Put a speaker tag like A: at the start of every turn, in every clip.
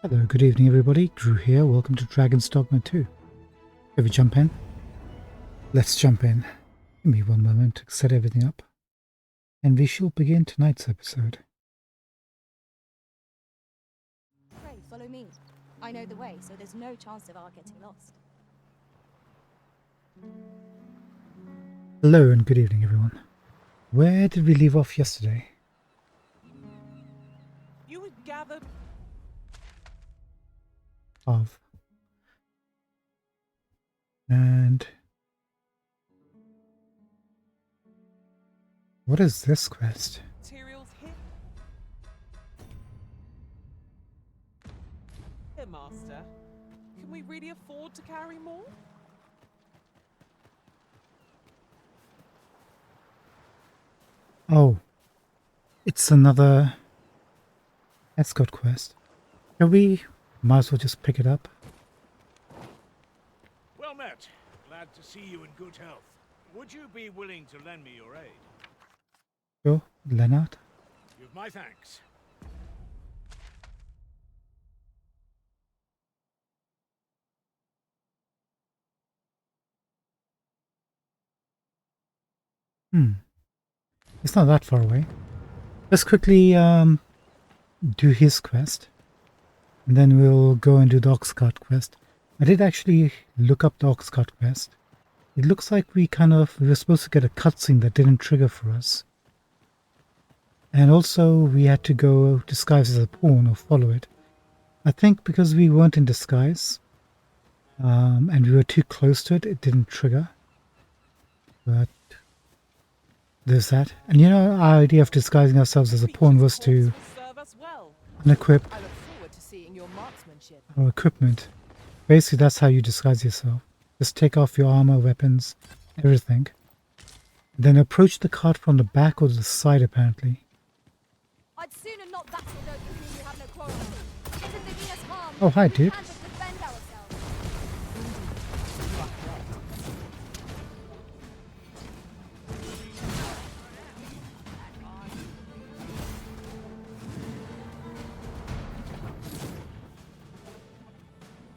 A: Hello, good evening everybody, Drew here, welcome to Dragon's Dogma 2. Shall we jump in? Let's jump in. Give me one moment to set everything up. And we shall begin tonight's episode.
B: Pray, follow me. I know the way, so there's no chance of our getting lost.
A: Hello and good evening everyone. Where did we leave off yesterday?
C: You would gather
A: Of. And... what is this quest?
C: materials here. Here, Master. Can we really afford to carry more?
A: Oh. It's another escort quest. Shall we? Might as well just pick it up.
D: Well met. Glad to see you in good health. Would you be willing to lend me your aid?
A: Sure, Leonard.
D: You've my thanks.
A: It's not that far away. Let's quickly do his quest. And then we'll go and do the ox cart quest. I did actually look up the ox cart quest. It looks like we were supposed to get a cutscene that didn't trigger for us. And also we had to go disguised as a pawn or follow it. I think because we weren't in disguise and we were too close to it, it didn't trigger. But there's that. And you know, our idea of disguising ourselves as a pawn was to
C: Serve us well.
A: unequip
C: I look forward to seeing your marksmanship.
A: our equipment. Basically, that's how you disguise yourself. Just take off your armor, weapons, everything. Then approach the cart from the back or the side, apparently.
B: I'd sooner not battle those with whom you have no quarrel with. If they mean us harm,
A: Oh, hi,
B: we
A: dude.
B: can just defend ourselves.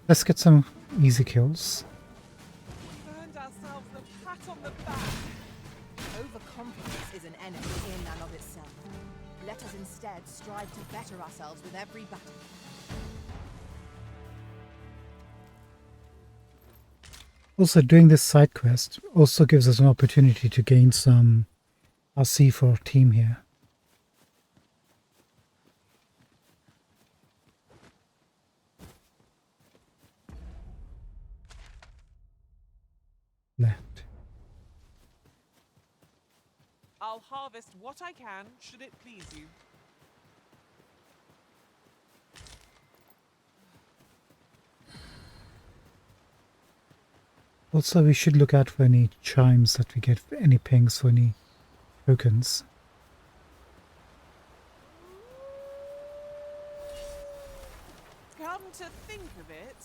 A: Let's get some easy kills.
C: We earned ourselves a pat on the back.
E: Overconfidence is an enemy in and of itself. Let us instead strive to better ourselves with every battle.
A: Also, doing this side quest also gives us an opportunity to gain some RC for our team here. Left.
C: I'll harvest what I can, should it please you.
A: Also, we should look out for any chimes that we get, any pings for any tokens.
C: Come to think of it,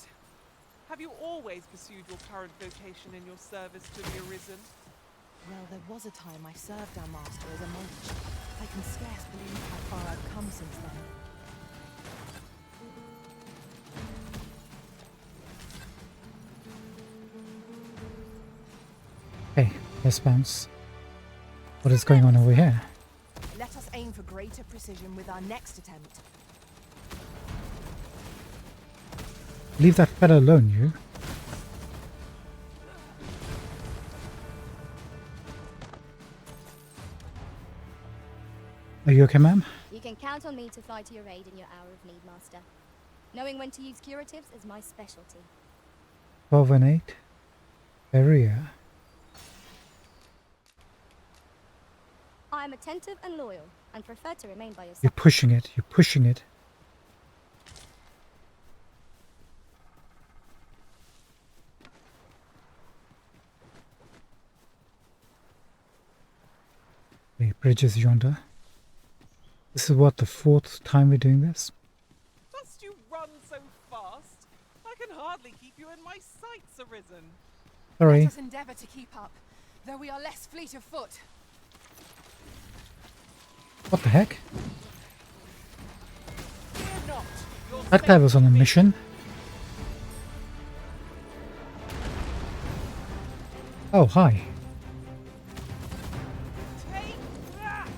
C: have you always pursued your current vocation in your service to the Arisen?
E: Well, there was a time I served our master as a mage. I can scarce believe how far I've come since then.
A: Hey, let's bounce. What is going on over here?
E: Let us aim for greater precision with our next attempt.
A: Leave that fella alone, you. Are you okay, ma'am?
B: You can count on me to fly to your aid in your hour of need, Master. Knowing when to use curatives is my specialty.
A: 12 and 8. Area.
B: I am attentive and loyal, and prefer to remain by your
A: You're
B: side.
A: pushing it. You're pushing it. The bridge is yonder. This is what, the 4th time we're doing this?
C: Must you run so fast? I can hardly keep you in my sights, Arisen.
A: Sorry.
E: Let us endeavour to keep up, though we are less fleet of foot.
A: What the heck?
C: Fear not,
A: That guy was on a mission. Oh, hi.
C: Take that!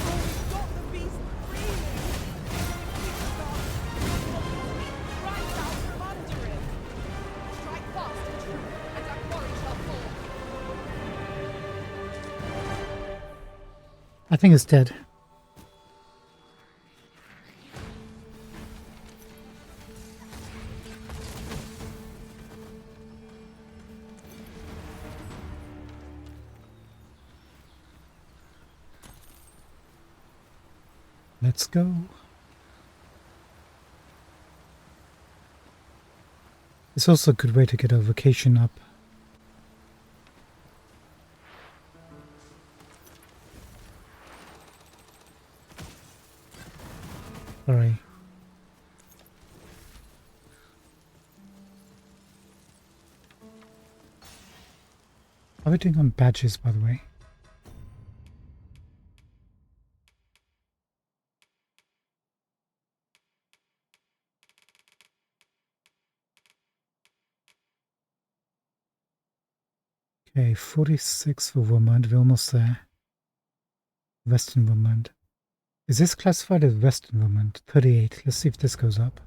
C: Oh, we've got the beast breathing! Right out from under him!
B: Strike fast and true, and our quarry shall fall.
A: I think it's dead. Let's go. It's also a good way to get a vocation up. Sorry. How are we doing on badges, by the way? Okay, 46 for Vermont. We're almost there. Western Vermont. Is this classified as Western Vermont? 38. Let's see if this goes up.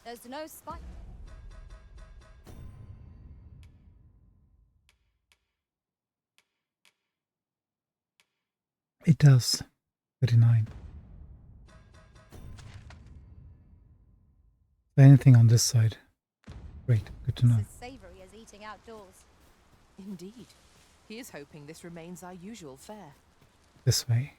B: There's no spike.
A: It does. 39. Anything on this side? Great, good to know.
B: It's as savory as eating outdoors.
E: Indeed. He is hoping this remains our usual fare.
A: This way.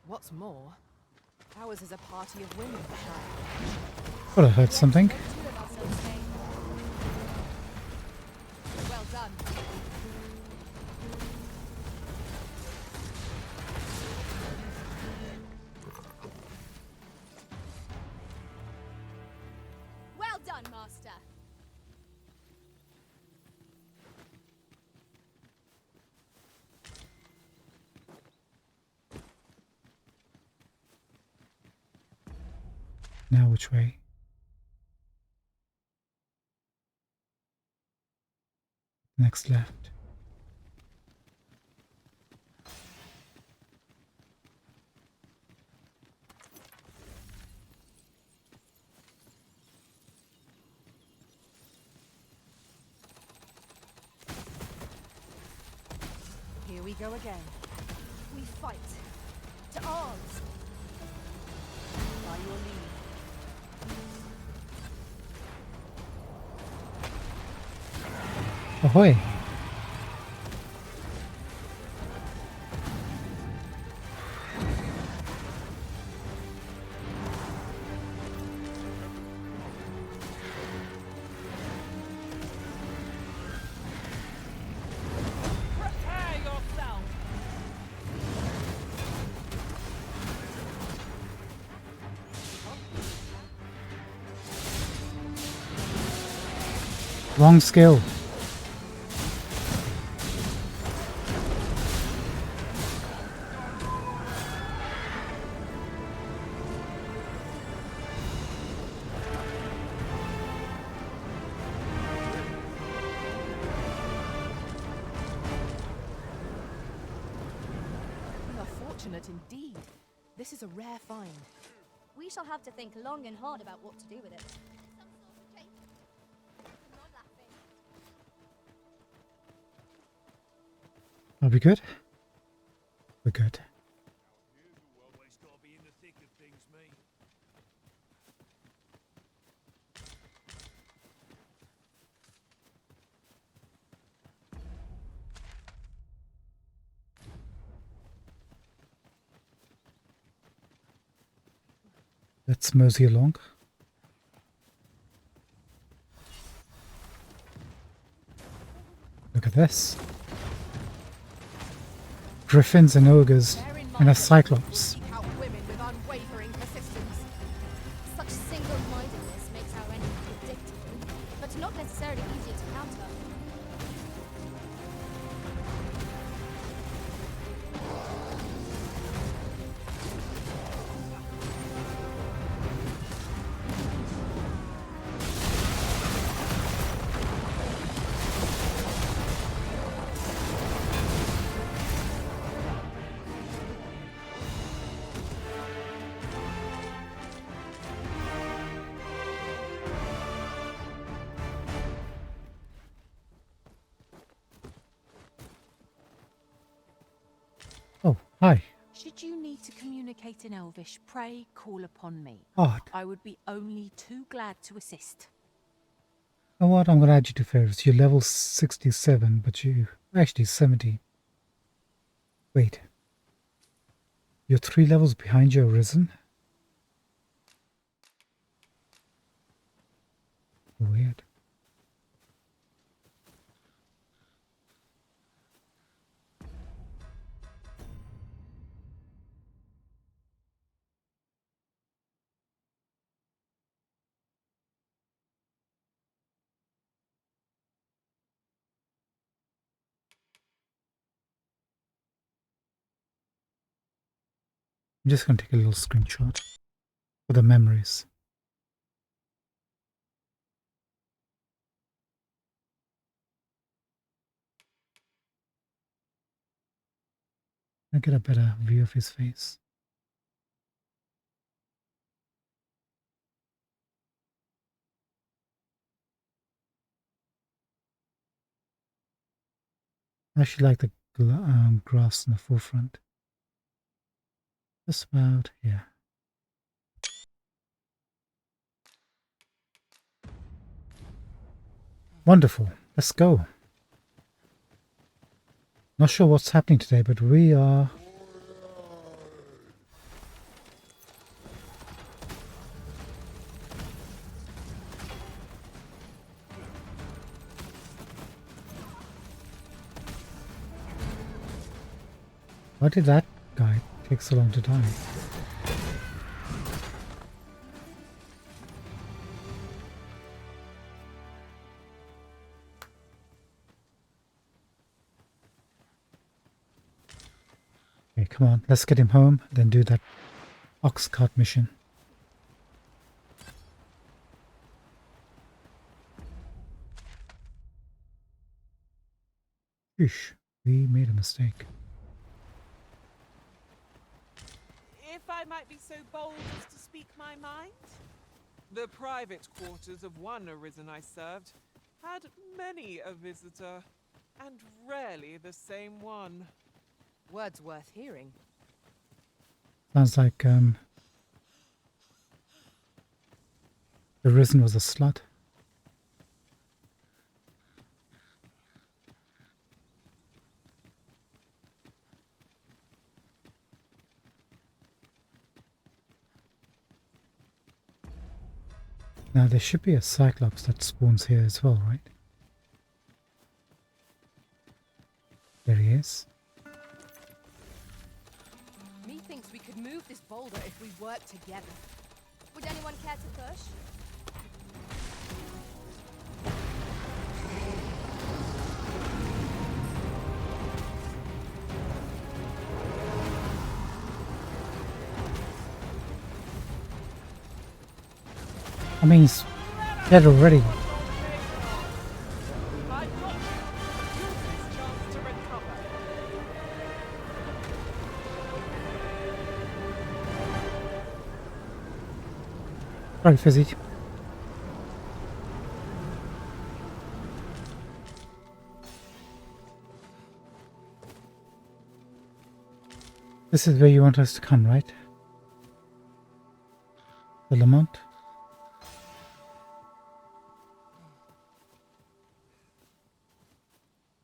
E: What's more, ours is a party of women, child.
A: Thought I heard something.
B: Two of us are the same. Well done. Well done, Master.
A: Now which way? Next left.
E: Here we go again.
B: We fight. To arms.
E: By your leave.
A: Ahoy!
C: Prepare yourself!
A: Wrong skill.
E: We are fortunate indeed. This is a rare find.
B: We shall have to think long and hard about what to do with it.
A: Are we good? We're good.
D: You always gotta be in the thick of things, mate.
A: Let's mosey along. Look at this. Griffins and ogres
B: Bear in
A: and
B: mind
A: a
B: that
A: cyclops.
B: seek out women with unwavering persistence. Such single-mindedness makes our enemy predictable, but not necessarily easier to counter.
A: Oh, hi.
E: Should you need to communicate in Elvish, pray call upon me.
A: Art.
E: I would be only too glad to assist.
A: You know what? I'm going to add you to favorites. You're level 67, but you actually 70. Wait. You're 3 levels behind your Arisen? Weird. I'm just going to take a little screenshot for the memories. I get a better view of his face. I actually like the grass in the forefront. Just about here. Wonderful. Let's go. Not sure what's happening today, but we are... Why did that guy take so long to die? Okay, come on, let's get him home, then do that ox cart mission. Sheesh, we made a mistake.
C: If I might be so bold as to speak my mind, the private quarters of one Arisen I served had many a visitor, and rarely the same one.
E: Words worth hearing.
A: Sounds like the Risen was a slut. Now there should be a Cyclops that spawns here as well, right? There he is.
B: Methinks we could move this boulder if we work together. Would anyone care to push?
A: I mean, he's dead already.
C: I've got to use this chance to recover.
A: Right, Fizzy. This is where you want us to come, right? The Lamont?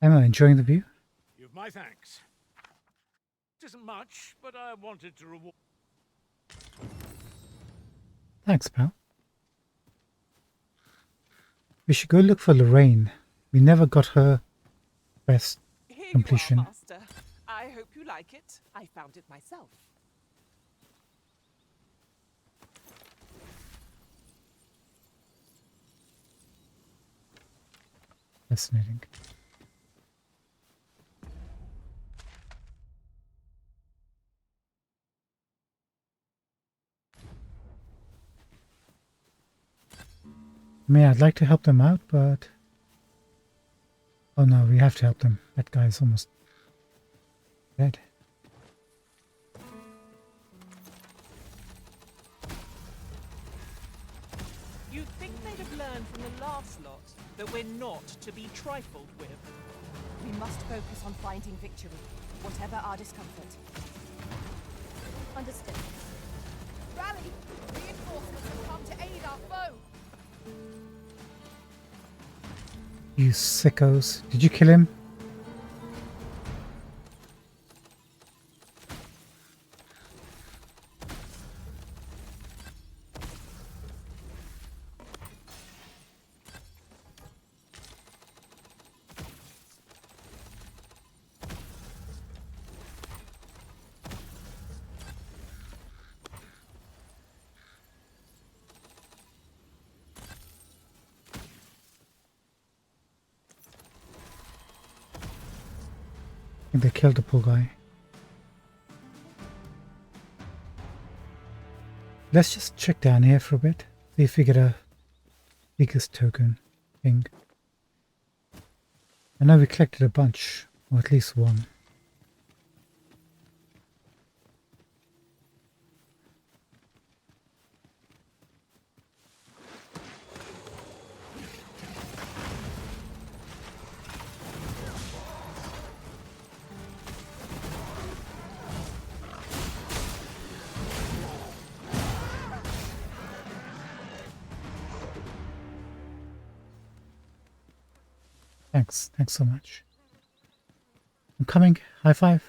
A: Am I enjoying the view?
D: You've my thanks. It isn't much, but I wanted to reward.
A: Thanks, pal. We should go look for Lorraine. We never got her quest
C: Here
A: completion.
C: you are, Master. I hope you like it. I found it myself.
A: Fascinating. I mean, I'd like to help them out, but... Oh no, we have to help them. That guy's almost dead.
C: You'd think they'd have learned from the last lot that we're not to be trifled with.
E: We must focus on finding victory, whatever our discomfort.
B: Understood. Rally! Reinforcements have come to aid our foe!
A: You sickos. Did you kill him? I think they killed the poor guy. Let's just check down here for a bit. See if we get a biggest token thing. I know we collected a bunch, or at least one. Thanks so much. I'm coming. High five.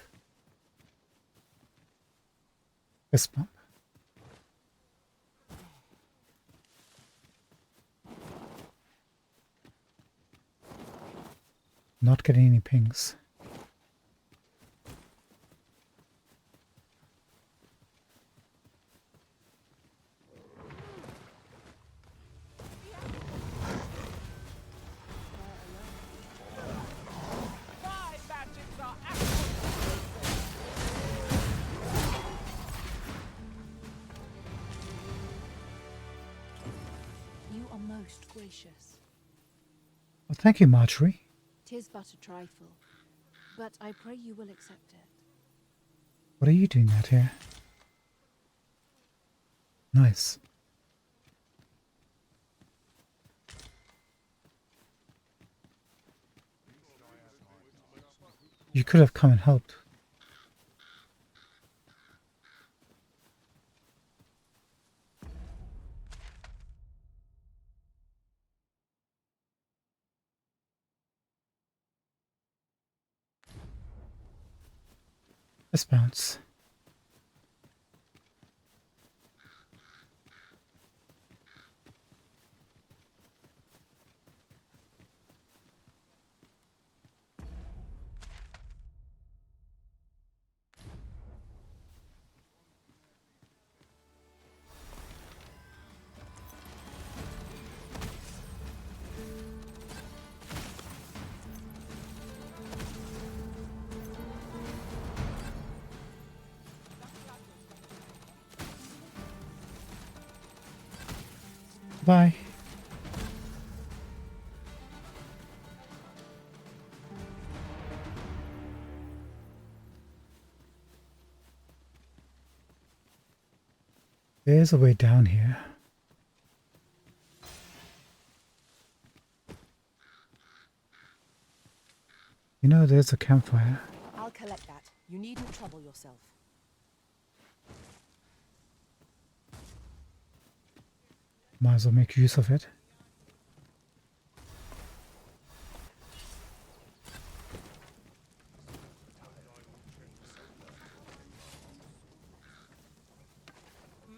A: Fist bump. Not getting any pings.
C: My magics are absolute.
E: You are most gracious.
A: Well, thank you, Marjorie.
B: 'Tis but a trifle, but I pray you will accept it.
A: What are you doing out here? Nice. You could have come and helped. Let's bounce. Bye. There's a way down here. You know, there's a campfire.
E: I'll collect that. You needn't trouble yourself.
A: Might as well make use of it.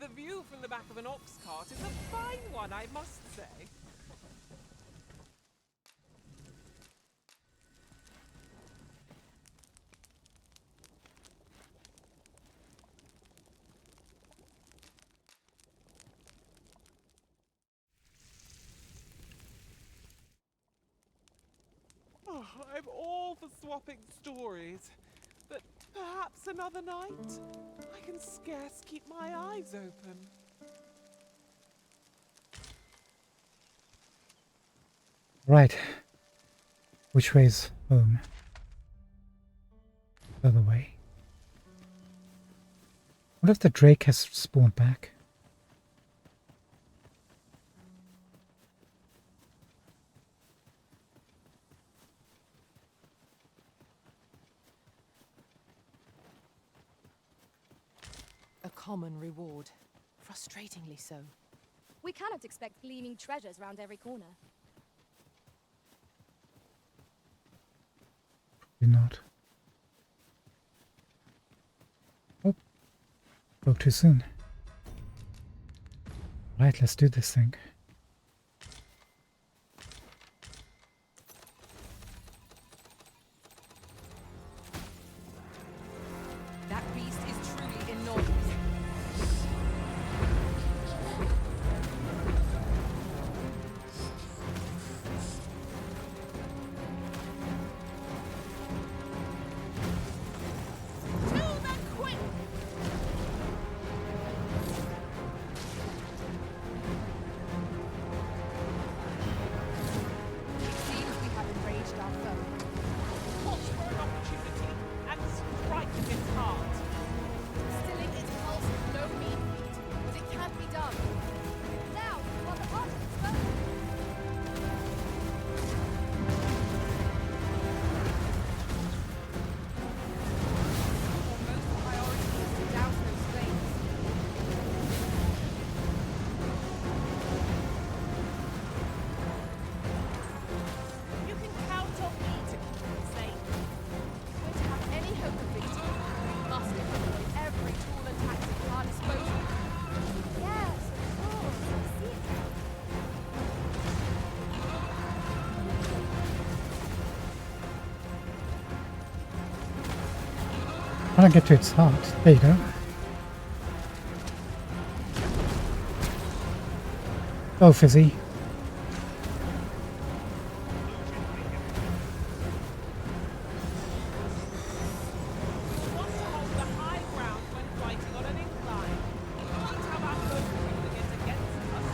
C: The view from the back of an ox cart is a fine one, I must say. Oh, I'm all for swapping stories, but perhaps another night? I can scarce keep my eyes open.
A: Right. Which way's home? The other way. What if the Drake has spawned back?
E: A common reward. Frustratingly so.
B: We cannot expect gleaming treasures round every corner.
A: Probably not. Oh. Spoke too soon. Right, let's do this thing.
E: That beast is truly enormous.
B: To the quick!
E: It seems we have enraged our foe.
C: Watch for an opportunity and strike at its heart.
B: Stilling its pulse is no mean feat, but it can be done. Now, while the heart is burning.
E: Our most priority is to douse those flames.
C: You can count on me to keep them safe.
B: If we're to have any hope of victory, we must employ every tool and tactic at our disposal. Yes, of course. I see it now.
A: I don't get to its heart. There you go. Oh, Fizzy.
C: We want to hold the high ground when fighting on an incline. We can't have our foes using it against us.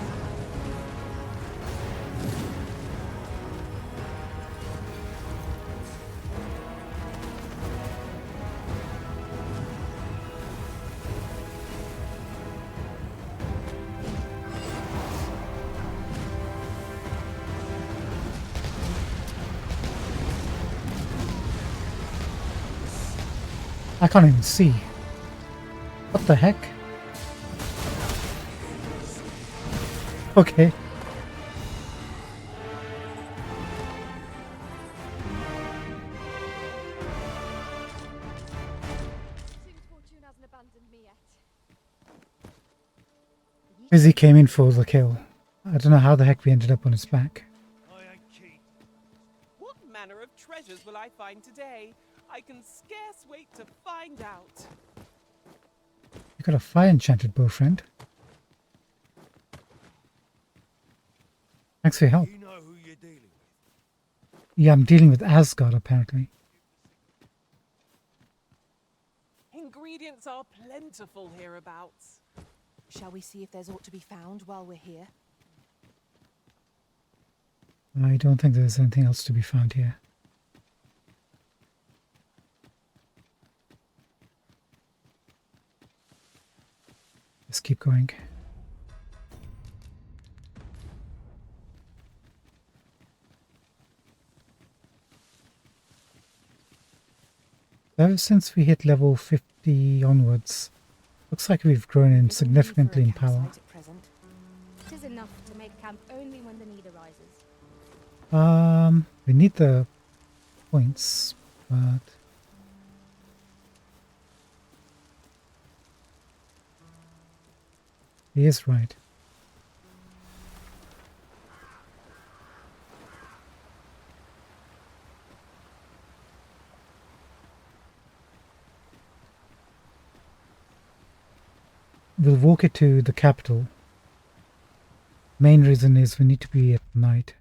A: I can't even see. What the heck? Okay.
B: Soon fortune hasn't abandoned me yet.
A: Fizzy came in for the kill. I don't know how the heck we ended up on his back.
D: I ain't keen.
C: What manner of treasures will I find today? I can scarce wait to find out.
A: You got a fire enchanted bow, friend. Thanks for your help.
D: You know who you're dealing with.
A: Yeah, I'm dealing with Asgard apparently.
C: Ingredients are plentiful hereabouts.
E: Shall we see if there's aught to be found while we're here?
A: I don't think there's anything else to be found here. Let's keep going. Ever since we hit level 50 onwards, looks like we've grown in significantly in power.
E: At present.
B: It is in
F: enough to make camp only when the need arises.
A: We need the points, but he is right. We'll walk it to the capital. Main reason is we need to be at night.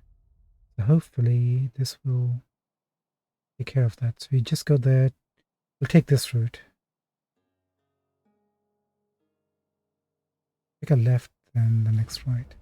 A: So hopefully this will take care of that. So we just go there. We'll take this route. Take a left and the next right.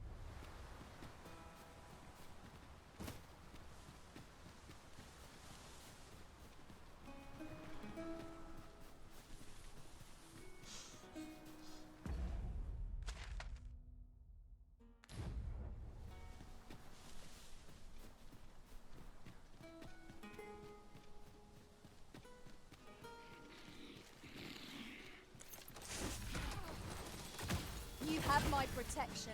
B: You have my protection.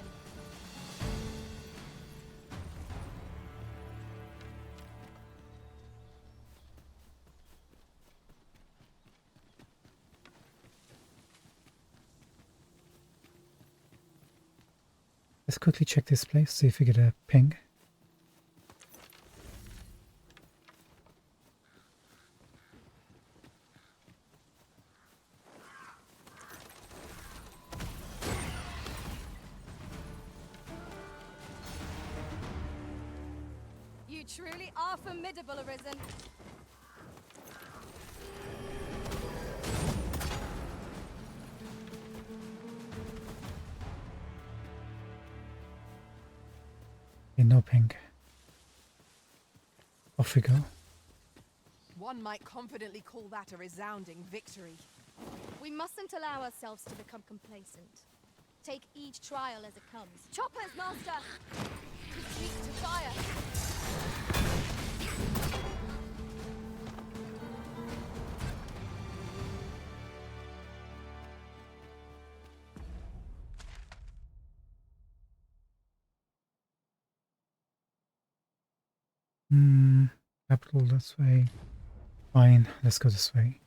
A: Let's quickly check this place, see if we get a ping.
B: You truly are formidable, Arisen.
A: Okay, no ping. Off we go.
E: One might confidently call that a resounding victory.
F: We mustn't allow ourselves to become complacent. Take each trial as it comes.
B: Choppers, Master! Retreat to fire!
A: Capital this way. Fine, let's go this way.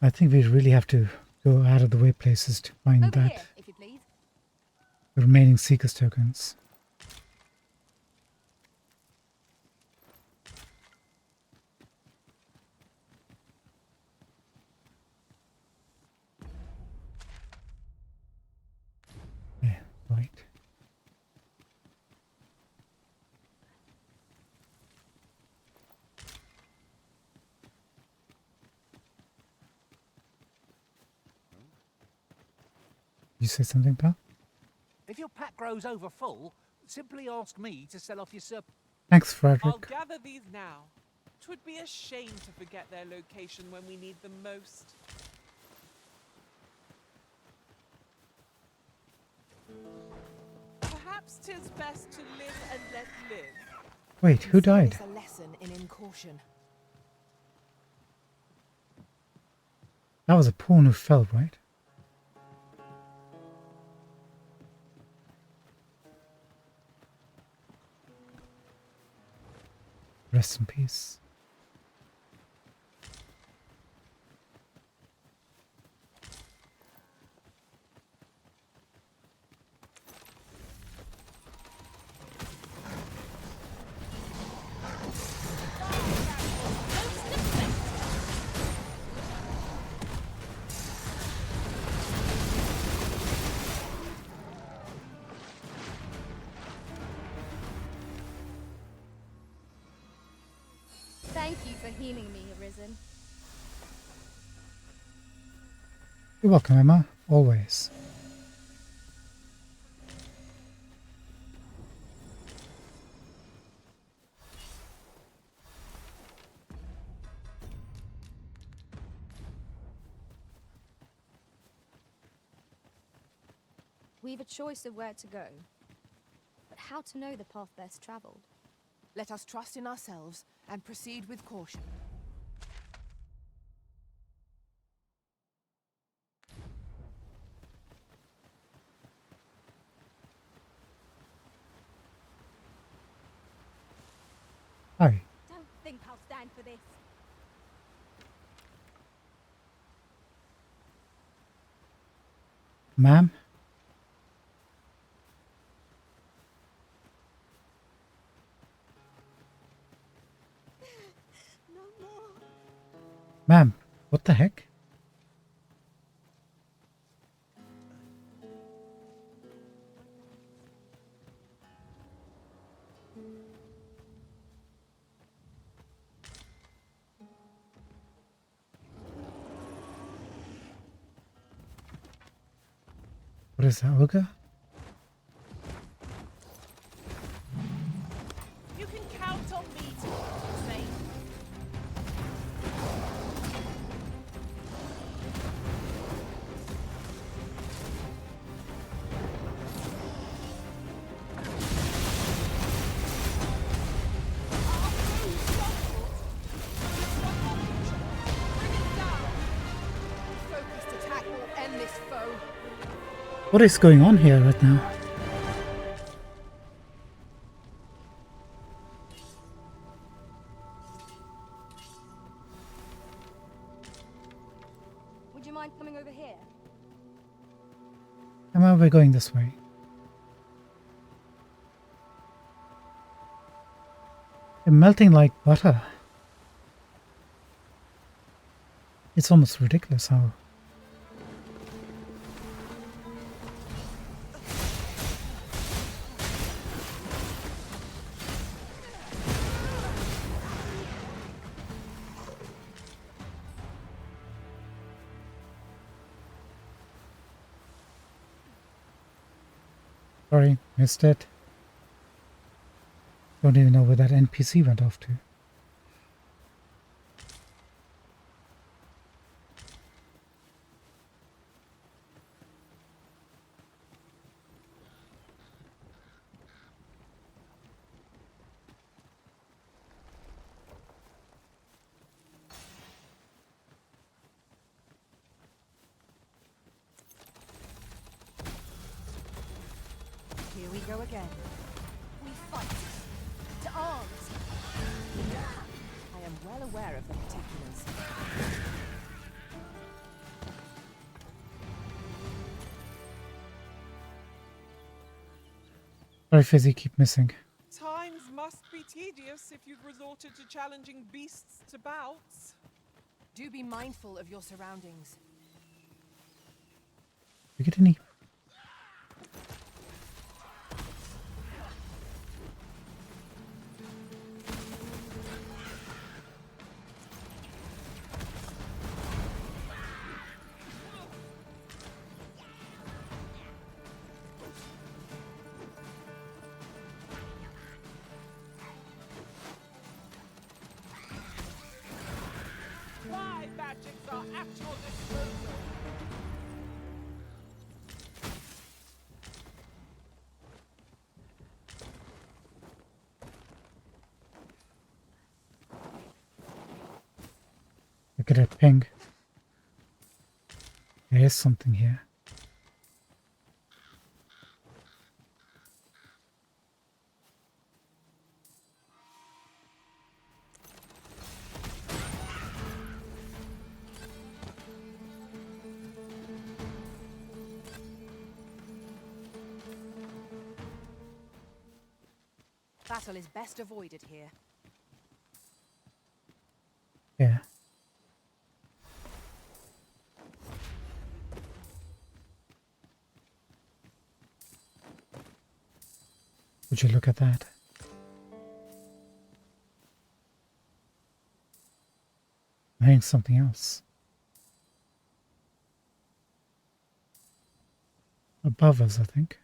A: I think we really have to go out of the way places to find
B: Over
A: that
B: here, if you please.
A: the remaining Seekers tokens. Yeah, right. You say something, pal?
G: If your pack grows over full, simply ask me to sell off your
A: Thanks,
C: I'll
A: Frederick.
C: gather these now. 'Twould be a shame to forget their location when we need them most. Perhaps 'tis best to live and let live.
A: Wait, who
E: Consider
A: died?
E: this a lesson in incaution.
A: That was a pawn who fell, right? Rest in peace.
F: Thank you for healing me, Arisen.
A: You're welcome, Emma. Always.
F: We've a choice of where to go, but how to know the path best traveled?
E: Let us trust in ourselves and proceed with caution.
A: Hi.
F: Don't think I'll stand for this.
A: Ma'am?
F: No more.
A: Ma'am, what the heck? What is that, ogre?
C: You can count on me to keep you safe.
E: Focused attack will end this foe.
A: What is going on here right now?
F: Would you mind coming over here?
A: Emma, we're going this way. They're melting like butter. It's almost ridiculous how... Sorry, missed it. Don't even know where that NPC went off to.
E: Here we go again.
F: We fight. To arms.
E: I am well aware of the particulars.
A: Sorry, Fizzy, keep missing.
C: Times must be tedious if you've resorted to challenging beasts to bouts.
E: Do be mindful of your surroundings.
A: You get any?
C: My magics are at your disposal.
A: Look at that ping. There is something here.
E: Battle is best avoided here.
A: Yeah. Would you look at that? I'm hearing something else. above us, I think.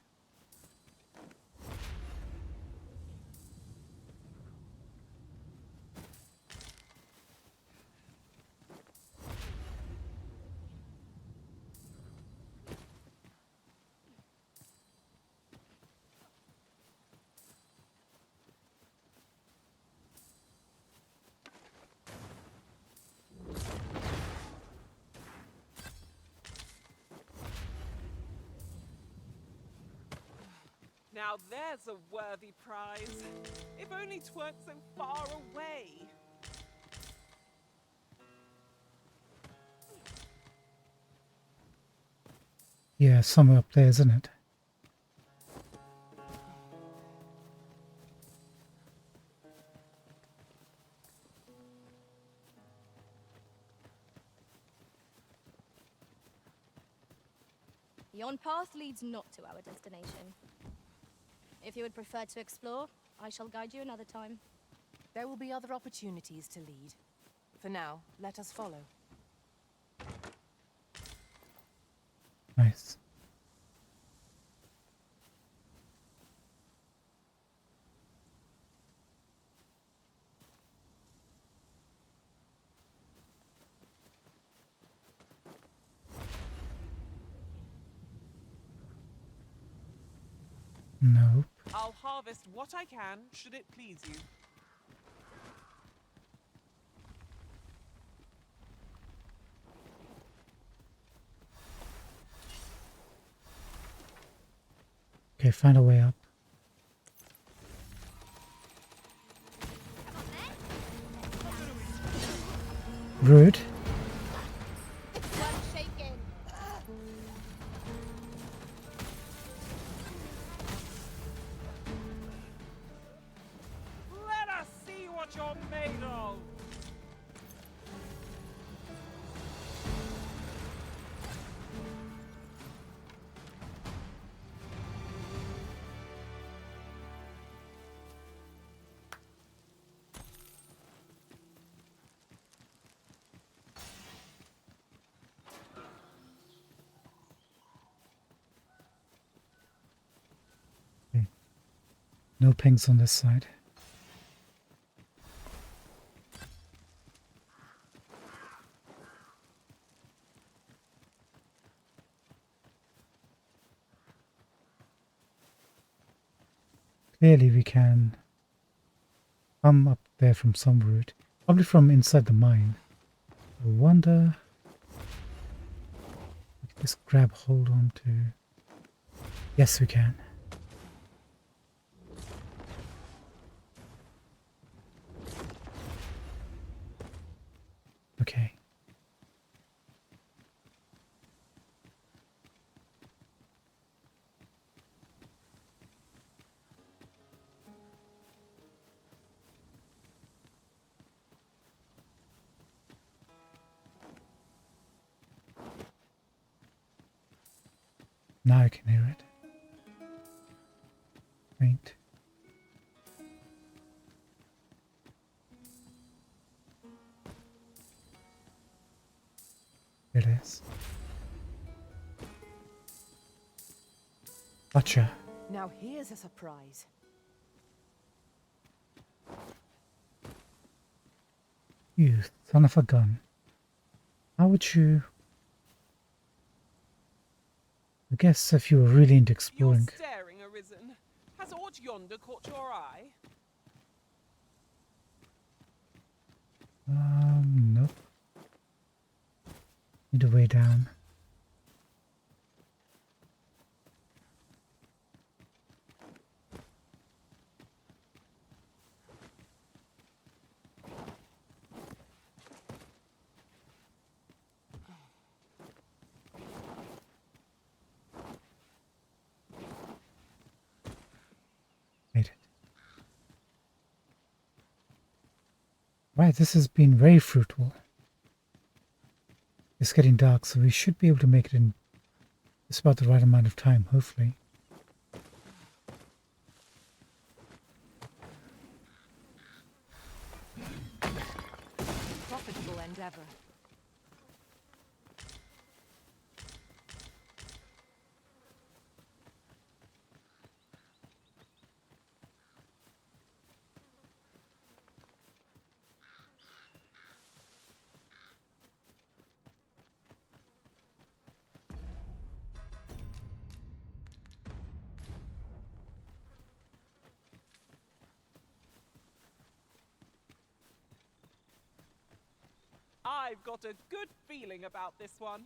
C: Now there's a worthy prize. If only 'tweren't so far away.
A: Yeah, somewhere up there, isn't it?
F: Yon path leads not to our destination. If you would prefer to explore, I shall guide you another time.
E: There will be other opportunities to lead. For now, let us follow.
A: Nice. Nope.
C: I'll harvest what I can, should it please you.
A: Okay, find a way up. Rude.
F: Worth shaking.
C: Let us see what you're made of.
A: No pings on this side. Clearly we can come up there from some route. Probably from inside the mine. I wonder... We can just grab hold on to... Yes, we can. Okay. Now I can hear it. Faint. Here it is. Gotcha.
E: Now here's a surprise.
A: You son of a gun. How would you... I guess if you were really into
C: You're
A: exploring...
C: staring, Arisen. Has aught yonder caught your eye?
A: Nope. Need a way down. Made it. Right, this has been very fruitful. It's getting dark, so we should be able to make it in just about the right amount of time, hopefully.
E: Profitable endeavor.
C: I've got a good feeling about this one.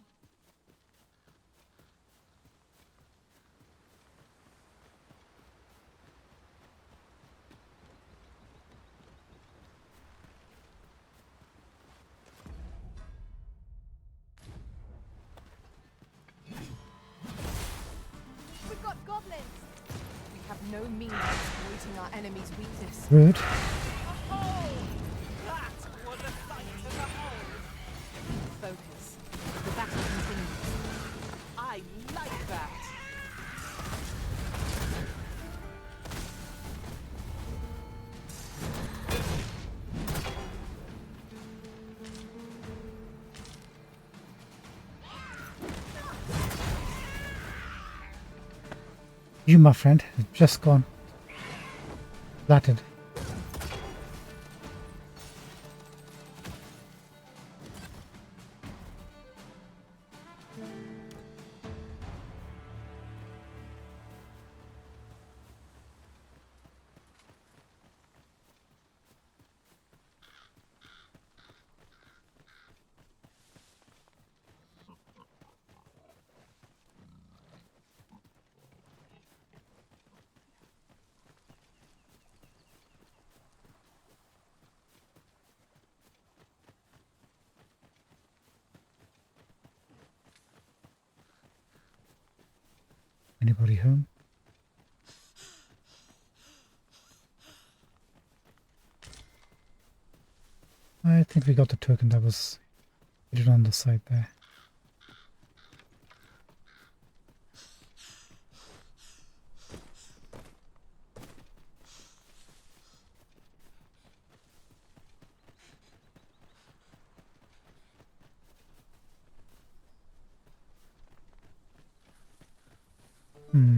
B: We've got goblins.
E: We have no means of exploiting our enemy's weakness.
A: Rude.
C: Oh, that was a sight to behold.
E: Focus. The battle continues.
C: I like that.
A: You, my friend, have just gone flattered. Anybody home? I think we got the token that was hidden on the side there.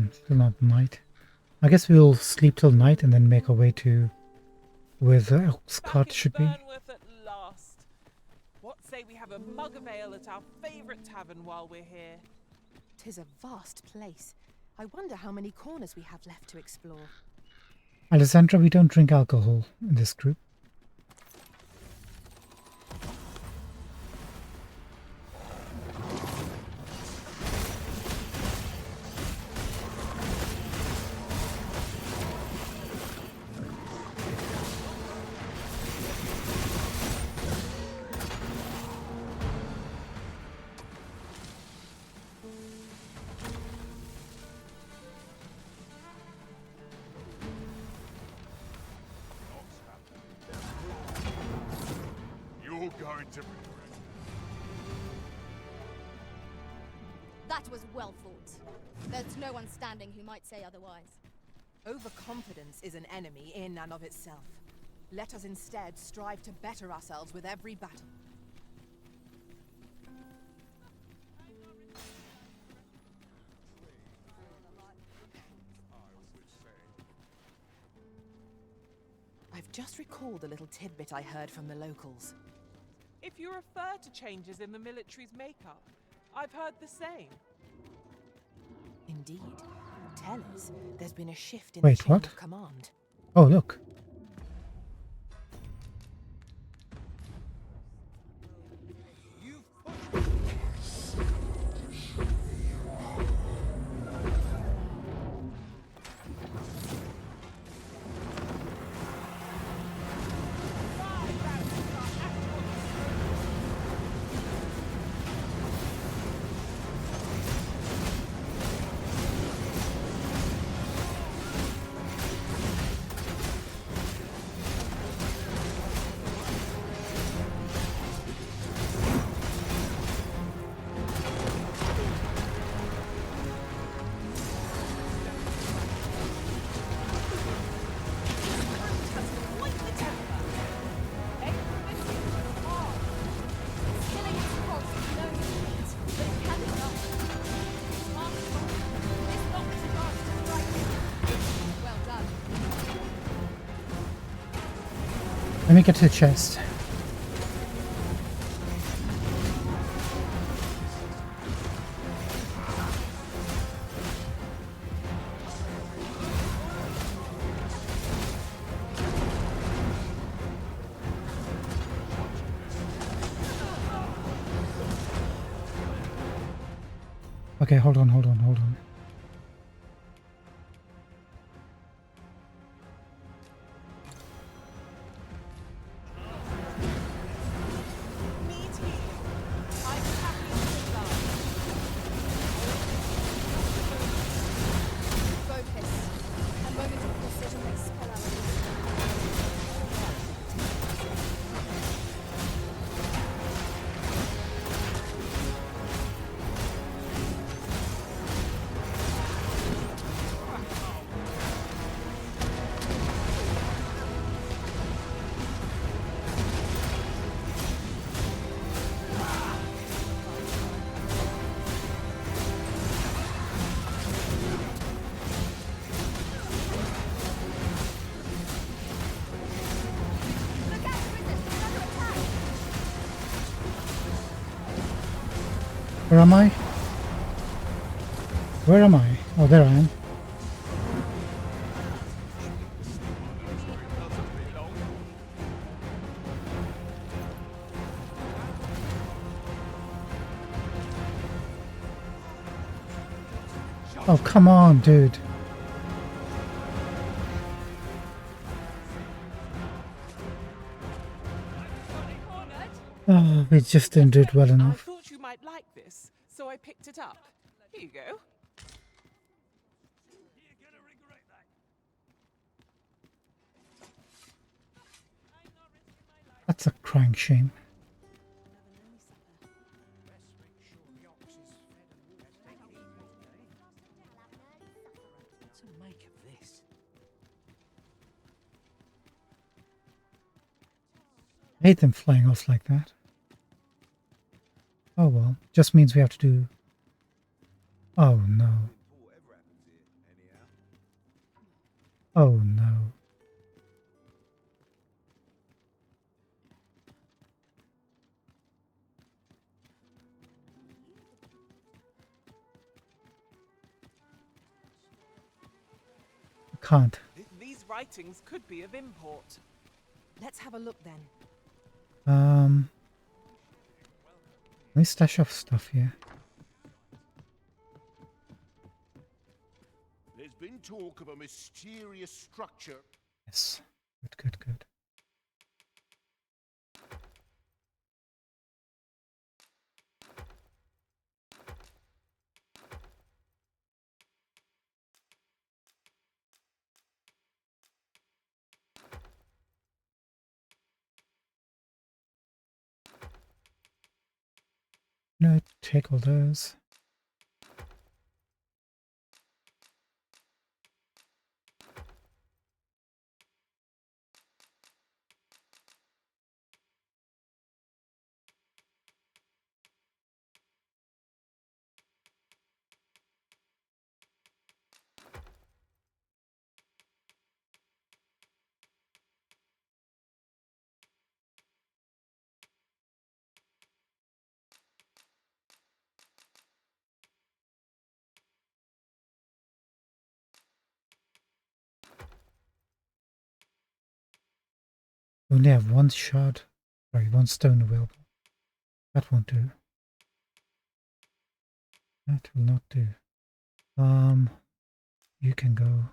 A: Still not night. I guess we'll sleep till night and then make our way to where the Elk's cart should be.
C: Burnworth at last. What say we have a mug of ale at our favourite tavern while we're here?
E: 'Tis a vast place. I wonder how many corners we have left to explore.
A: Alessandra, we don't drink alcohol in this group.
D: You're going to regret.
F: That was well fought. There's no one standing who might say otherwise.
E: Overconfidence is an enemy in and of itself. Let us instead strive to better ourselves with every battle. I've just recalled a little tidbit I heard from the locals.
C: If you refer to changes in the military's makeup, I've heard the same.
E: Indeed. Tell us, there's been a shift in
A: Wait,
E: the chain
A: what?
E: of command.
A: Oh, look. Let me get to the chest. Okay, hold on, hold on, hold on.
C: Need healing. I'm happy to love.
F: Focus. A moment of precision may spell our release. Look out, Risen! Another attack!
A: Where am I? Where am I? Oh, there I am. Oh, come on, dude. Oh, we just didn't do it well
C: I
A: enough.
C: thought you might like this, so I picked it up. Here you go.
A: That's a crying shame.
G: What's to make of this?
A: I hate them flying off like that. Oh well, just means we have to do... Oh no. Oh no. I can't.
C: These writings could be of import.
E: Let's have a look then.
A: Let me stash off stuff here.
D: There's been talk of a mysterious structure.
A: Yes. Good, good, good. No, take all those. We only have one shard. Sorry, one stone available. That won't do. That will not do. You can go.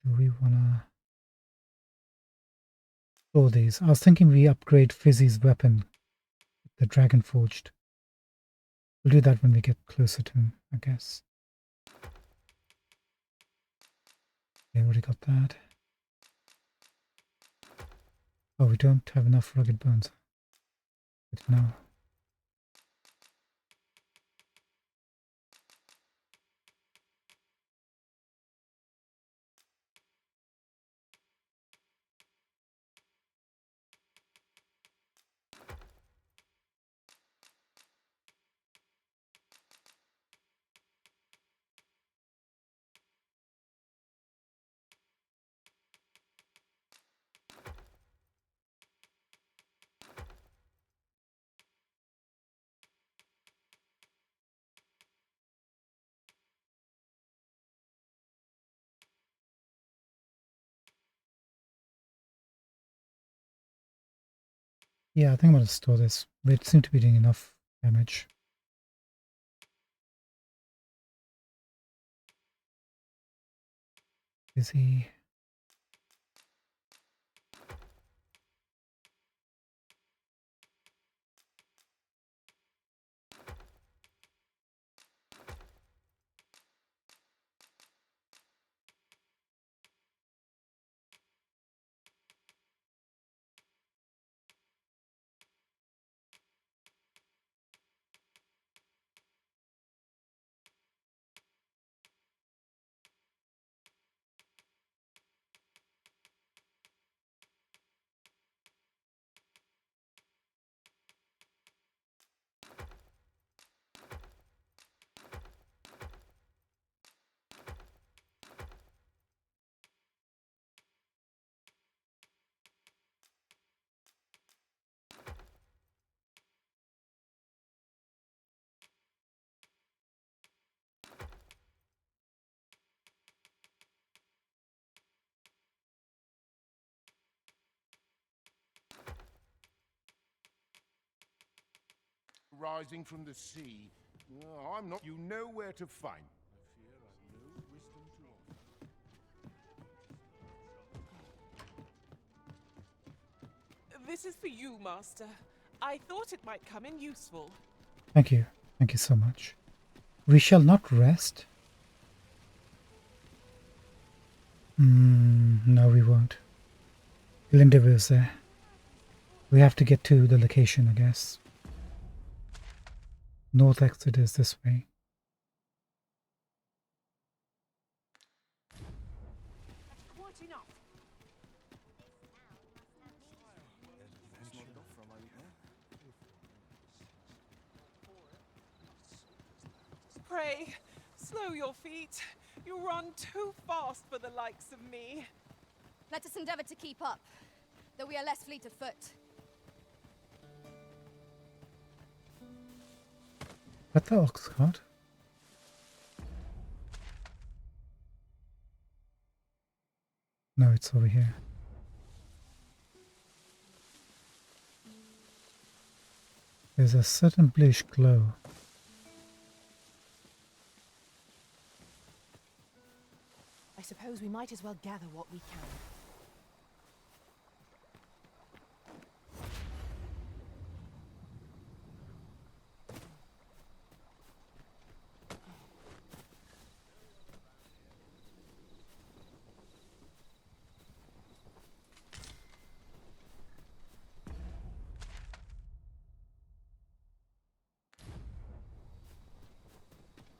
A: Do we wanna store these? I was thinking we upgrade Fizzy's weapon, the Dragon Forged. We'll do that when we get closer to him, I guess. Yeah, already got that. Oh, we don't have enough rugged bones. Good to know. Yeah, I think I'm going to store this. But it seemed to be doing enough damage. Is he...
H: Rising from the sea. No, I'm not. You know where to find. I fear I've no wisdom to offer.
C: This is for you, Master. I thought it might come in useful.
A: Thank you. Thank you so much. We shall not rest. No, we won't. Linda was there. We have to get to the location, I guess. North exit is this way.
B: Quite enough.
C: Pray, slow your feet. You run too fast for the likes of me.
F: Let us endeavor to keep up, though we are less fleet of foot.
A: What the ox cart? No, it's over here. There's a certain bluish glow.
E: I suppose we might as well gather what we can.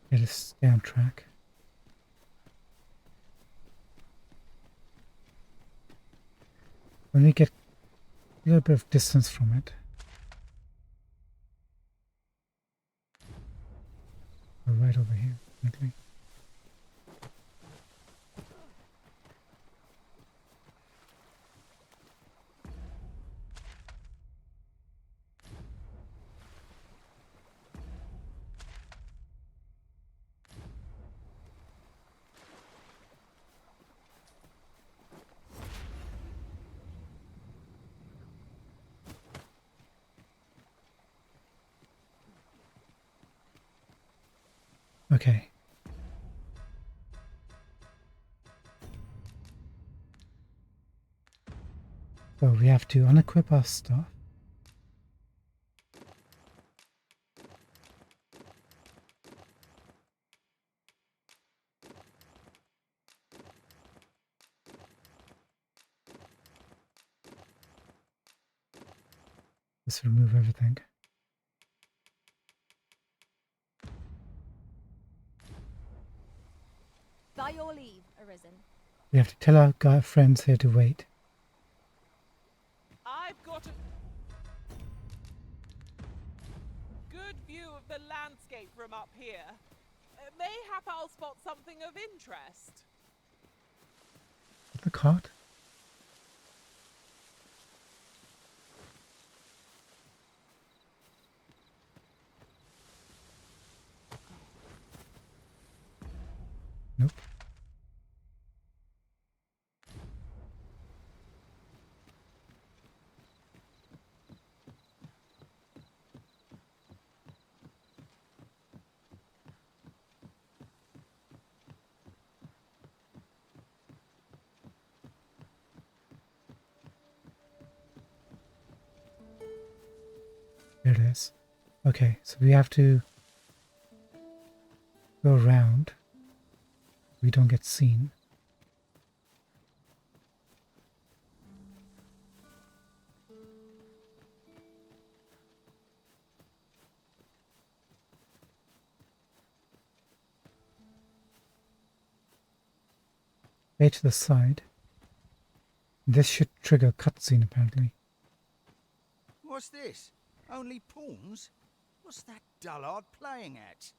A: It is stay on track. When we get a little bit of distance from it, we're right over here, definitely. Okay. So we have to unequip our stuff. Let's remove everything.
F: By your leave, Arisen.
A: We have to tell our guy friends here to wait.
C: I've got a good view of the landscape from up here. Mayhap I'll spot something of interest.
A: The cart? Nope. There it is. Okay, so we have to go around. We don't get seen. Way to the side. This should trigger a cutscene apparently.
I: What's this? Only pawns? What's that dullard playing at?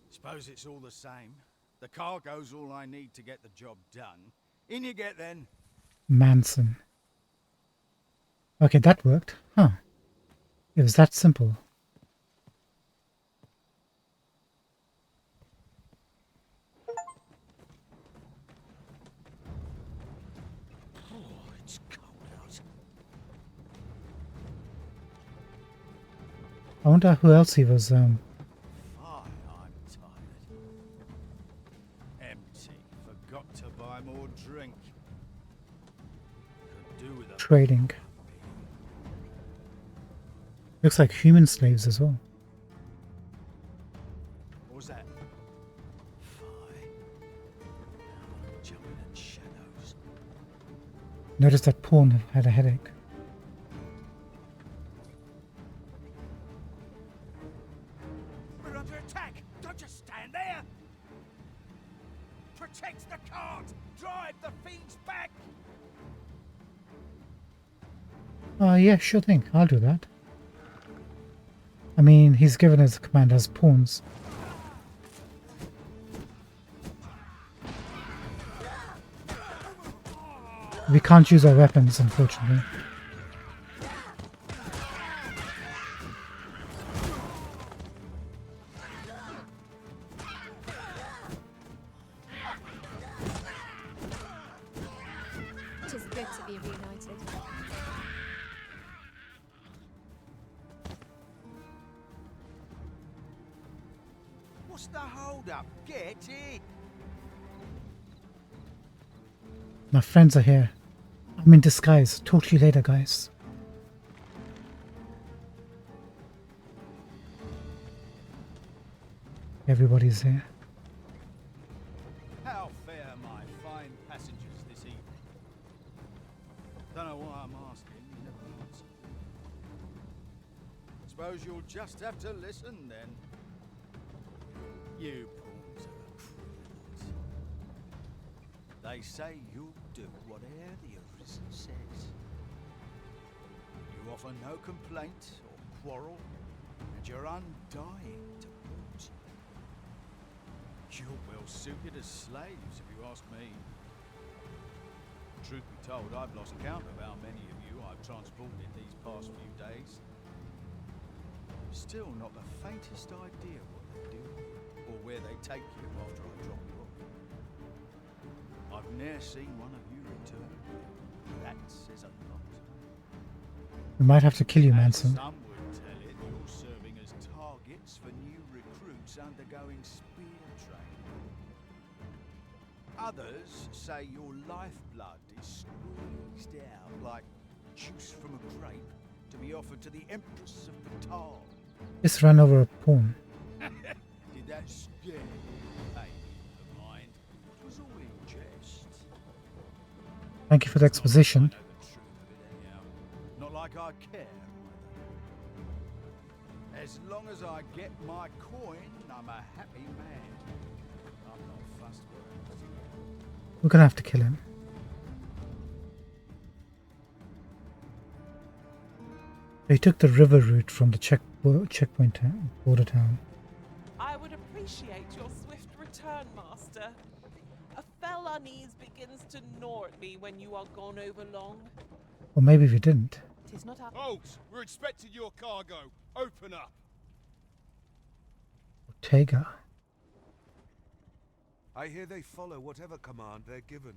I: Suppose it's all the same. The cargo's all I need to get the job done. In you get then.
A: Manson. Okay, that worked. Huh. It was that simple.
I: Oh, it's cold out.
A: I wonder who else he was
I: Fine, I'm tired. Empty. Forgot to buy more drink. Could do with a
A: trading. Looks like human slaves as well.
I: What was that? Fine. Jumping at shadows.
A: Notice that pawn had a headache.
I: We're under attack! Don't just stand there! Protect the cart! Drive the fiends back!
A: Yeah, sure thing. I'll do that. I mean, he's given us a command as pawns. We can't use our weapons, unfortunately.
F: It is good to be reunited.
I: What's the hold up? Get it!
A: My friends are here. I'm in disguise. Talk to you later, guys. Everybody's here.
I: How fare my fine passengers this evening? Don't know why I'm asking, you never answer. Suppose you'll just have to listen then. You pawns are a pretty lot. They say you'll do whatever the Arisen says. You offer no complaint or quarrel, and you're undying to port. You're well suited as slaves, if you ask me. Truth be told, I've lost count of how many of you I've transported these past few days. Still not the faintest idea what they do, or where they take you after I drop you off. I've ne'er seen one of you return. That says a lot.
A: We might have to kill you,
I: As
A: Manson.
I: some would tell it, you're serving as targets for new recruits undergoing spear training. Others say your lifeblood is squeezed out like juice from a grape to be offered to the Empress of Batal.
A: Just run over a pawn.
I: Did that scare you? Hey, never mind. It was all in jest.
A: Thank you for the exposition.
I: I know the truth of it anyhow. Not like I care either. As long as I get my coin, I'm a happy man. I'm not fussed what happens.
A: We're gonna have to kill him. He took the river route from the checkpoint border town.
C: I would appreciate your swift return, Master. A fell unease begins to gnaw at me when you are gone over long.
A: Or maybe we didn't.
E: Tis not our
H: Halt! We're expecting your cargo. Open up.
A: Ortega.
J: I hear they follow whatever command they're given.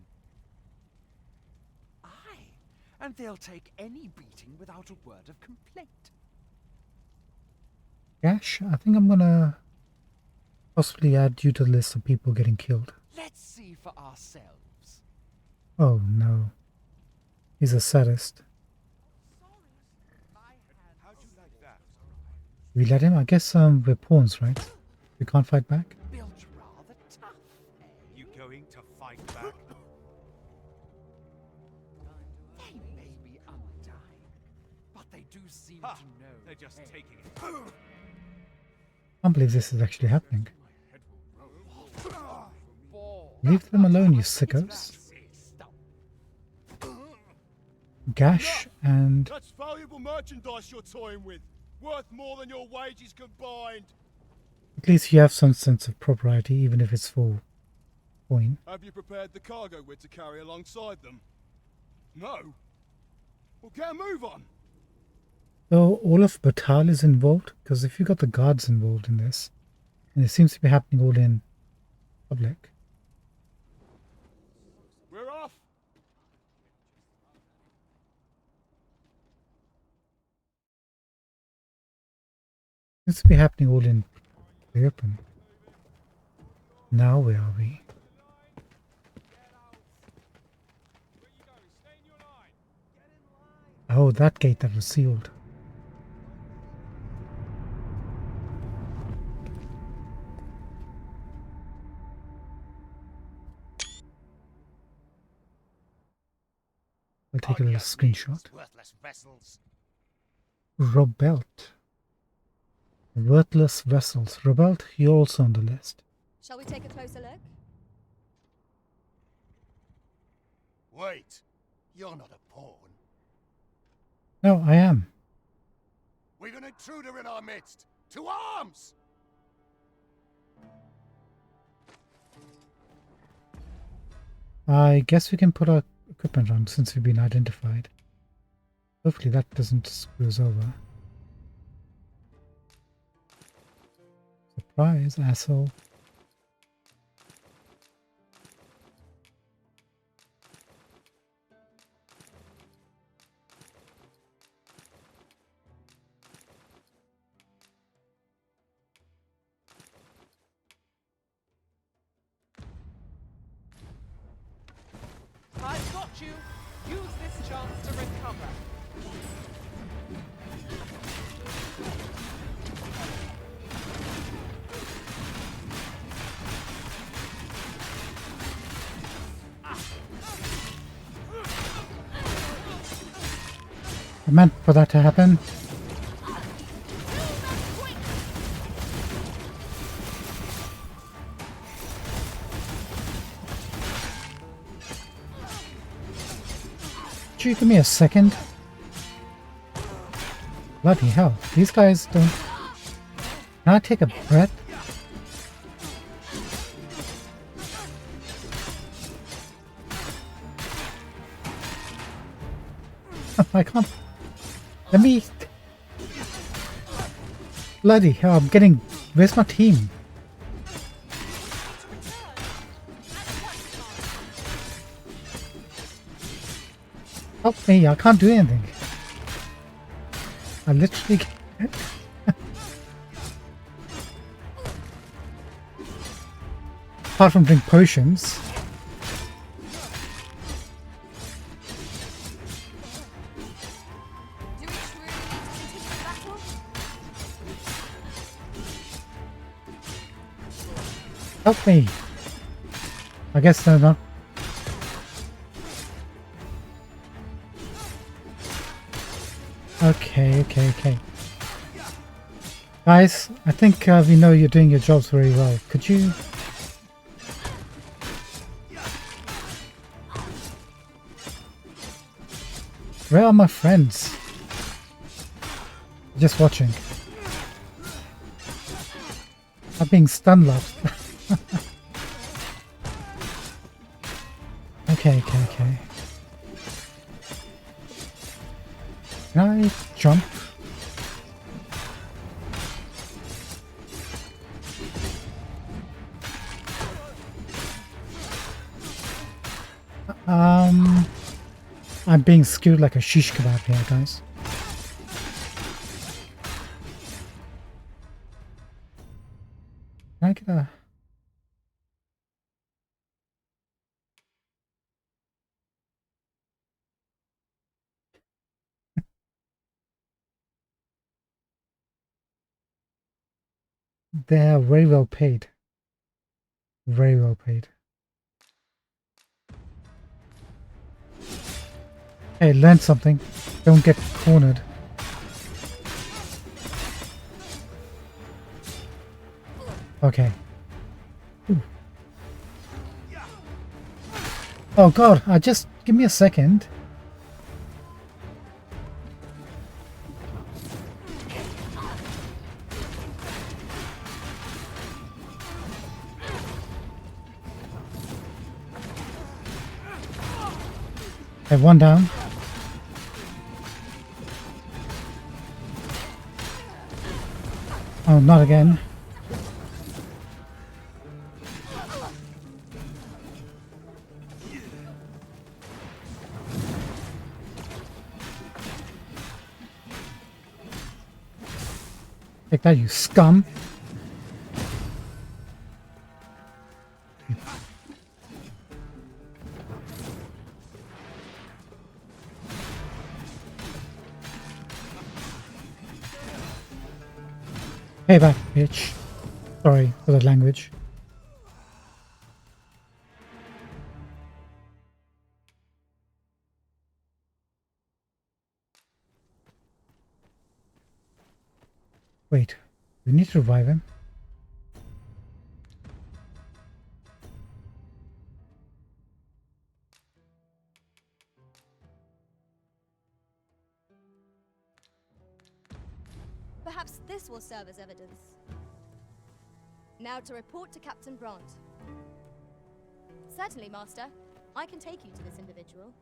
K: Aye, and they'll take any beating without a word of complaint.
A: Gash, I think I'm gonna possibly add you to the list of people getting killed.
K: Let's see for ourselves.
A: Oh no. He's a sadist.
H: How'd you like that?
A: We let him? I guess we're pawns, right? We can't fight back?
K: Built rather tough, eh?
J: You going to fight back?
K: They may be undying, but they do seem
J: Ha!
K: to know.
J: They're just
K: hey.
J: taking it.
A: I can't believe this is actually happening. Leave them alone, you sickos. Gash and...
H: That's valuable merchandise you're toying with. Worth more than your wages combined.
A: At least you have some sense of propriety, even if it's for coin.
H: Have you prepared the cargo we're to carry alongside them? No? Well, get a move on.
A: So all of Batal is involved? Because if you got the guards involved in this, and it seems to be happening all in public.
H: We're off.
A: Seems to be happening all in the open. Now where are we? Oh, that gate that was sealed. I'll take a little screenshot.
I: Worthless vessels.
A: Robelt. Worthless vessels. Robelt, you're also on the list.
F: Shall we take a closer look?
H: Wait. You're not a pawn.
A: No, I am.
H: We've an intruder in our midst. To arms!
A: I guess we can put our equipment on since we've been identified. Hopefully that doesn't screw us over. Surprise, asshole.
C: I've got you. Use this chance to recover.
A: I meant for that to happen. Could you give me a second? Bloody hell, these guys don't... Can I take a breath? I can't... Let me... Bloody hell, I'm getting... Where's my team? Help me, I can't do anything. I literally... Apart from drink potions.
F: Do we truly need to continue the battle?
A: Help me. I guess they're not... Okay. Guys, I think we know you're doing your jobs very well. Could you... Where are my friends? Just watching. I'm being stun locked. Okay. Can I jump? I'm being skewed like a shish kebab here, guys. Can I get a... They are very well paid. Very well paid. Hey, learn something. Don't get cornered. Okay. Ooh. Oh god, just give me a second. Okay, one down. Oh, not again. Take that, you scum. Payback, bitch. Sorry for the language. Wait, we need to revive him.
F: Perhaps this will serve as evidence. Now to report to Captain Brandt. Certainly, Master. I can take you to this individual.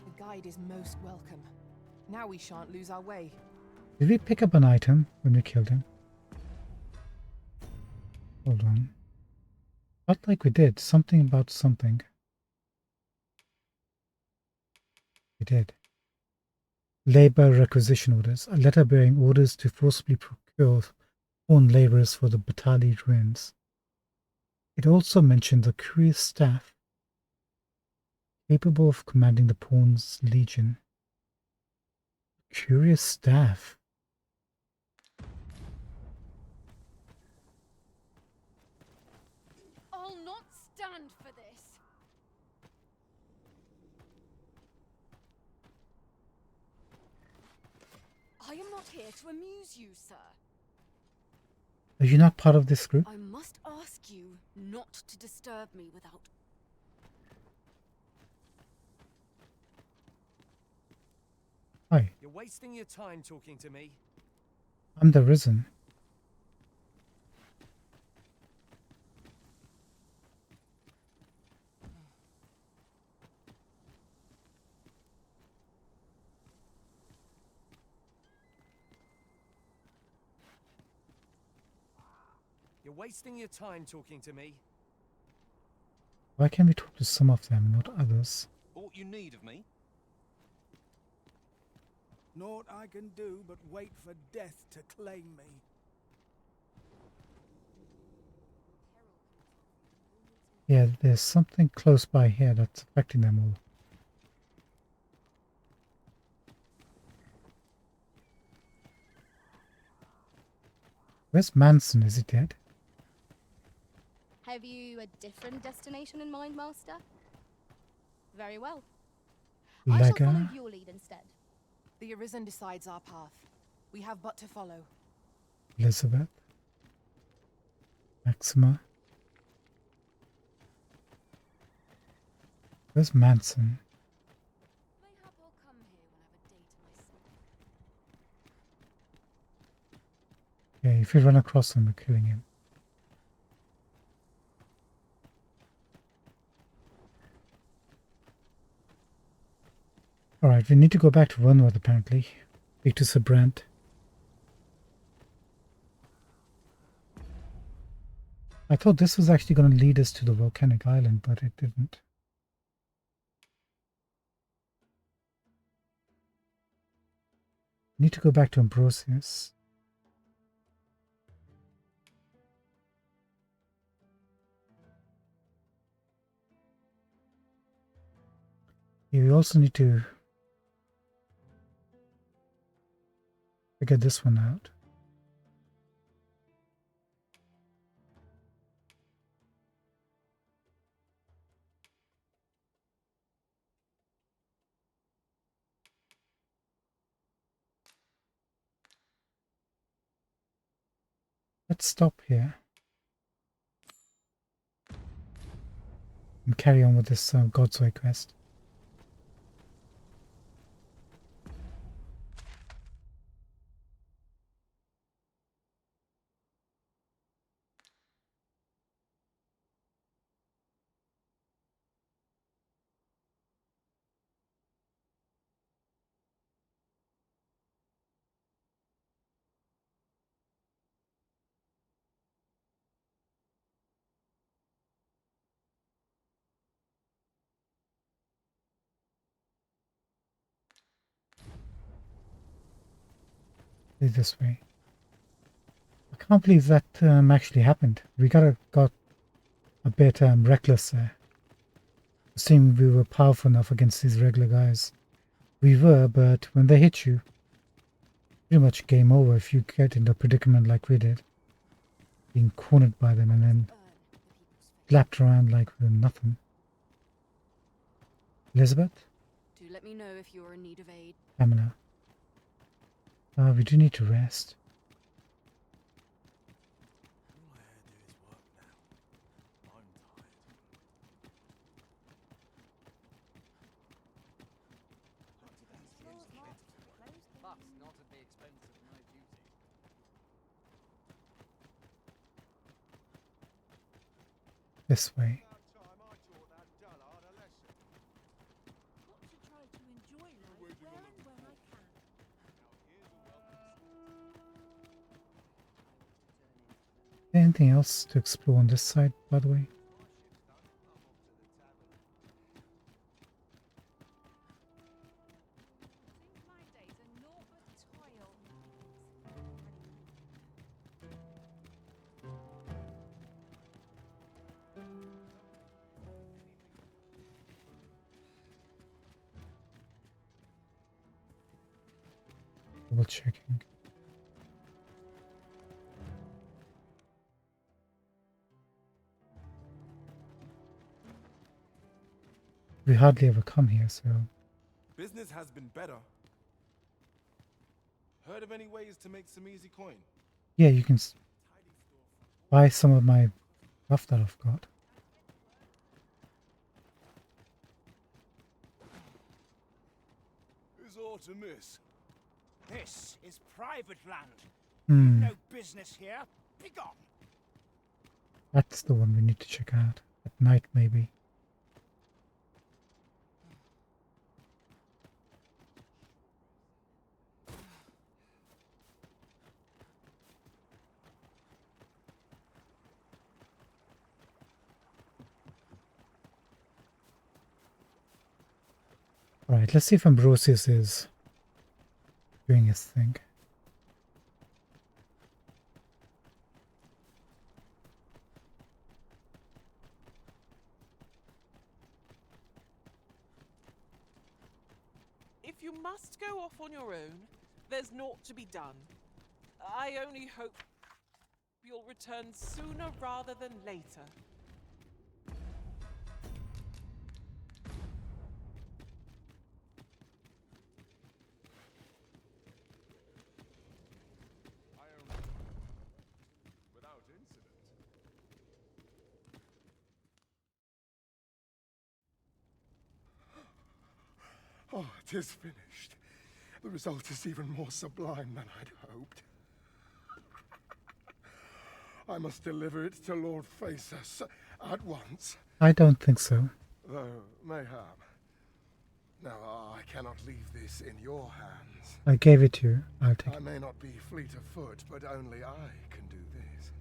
E: The guide is most welcome. Now we shan't lose our way.
A: Did we pick up an item when we killed him? Hold on. Felt like we did. Something about something. We did. Labor requisition orders. A letter bearing orders to forcibly procure pawn laborers for the Batali ruins. It also mentioned the curious staff capable of commanding the Pawn's Legion. Curious staff.
B: I'll not stand for this.
L: I am not here to amuse you, sir.
A: Are you not part of this group?
L: I must ask you not to disturb me without...
A: Hi.
M: You're wasting your time talking to me.
A: I'm the Risen.
M: You're wasting your time talking to me.
A: Why can't we talk to some of them, not others?
M: Aught you need of me?
I: Naught I can do but wait for death to claim me.
A: Yeah, there's something close by here that's affecting them all. Where's Manson? Is he dead?
F: Have you a different destination in mind, Master? Very well. I shall follow
A: Lega?
F: your lead instead.
E: The Arisen decides our path. We have but to follow.
A: Elizabeth? Maxima? Where's Manson?
L: Mayhap I'll come here when I have a day to myself.
A: Yeah, if we run across him, we're killing him. Alright, we need to go back to Wernworth apparently. Speak to Sir Brant. I thought this was actually going to lead us to the volcanic island, but it didn't. Need to go back to Ambrosius. Yeah, we also need to figure this one out. let's stop here and carry on with this God's Way quest. This way. I can't believe that actually happened. We got a bit reckless there. Assuming we were powerful enough against these regular guys. We were, but when they hit you, pretty much game over if you get into a predicament like we did. Being cornered by them and then slapped around like we're nothing. Elizabeth?
L: Do let me know if you're in need of aid.
A: Pamela. We do need to rest.
M: Not at the expense of my duty.
A: This way. Anything else to explore on this side, by the way? Double checking. We hardly ever come here, so...
N: Business has been better. Heard of any ways to make some easy coin?
A: Yeah, you can buy some of my stuff that I've got.
D: Is aught amiss? This is private land.
A: Hmm.
D: No business here. Be gone.
A: That's the one we need to check out. At night, maybe. Alright, let's see if Ambrosius is doing his thing.
C: If you must go off on your own, there's naught to be done. I only hope you'll return sooner rather than later.
N: Without incident. Oh, it is finished. The result is even more sublime than I'd hoped. I must deliver it to Lord Phaesus at once.
A: I don't think so.
N: Though, mayhap. Now, I cannot leave this in your hands.
A: I gave it to you. I'll take
N: I
A: it.
N: may not be fleet of foot, but only I can do this.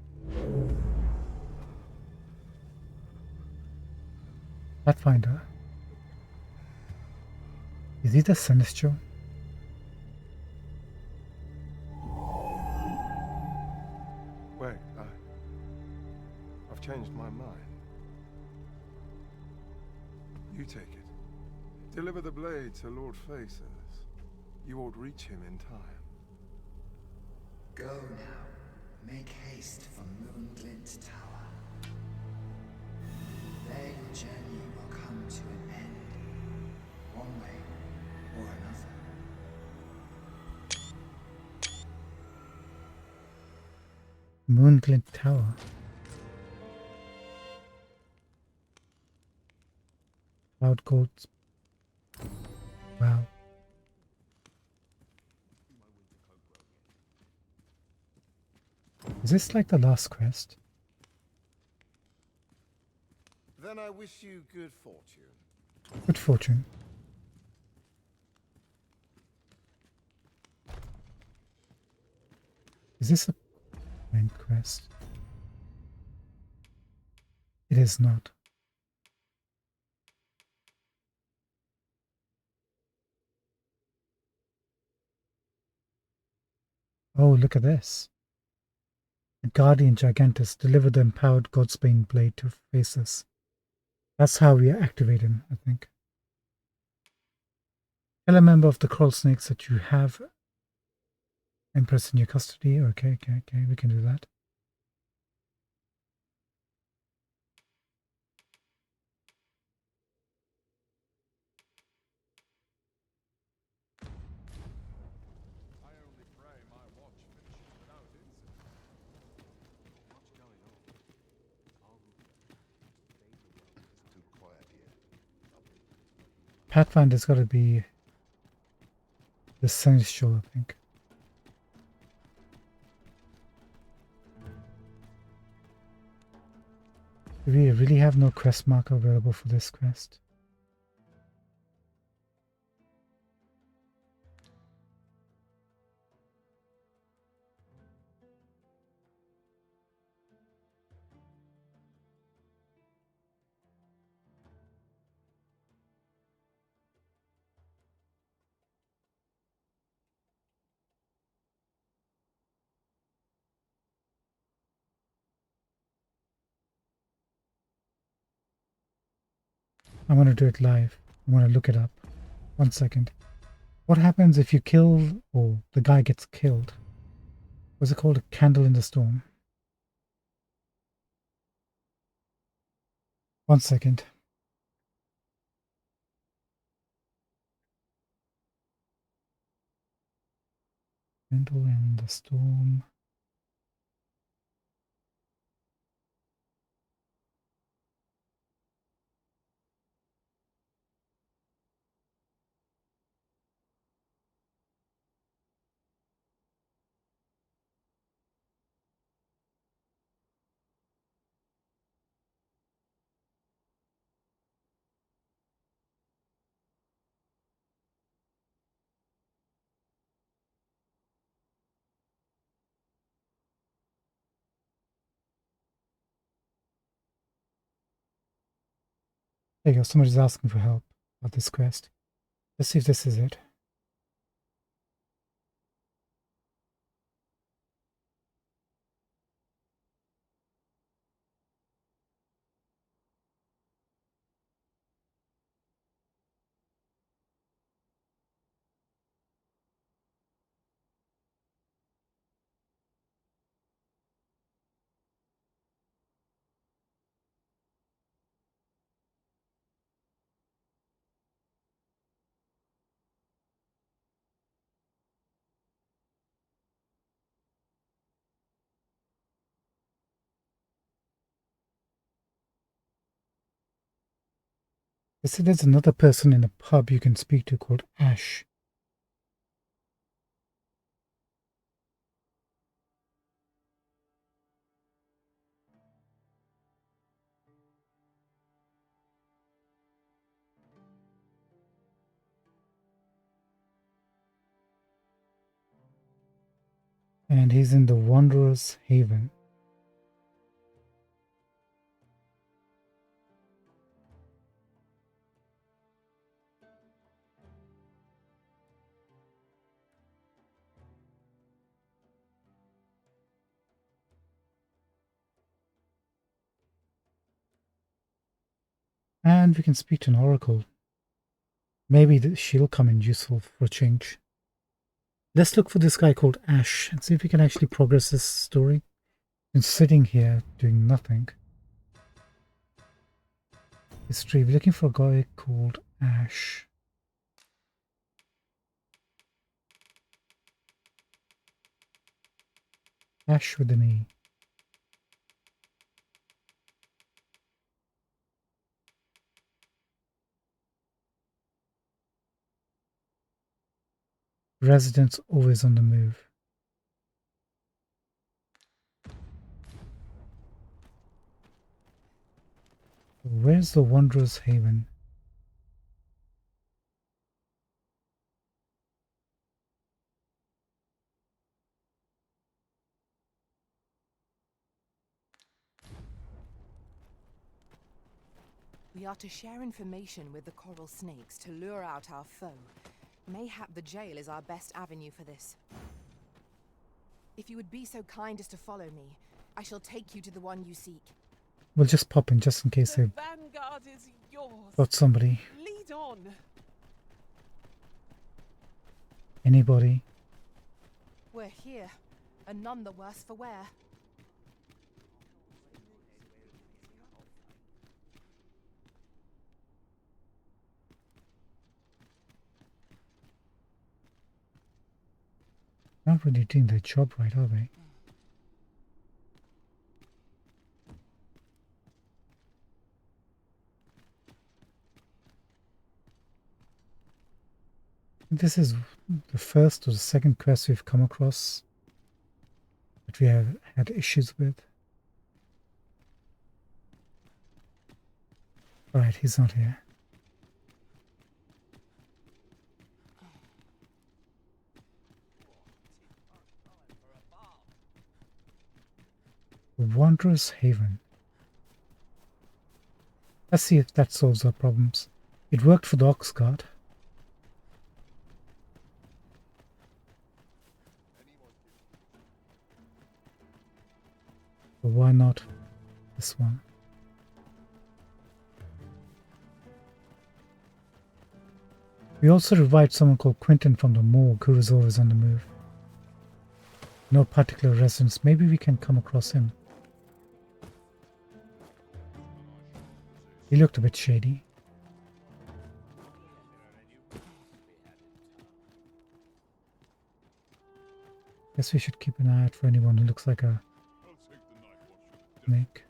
A: Pathfinder. Is he the Sinistral?
N: Wait, I've changed my mind. You take it. Deliver the blade to Lord Phaesus. You ought reach him in time.
O: Go now. Make haste for Moonglint Tower. There your journey will come to an end, one way or another.
A: Moonglint Tower. Cloud Gold. Wow. Is this like the last quest?
H: Then I wish you good fortune.
A: Good fortune. Is this a main quest? It is not. Oh, look at this. The Guardian Gigantus delivered the empowered Godsbane blade to face us. That's how we activate him, I think. Tell a member of the Coral Snakes that you have Empress in your custody. Okay, we can do that. Pathfinder's got to be the Celestial, I think. Do we really have no quest marker available for this quest? I want to do it live. I want to look it up. 1 second. What happens if you kill or the guy gets killed? What's it called? A candle in the storm. 1 second. Candle in the storm. There you go. Somebody's asking for help about this quest. Let's see if this is it. They said there's another person in a pub you can speak to called Ash. And he's in the Wanderer's Haven. And we can speak to an oracle. Maybe she'll come in useful for a change. Let's look for this guy called Ash and see if we can actually progress this story. And sitting here doing nothing. History. We're looking for a guy called Ash. Ash with an E. Residents always on the move. Where's the Wanderer's Haven?
E: We are to share information with the coral snakes to lure out our foe. Mayhap the jail is our best avenue for this. If you would be so kind as to follow me, I shall take you to the one you seek.
A: We'll just pop in just in case
C: The
A: they've
C: vanguard is yours.
A: got somebody.
C: Lead on.
A: Anybody?
E: We're here, and none the worse for wear.
A: Not really doing their job right, are they? This is the first or the second quest we've come across that we have had issues with. Alright, he's not here. Wanderer's Haven. Let's see if that solves our problems. It worked for the ox cart. But why not this one? We also revived someone called Quentin from the morgue who was always on the move. No particular residence. Maybe we can come across him. He looked a bit shady. Guess we should keep an eye out for anyone who looks like a snake.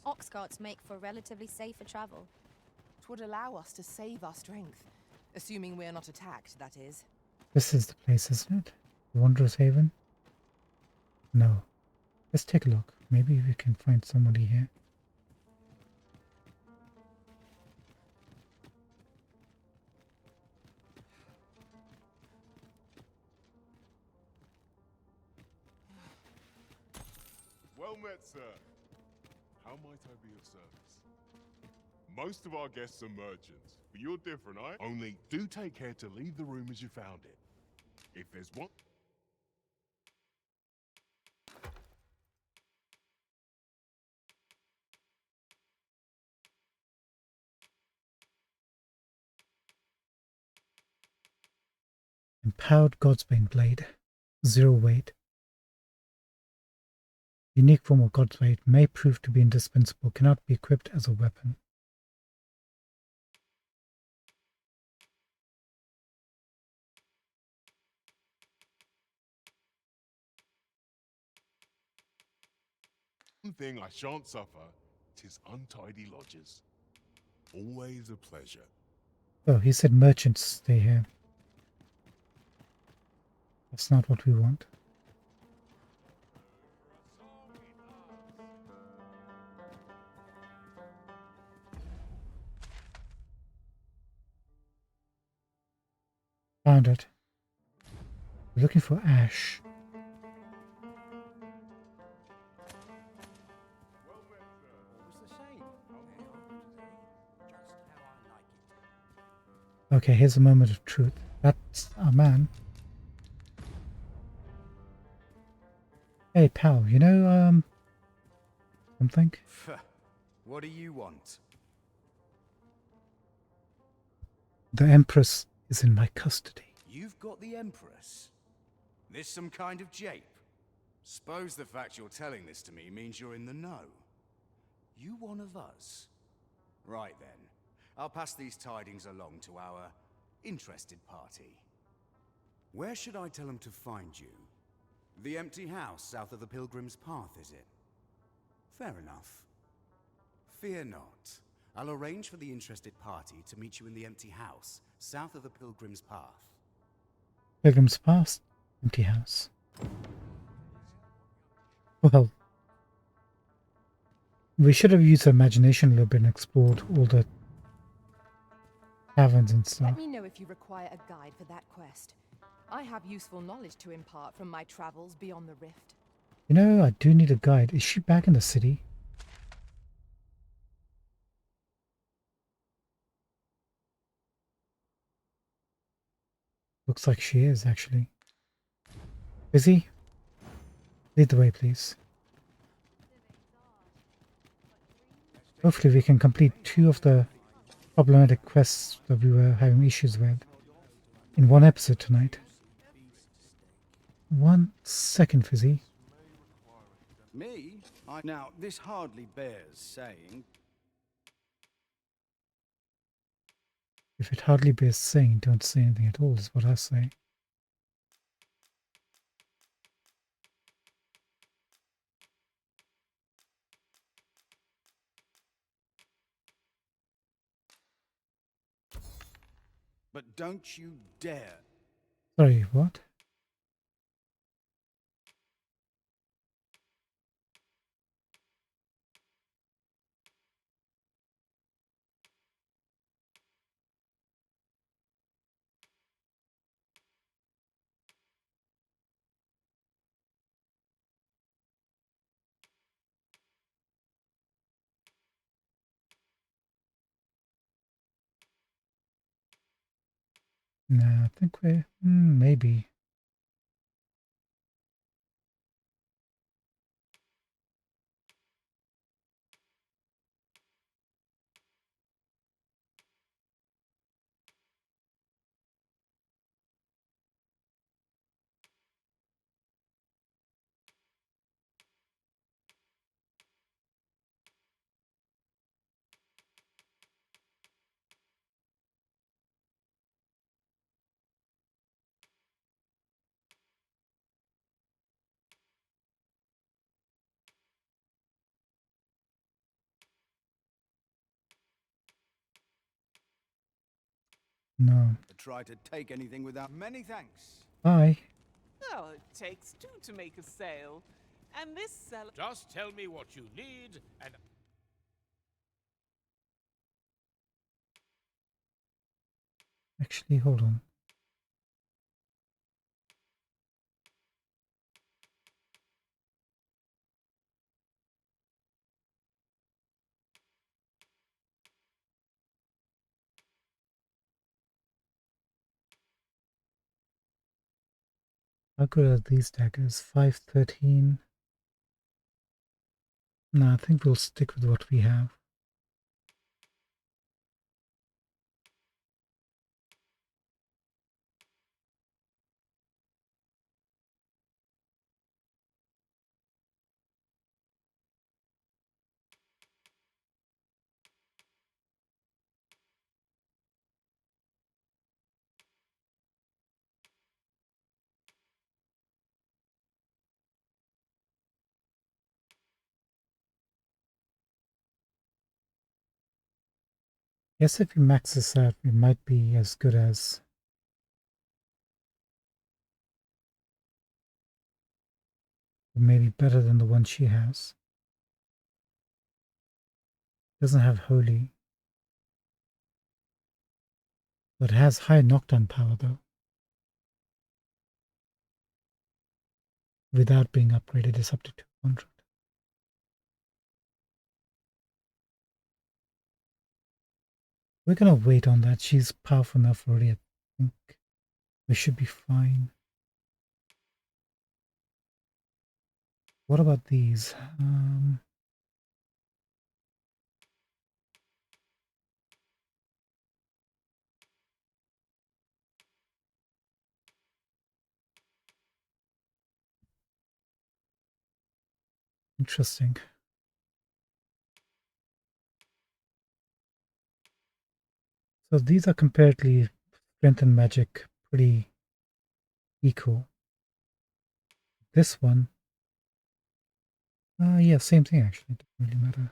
F: Ox carts make for relatively safer travel.
E: 'Twould allow us to save our strength. Assuming we're not attacked, that is.
A: This is the place, isn't it? Wanderer's Haven? No. Let's take a look. Maybe we can find somebody here.
H: Well met, sir. How might I be of service? Most of our guests are merchants, but you're different, eh? Only do take care to leave the room as you found it. If there's one...
A: Empowered Godsbane Blade. 0 weight. Unique form of Godsblade may prove to be indispensable, cannot be equipped as a weapon.
H: One thing I shan't suffer, 'tis untidy lodgers. Always a pleasure.
A: Oh, he said merchants stay here. That's not what we want. Found it. We're looking for ash. Okay, here's a moment of truth. That's our man. Hey, pal, you know, something?
I: What do you want?
A: The Empress is in my custody.
I: You've got the Empress? This some kind of jape? Suppose the fact you're telling this to me means you're in the know. You one of us? Right then. I'll pass these tidings along to our interested party. Where should I tell them to find you? The empty house south of the Pilgrim's Path, is it? Fair enough. Fear not. I'll arrange for the interested party to meet you in the empty house south of the Pilgrim's Path.
A: Pilgrim's Path, empty house. Well, we should have used our imagination a little bit and explored all the caverns and stuff.
E: Let me know if you require a guide for that quest. I have useful knowledge to impart from my travels beyond the rift.
A: You know, I do need a guide. Is she back in the city? Looks like she is, actually. Busy? Lead the way, please. Hopefully we can complete 2 of the problematic quests that we were having issues with in one episode tonight. 1 second, Fizzy.
I: Me? Now, this hardly bears saying.
A: If it hardly bears saying, don't say anything at all, is what I say.
I: But don't you dare.
A: Sorry, what? Nah, I think we're... maybe. No.
I: Try to take anything without many thanks.
A: Bye.
C: Oh, it takes 2 to make a sale. And this seller...
D: Just tell me what you need, and...
A: Actually, hold on. How good are these daggers? 513. No, I think we'll stick with what we have. Yes, if we max this out, we might be as good as... or maybe better than the one she has. Doesn't have holy. But it has high knockdown power though. Without being upgraded, it's up to 200. We're gonna wait on that. She's powerful enough already, I think. We should be fine. What about these? Interesting. So these are comparatively strength and magic pretty equal. This one, yeah, same thing actually. Doesn't really matter.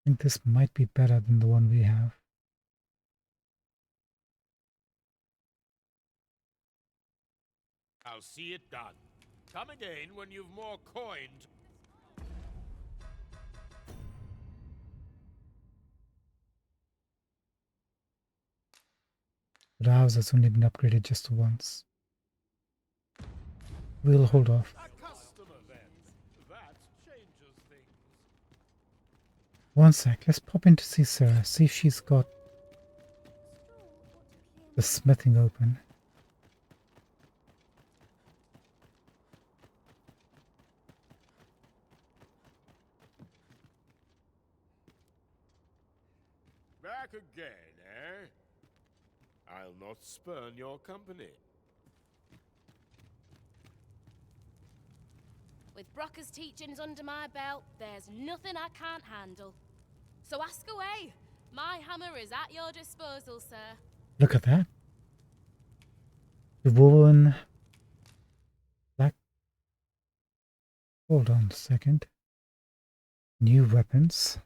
A: I think this might be better than the one we have.
D: I'll see it done. Come again when you've more coins.
A: But ours has only been upgraded just once. We'll hold off.
D: A customer then. That changes things.
A: One sec, let's pop in to see Sarah, see if she's got the smithing open.
H: Back again, eh? I'll not spurn your company.
F: With Brocker's teachings under my belt, there's nothing I can't handle. So ask away. My hammer is at your disposal, sir.
A: Look at that. The woven black. Hold on a second. New weapons.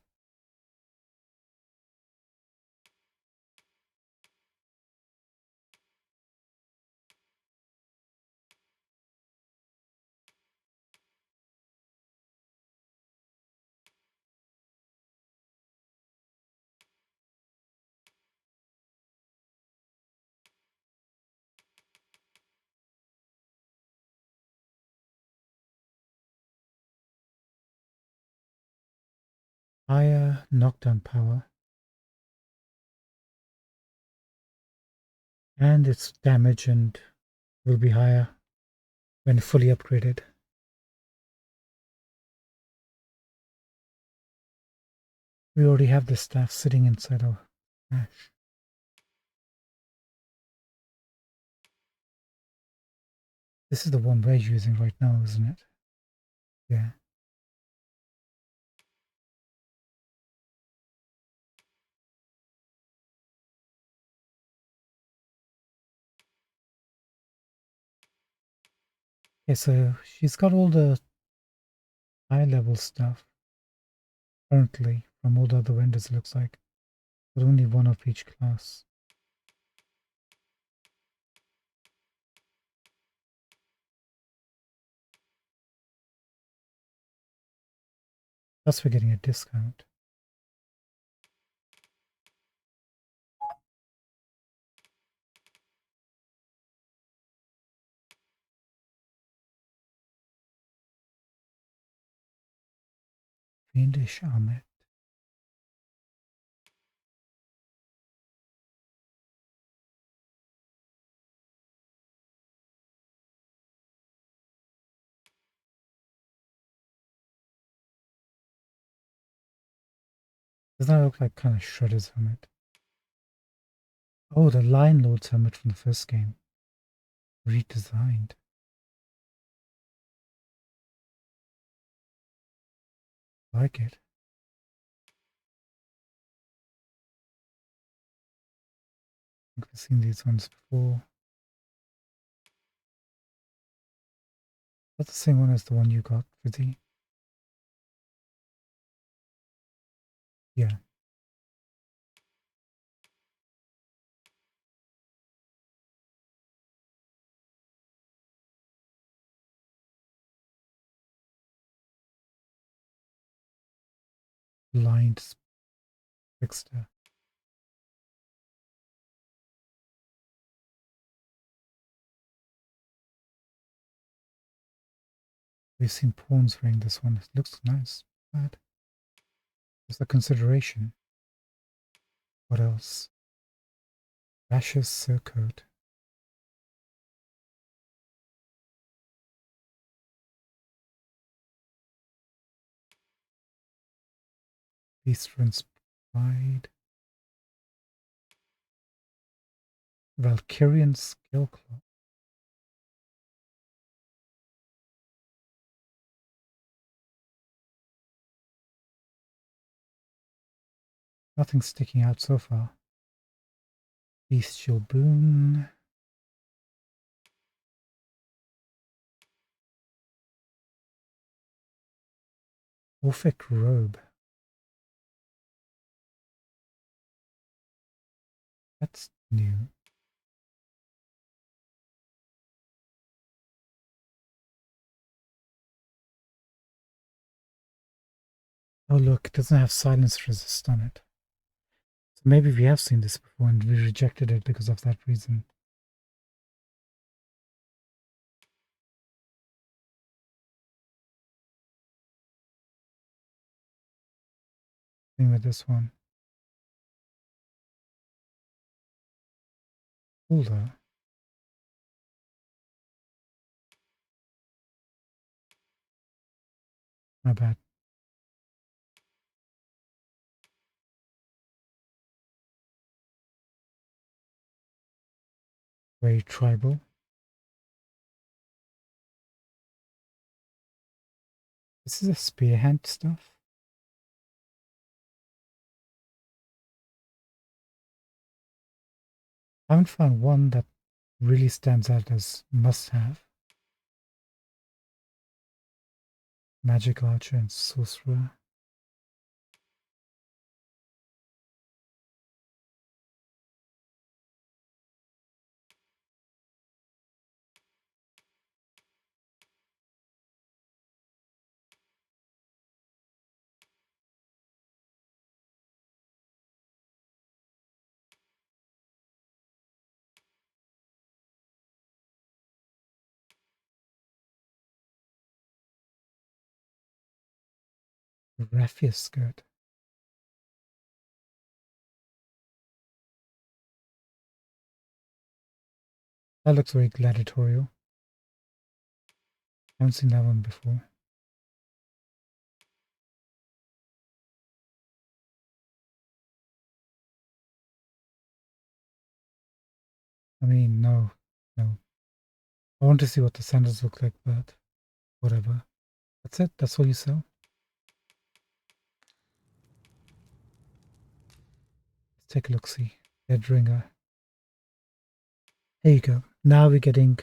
A: Higher knockdown power. And its damage and will be higher when fully upgraded. We already have this staff sitting inside our cache. This is the one we're using right now, isn't it? Yeah. Okay, so she's got all the high level stuff currently from all the other vendors, it looks like, but only one of each class. Plus we're getting a discount. Fiendish armor. Doesn't that look like kind of Shredder's helmet? Oh, the Lion Lord's helmet from the first game. Redesigned. Like it. I think we've seen these ones before. That's the same one as the one you got, Fizzy. Yeah. Blind Trickster. We've seen pawns wearing this one. It looks nice. Bad. Just a consideration. What else? Ashes Surcoat. Eastern's Pride. Valkyrian Scale-Claw. Nothing sticking out so far. Bestial Boon. Orphic Robe. That's new. Oh look, it doesn't have silence resist on it. So maybe we have seen this before and we rejected it because of that reason. Same with this one. Holder. Not bad. Very tribal. This is a spearhand stuff. I haven't found one that really stands out as must-have. Magic Archer and Sorcerer. Raffia Skirt. That looks very gladiatorial. I haven't seen that one before. I mean, no. I want to see what the sandals look like, but whatever. That's it? That's all you sell? Let's take a look-see. Dead Ringer. There you go. Now we're getting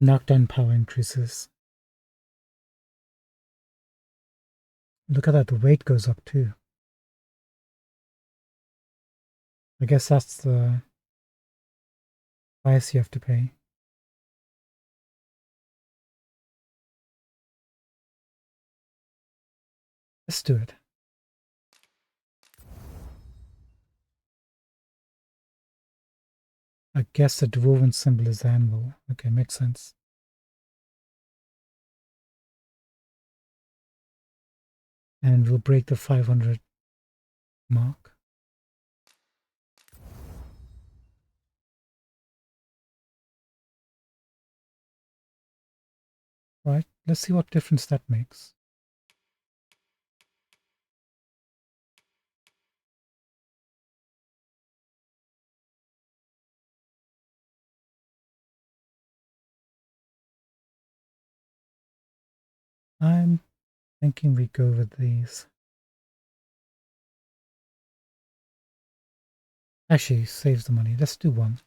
A: knockdown power increases. Look at that, the weight goes up too. I guess that's the price you have to pay. Let's do it. I guess the dwarven symbol is the anvil. Okay, makes sense. And we'll break the 500 mark. Right, let's see what difference that makes. I'm thinking we go with these. Actually, saves the money. Let's do one.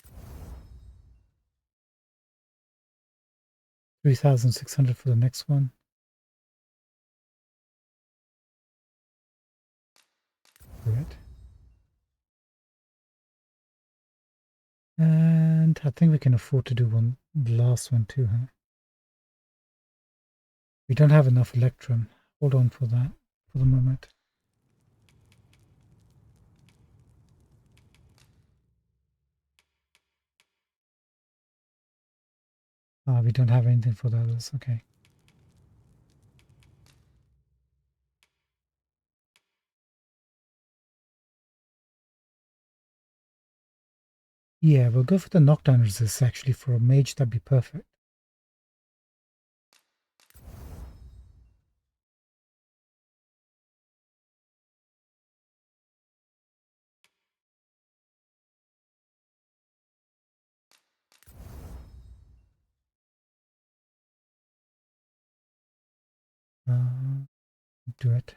A: 3,600 for the next one. Right. And I think we can afford to do the last one too, huh? We don't have enough Electrum. Hold on for that for the moment. We don't have anything for the others. Okay. Yeah, we'll go for the knockdown resist actually. For a mage, that'd be perfect. Do it.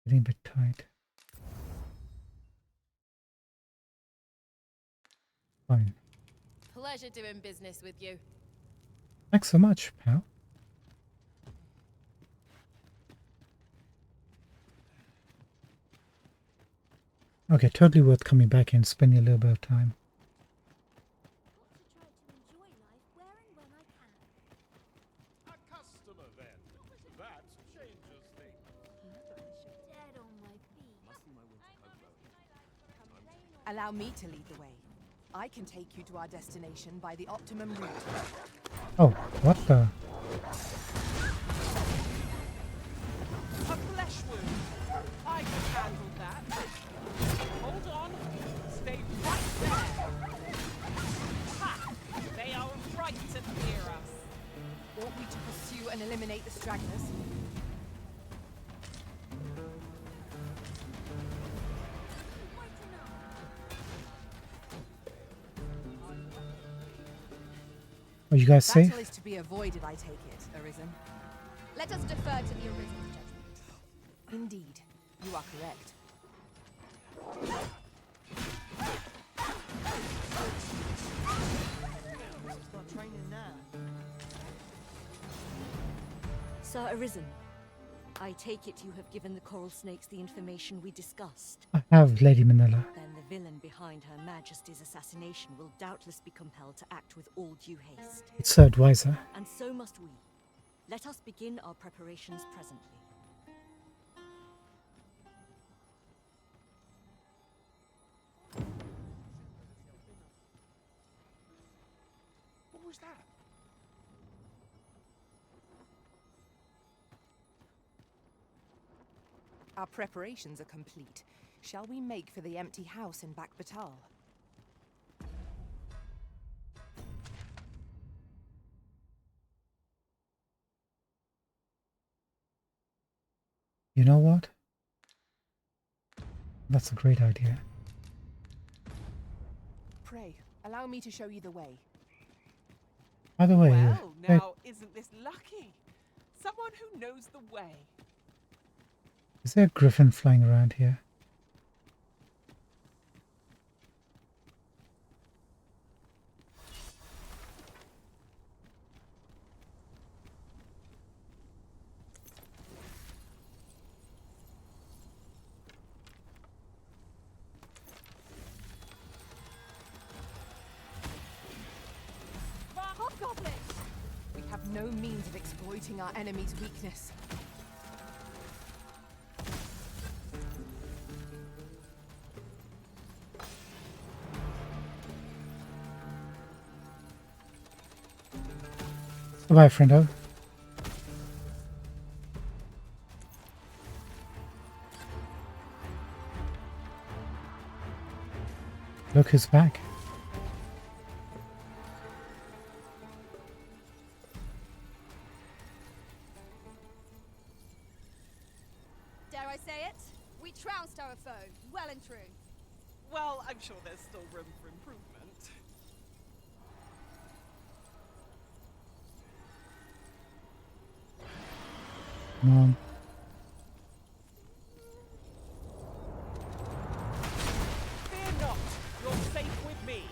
A: Getting a bit tight. Fine.
B: Pleasure doing business with you.
A: Thanks so much, pal. Okay, totally worth coming back and spending a little bit of time.
D: A customer then. That changes things.
E: Allow me to lead the way. I can take you to our destination by the optimum route.
A: Oh, what the?
C: A flesh wound. I can handle that. Hold on. Stay right there. Ha! They are right to fear us.
E: Ought we to pursue and eliminate the stragglers?
A: Are you guys safe?
E: Battle is to be avoided, I take it, Arisen.
F: Let us defer to the Arisen's judgment.
E: Indeed, you are correct.
P: Start training now.
L: Sir Arisen, I take it you have given the coral snakes the information we discussed.
A: I have, Lady Manila.
L: Then the villain behind Her Majesty's assassination will doubtless be compelled to act with all due haste.
A: It's Sir Advisor.
L: And so must we. Let us begin our preparations presently.
D: What was that?
E: Our preparations are complete. Shall we make for the empty house in Batal?
A: You know what? That's a great idea.
E: Pray, allow me to show you the way.
A: By the way,
C: Well, now, isn't this lucky? Someone who knows the way.
A: is there a griffin flying around here?
E: Hobgoblins! We have no means of exploiting our enemy's weakness.
A: Bye, friendo. Look who's back.
F: Dare I say it? We trounced our foe, well and true.
C: Well, I'm sure there's still room for improvement.
A: Come on.
C: Fear not, you're safe with me.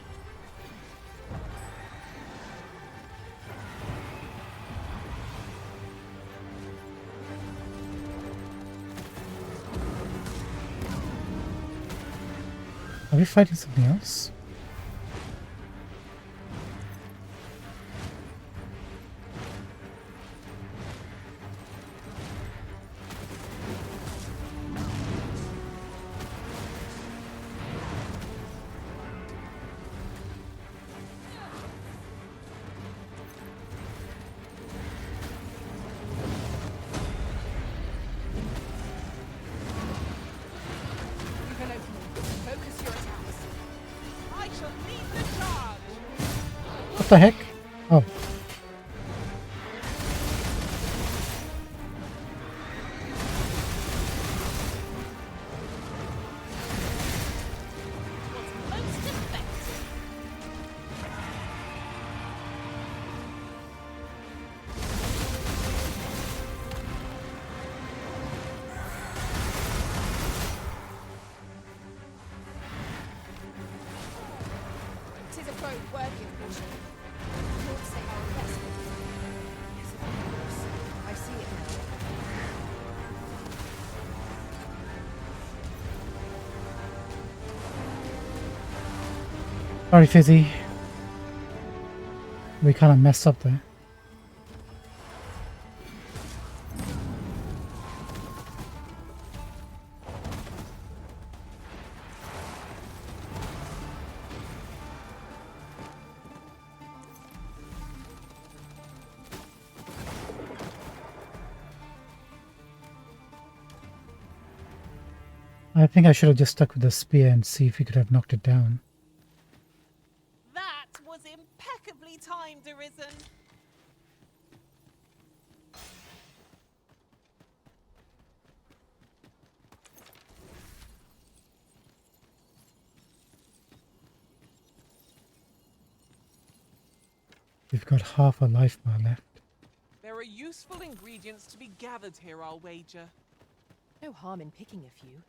A: Are we fighting something else?
E: Leave an opening. Focus your attacks.
C: I shall lead the charge.
A: What the heck? Oh.
E: attention. Lords say our request. Yes, of course. I see it now.
A: Sorry, Fizzy. We kind of messed up there. I think I should have just stuck with the spear and see if we could have knocked it down.
C: That was impeccably timed, Arisen.
A: We've got half a life bar left.
C: There are useful ingredients to be gathered here, I'll wager.
E: No harm in picking a few.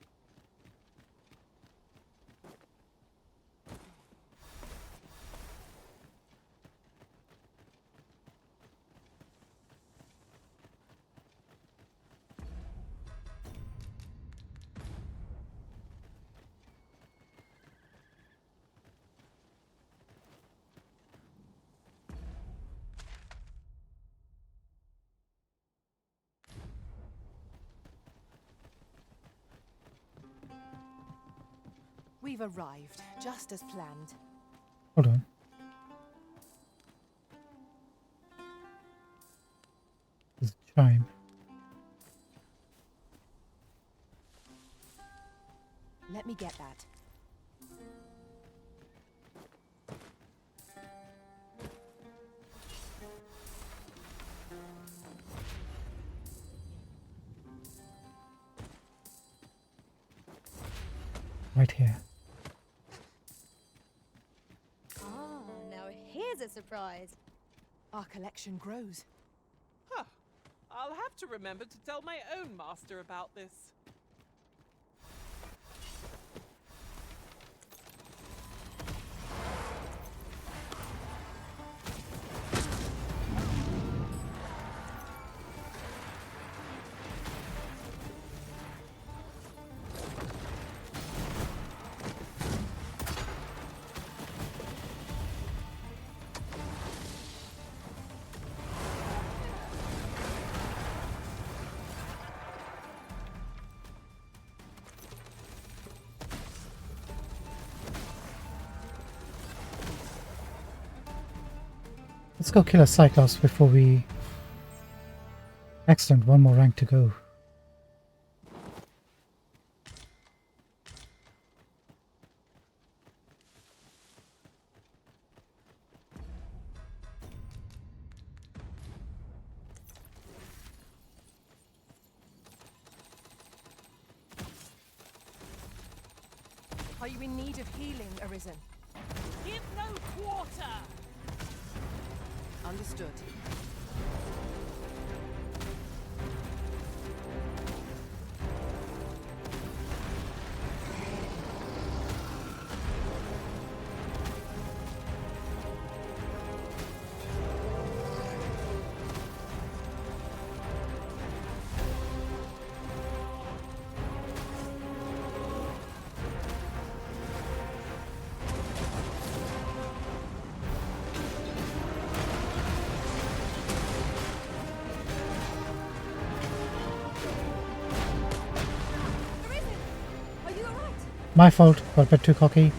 E: We've arrived, just as planned.
A: Hold on. There's a chime.
E: Let me get that.
A: Right here.
F: Ah, now here's a surprise.
E: Our collection grows.
C: Huh. I'll have to remember to tell my own master about this.
A: Let's go kill a Cyclops before we... Excellent, one more rank to go.
E: Are you in need of healing, Arisen?
C: Give no quarter!
E: Understood.
A: My fault, got a bit too cocky.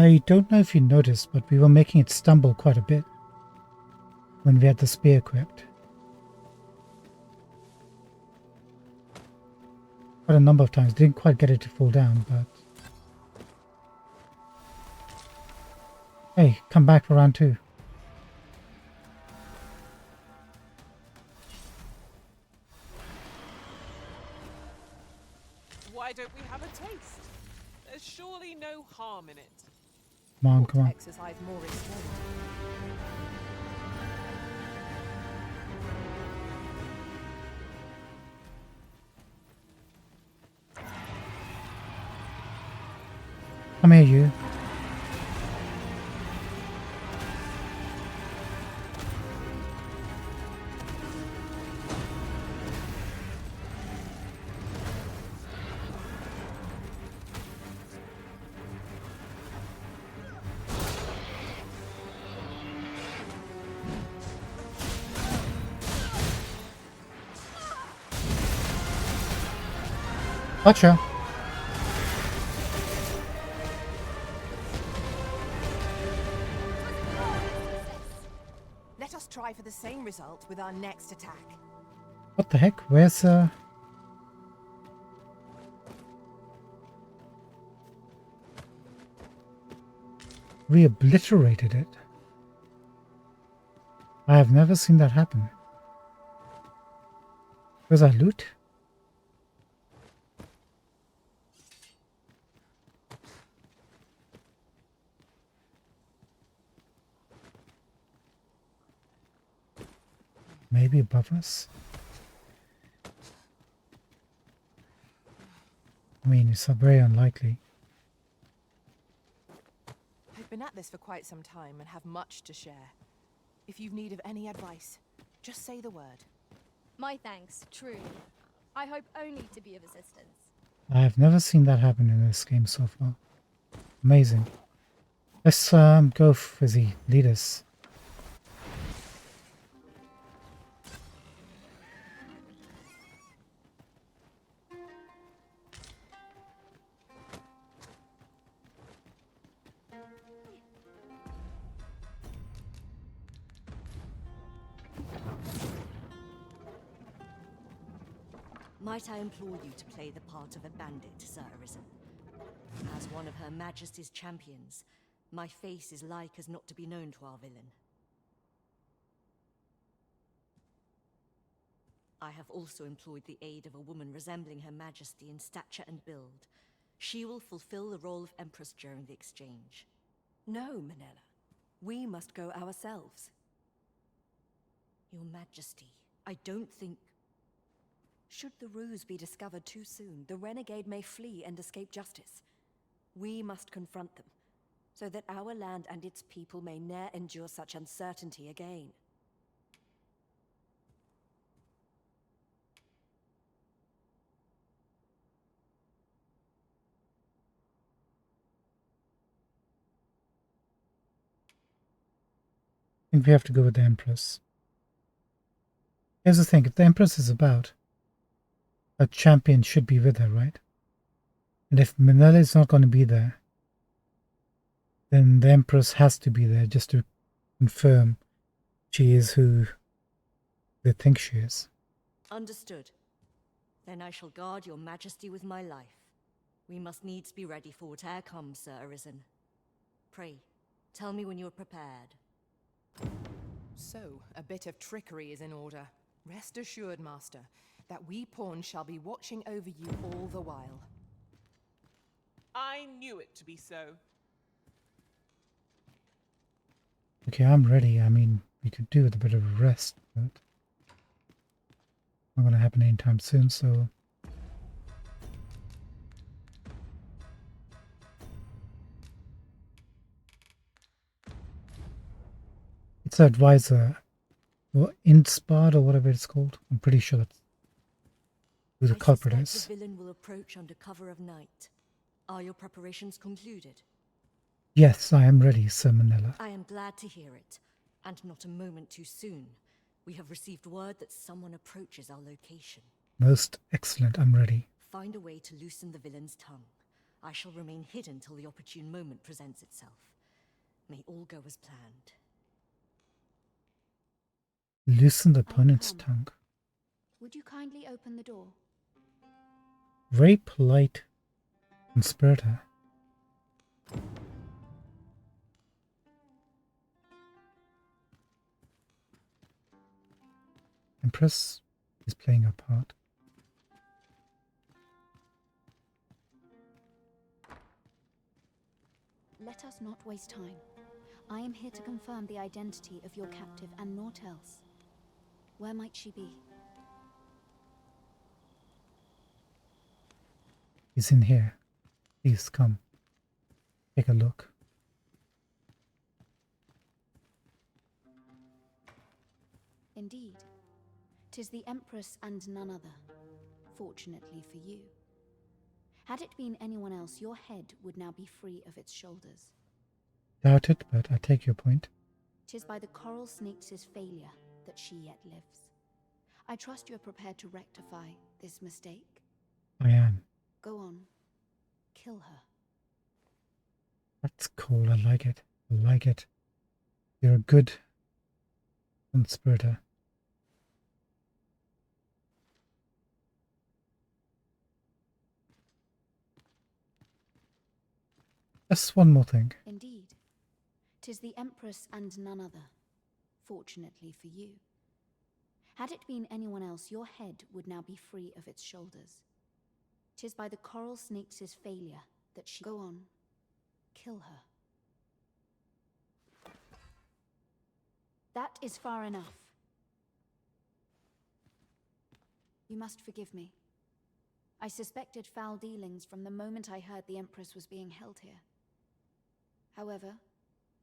A: I don't know if you noticed, but we were making it stumble quite a bit when we had the spear equipped. Quite a number of times. Didn't quite get it to fall down, but... Hey, come back for round 2.
C: Why don't we have a taste? There's surely no harm in it.
A: Come on, come on.
E: Exercise more restraint.
A: Come here, you. Gotcha.
E: Let us try for the same result with our next attack.
A: What the heck? Where's we obliterated it. I have never seen that happen. Where's our loot? Maybe above us? I mean, it's very unlikely.
E: I've been at this for quite some time and have much to share. If you've need of any advice, just say the word.
F: My thanks, truly. I hope only to be of assistance.
A: I have never seen that happen in this game so far. Amazing. Let's go Fizzy, lead us.
L: Might I implore you to play the part of a bandit, Sir Arisen? As one of Her Majesty's champions, my face is like as not to be known to our villain. I have also employed the aid of a woman resembling Her Majesty in stature and build. She will fulfill the role of Empress during the exchange.
Q: No, Manella. We must go ourselves.
L: Your Majesty, I don't think...
Q: Should the ruse be discovered too soon, the renegade may flee and escape justice. We must confront them, so that our land and its people may ne'er endure such uncertainty again.
A: I think we have to go with the Empress. Here's the thing, if the Empress is about, a champion should be with her, right? And if Manella is not going to be there, then the Empress has to be there just to confirm she is who they think she is.
L: Understood. Then I shall guard your Majesty with my life. We must needs be ready for whate'er comes, Sir Arisen. Pray, tell me when you are prepared.
E: So, a bit of trickery is in order. Rest assured, Master, that we pawns shall be watching over you all the while.
C: I knew it to be so.
A: Okay, I'm ready. I mean, we could do with a bit of a rest, but not going to happen anytime soon, so... It's an advisor, or Inspard, or whatever it's called. I'm pretty sure that's who the culprit is.
L: The villain will approach under cover of night. Are your preparations concluded?
A: Yes, I am ready, Sir Manella.
L: I am glad to hear it, and not a moment too soon. We have received word that someone approaches our location.
A: Most excellent, I'm ready.
L: Find a way to loosen the villain's tongue. I shall remain hidden till the opportune moment presents itself. May all go as planned.
A: Loosen the opponent's tongue.
F: Would you kindly open the door?
A: Very polite conspirator. Empress is playing a part.
F: Let us not waste time. I am here to confirm the identity of your captive and naught else. Where might she be?
A: He's in here. Please come. Take a look.
F: Indeed. 'Tis the Empress and none other. Fortunately for you. Had it been anyone else, your head would now be free of its shoulders.
A: Doubt it, but I take your point.
F: 'Tis by the coral snake's failure that she yet lives. I trust you are prepared to rectify this mistake.
A: I am.
F: Go on. Kill her.
A: That's cool. I like it. I like it. You're a good conspirator. Just one more thing.
F: Indeed. 'Tis the Empress and none other. Fortunately for you. Had it been anyone else, your head would now be free of its shoulders. 'Tis by the coral snake's failure that she... Go on. Kill her. That is far enough. You must forgive me. I suspected foul dealings from the moment I heard the Empress was being held here. However,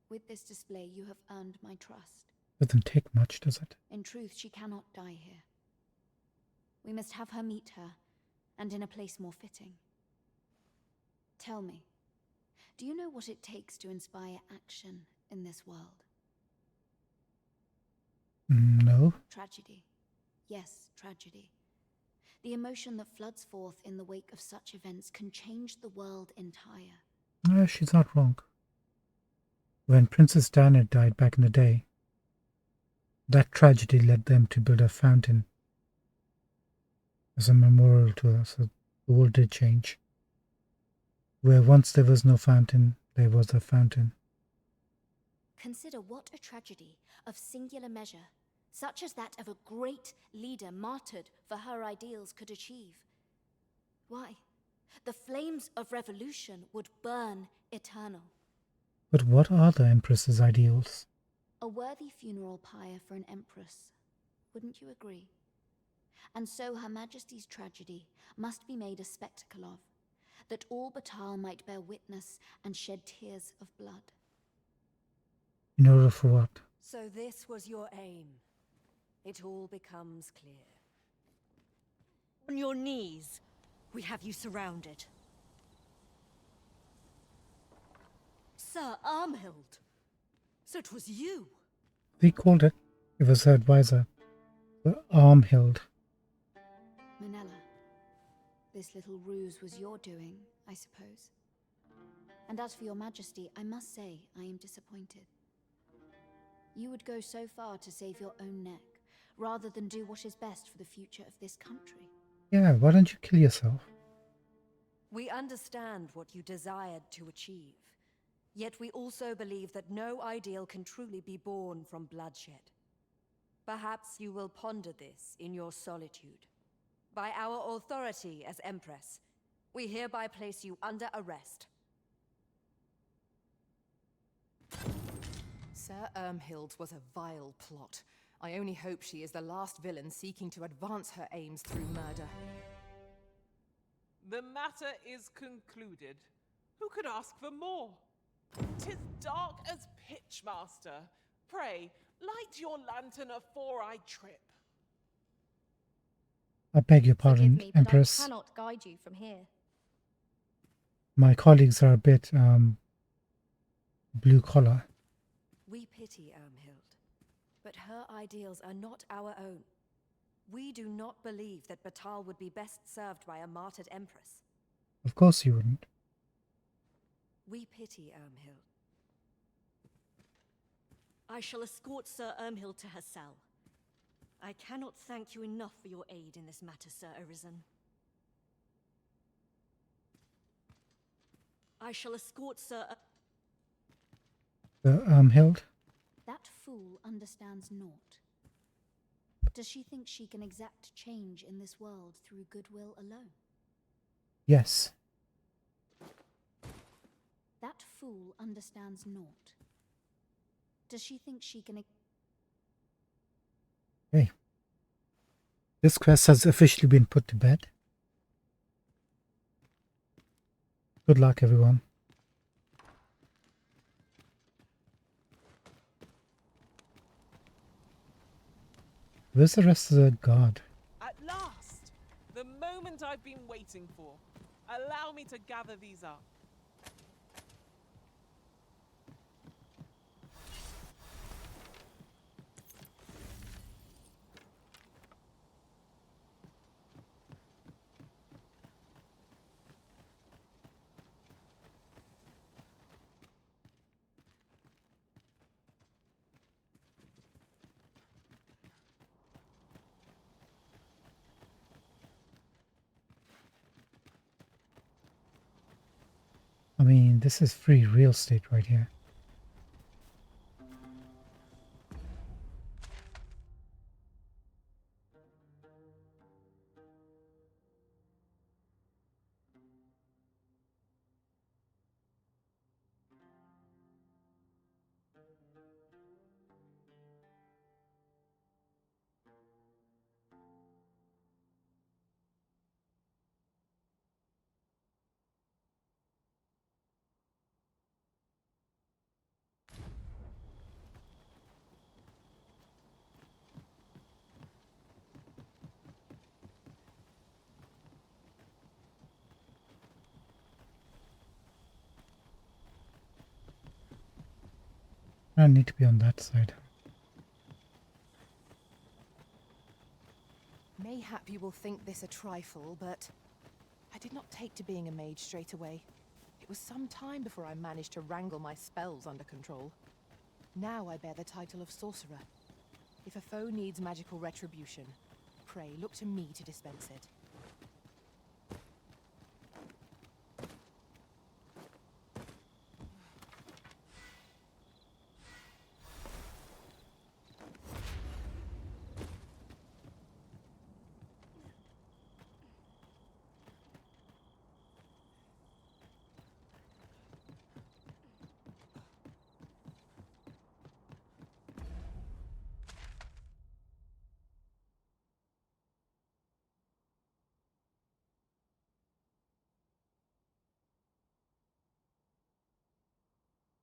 F: with this display you have earned my trust.
A: Doesn't take much, does it?
F: In truth, she cannot die here. We must have her meet her, and in a place more fitting. Tell me, do you know what it takes to inspire action in this world?
A: No.
F: Tragedy. Yes, tragedy. The emotion that floods forth in the wake of such events can change the world entire.
A: No, she's not wrong. When Princess Diana died back in the day, that tragedy led them to build a fountain as a memorial to her, so the world did change. Where once there was no fountain, there was a fountain.
F: Consider what a tragedy of singular measure, such as that of a great leader martyred for her ideals, could achieve. Why, the flames of revolution would burn eternal.
A: But what are the Empress's ideals?
F: A worthy funeral pyre for an empress, wouldn't you agree? And so Her Majesty's tragedy must be made a spectacle of, that all Batal might bear witness and shed tears of blood.
A: In order for what?
Q: So this was your aim. It all becomes clear.
L: On your knees. We have you surrounded. Sir Armhild. So it was you.
A: They called it. It was her advisor. The Armhild.
F: Manella, this little ruse was your doing, I suppose. And as for your Majesty, I must say I am disappointed. You would go so far to save your own neck, rather than do what is best for the future of this country.
A: Yeah, why don't you kill yourself?
Q: We understand what you desired to achieve. Yet we also believe that no ideal can truly be born from bloodshed. Perhaps you will ponder this in your solitude. By our authority as Empress, we hereby place you under arrest.
E: Sir Ermhild's was a vile plot. I only hope she is the last villain seeking to advance her aims through murder.
C: The matter is concluded. Who could ask for more? 'Tis dark as pitch, master. Pray, light your lantern afore I trip.
A: I beg your
F: Forgive
A: pardon,
F: me, but
A: Empress.
F: I cannot guide you from here.
A: My colleagues are a bit blue collar.
Q: We pity Ermhild, but her ideals are not our own. We do not believe that Batal would be best served by a martyred empress.
A: Of course you wouldn't.
Q: We pity Ermhild.
L: I shall escort Sir Ermhild to her cell. I cannot thank you enough for your aid in this matter, Sir Arisen. I shall escort Sir...
A: Hild?
F: That fool understands naught. Does she think she can exact change in this world through goodwill alone?
A: Yes.
F: That fool understands naught. Does she think she can...
A: Okay. This quest has officially been put to bed. Good luck, everyone. Where's the rest of the guard?
C: At last! The moment I've been waiting for. Allow me to gather these up.
A: I mean, this is free real estate right here. I need to be on that side.
E: Mayhap you will think this a trifle, but I did not take to being a mage straight away. It was some time before I managed to wrangle my spells under control. Now I bear the title of sorcerer. If a foe needs magical retribution, pray look to me to dispense it.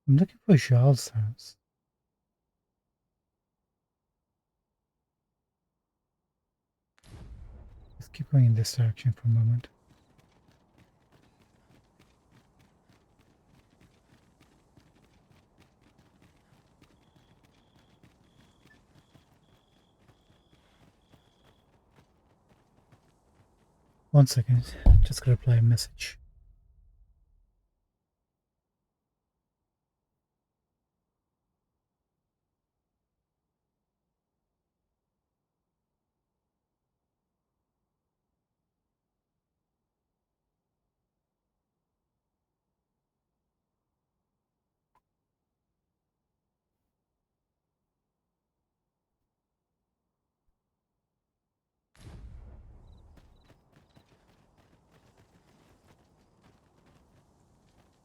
A: I'm looking for Charles' house. Let's keep going in this direction for a moment. One second, just gotta reply a message.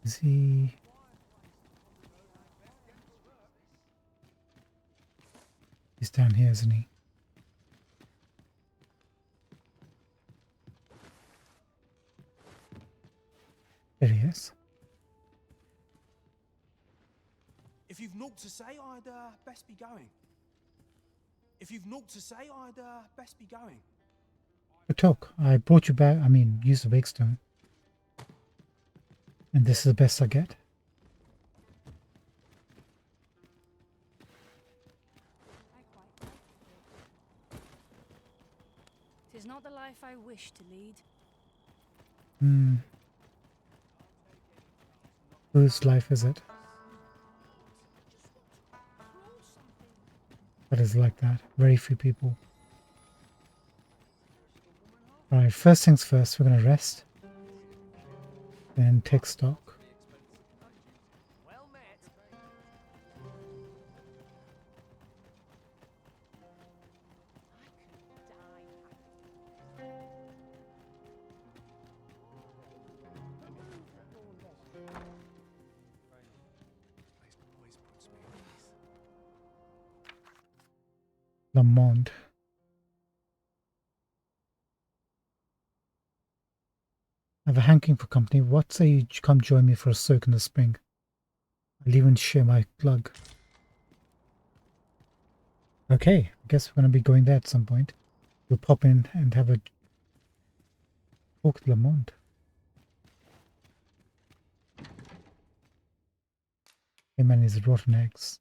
A: Is he... He's down here, isn't he? There he is.
M: If you've naught to say, I'd best be going. If you've naught to say, I'd best be going.
A: But talk, I brought you back, use the wake stone. And this is the best I get?
R: 'Tis not the life I wish to lead.
A: Whose life is it? That is like that. Very few people. Alright, first things first, we're gonna rest. Then take stock. Lamont. I have a hanking for company. What say you come join me for a soak in the spring? I'll even share my plug. Okay, I guess we're going to be going there at some point. We'll pop in and have a talk with Lamont. Hey man, is rotten eggs.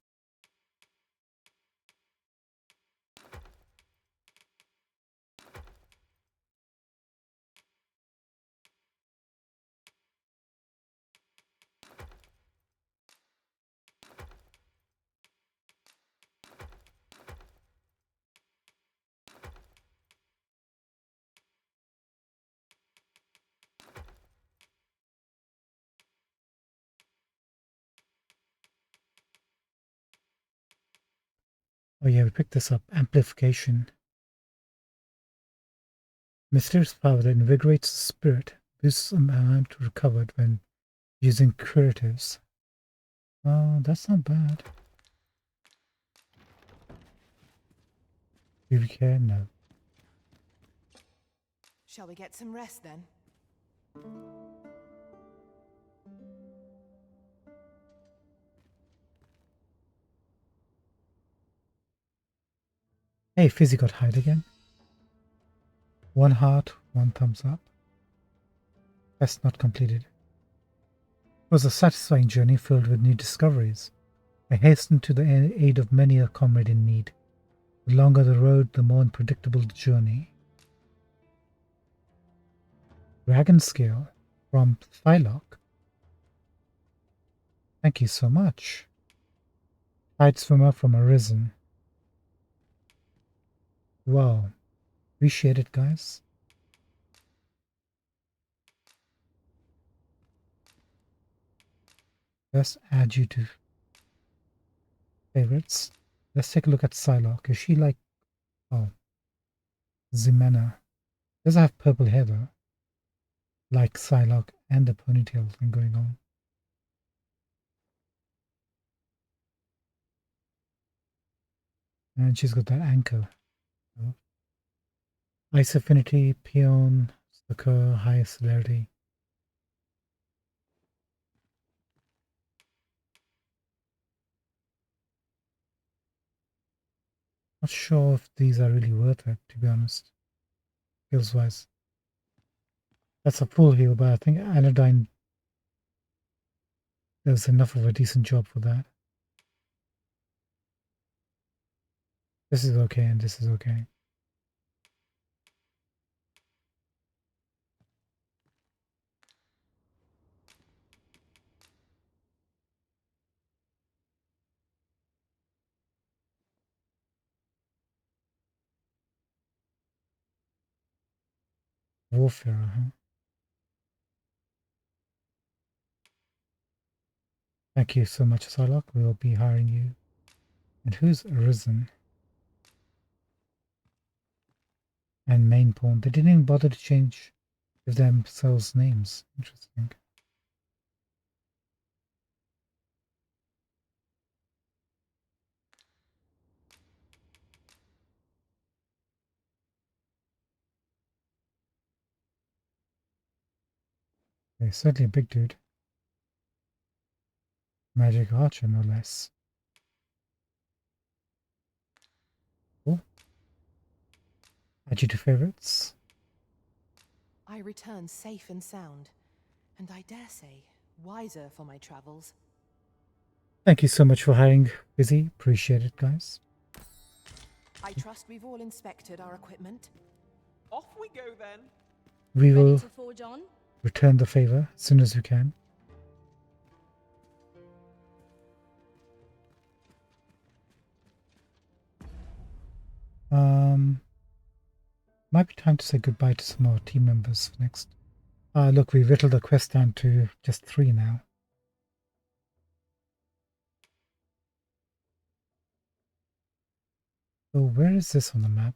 A: Oh yeah, we picked this up. Amplification. Mysterious power that invigorates the spirit, boosts the amount recovered when using curatives. Oh, that's not bad. Do we care? No.
E: Shall we get some rest then?
A: Hey, Fizzy got hide again. 1 heart, 1 thumbs up. Quest not completed. It was a satisfying journey filled with new discoveries. I hastened to the aid of many a comrade in need. The longer the road, the more unpredictable the journey. Dragon Scale from Thylock. Thank you so much. Tide Swimmer from Arisen. Wow. Appreciate it, guys. Let's add you to favorites. Let's take a look at Psylocke. Is she like... Oh. Ximena. Does have purple hair though. Like Psylocke and the ponytail thing going on. And she's got that anchor. Oh. Ice Affinity, Peon, Sucker, High Celerity. Not sure if these are really worth it, to be honest. Heals wise. That's a full heal, but I think Anodyne does enough of a decent job for that. This is okay and this is okay. Warfare, huh? Thank you so much, Psylocke. We'll be hiring you. And who's Arisen? And Main Pawn. They didn't even bother to give themselves names. Interesting. Okay, certainly a big dude. Magic Archer, no less. Cool. Add you to favorites.
E: I return safe and sound, and I dare say, wiser for my travels.
A: Thank you so much for hiring, Busy. Appreciate it, guys.
E: I trust we've all inspected our equipment.
C: Off we go then.
A: We
R: Ready
A: will
R: to forge on?
A: return the favor as soon as we can. Might be time to say goodbye to some more team members next. Look, we whittled the quest down to just 3 now. So where is this on the map?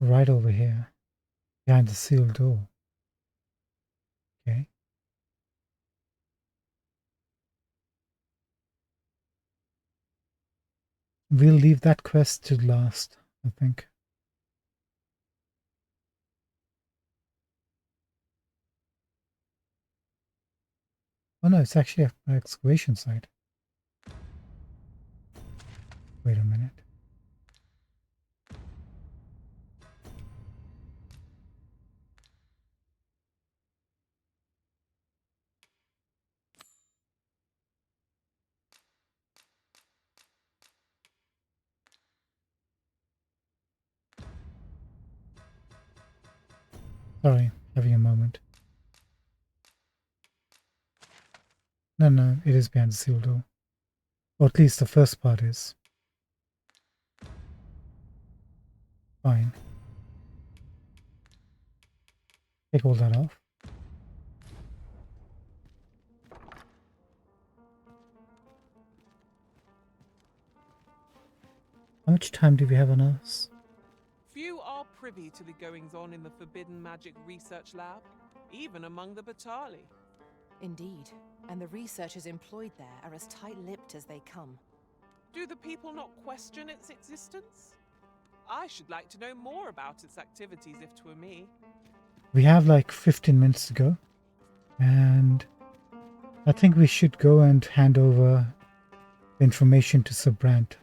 A: Right over here, behind the sealed door. Okay. We'll leave that quest to last, I think. Oh no, it's actually an excavation site. Wait a minute. Sorry, having a moment. No, it is behind the sealed door. Or at least the first part is. Fine. Take all that off. How much time do we have on us?
C: Few are privy to the goings-on in the Forbidden Magic Research Lab, even among the Batali.
E: Indeed, and the researchers employed there are as tight-lipped as they come.
C: Do the people not question its existence? I should like to know more about its activities if 'twere me.
A: We have like 15 minutes to go. And I think we should go and hand over the information to Sir Brandt.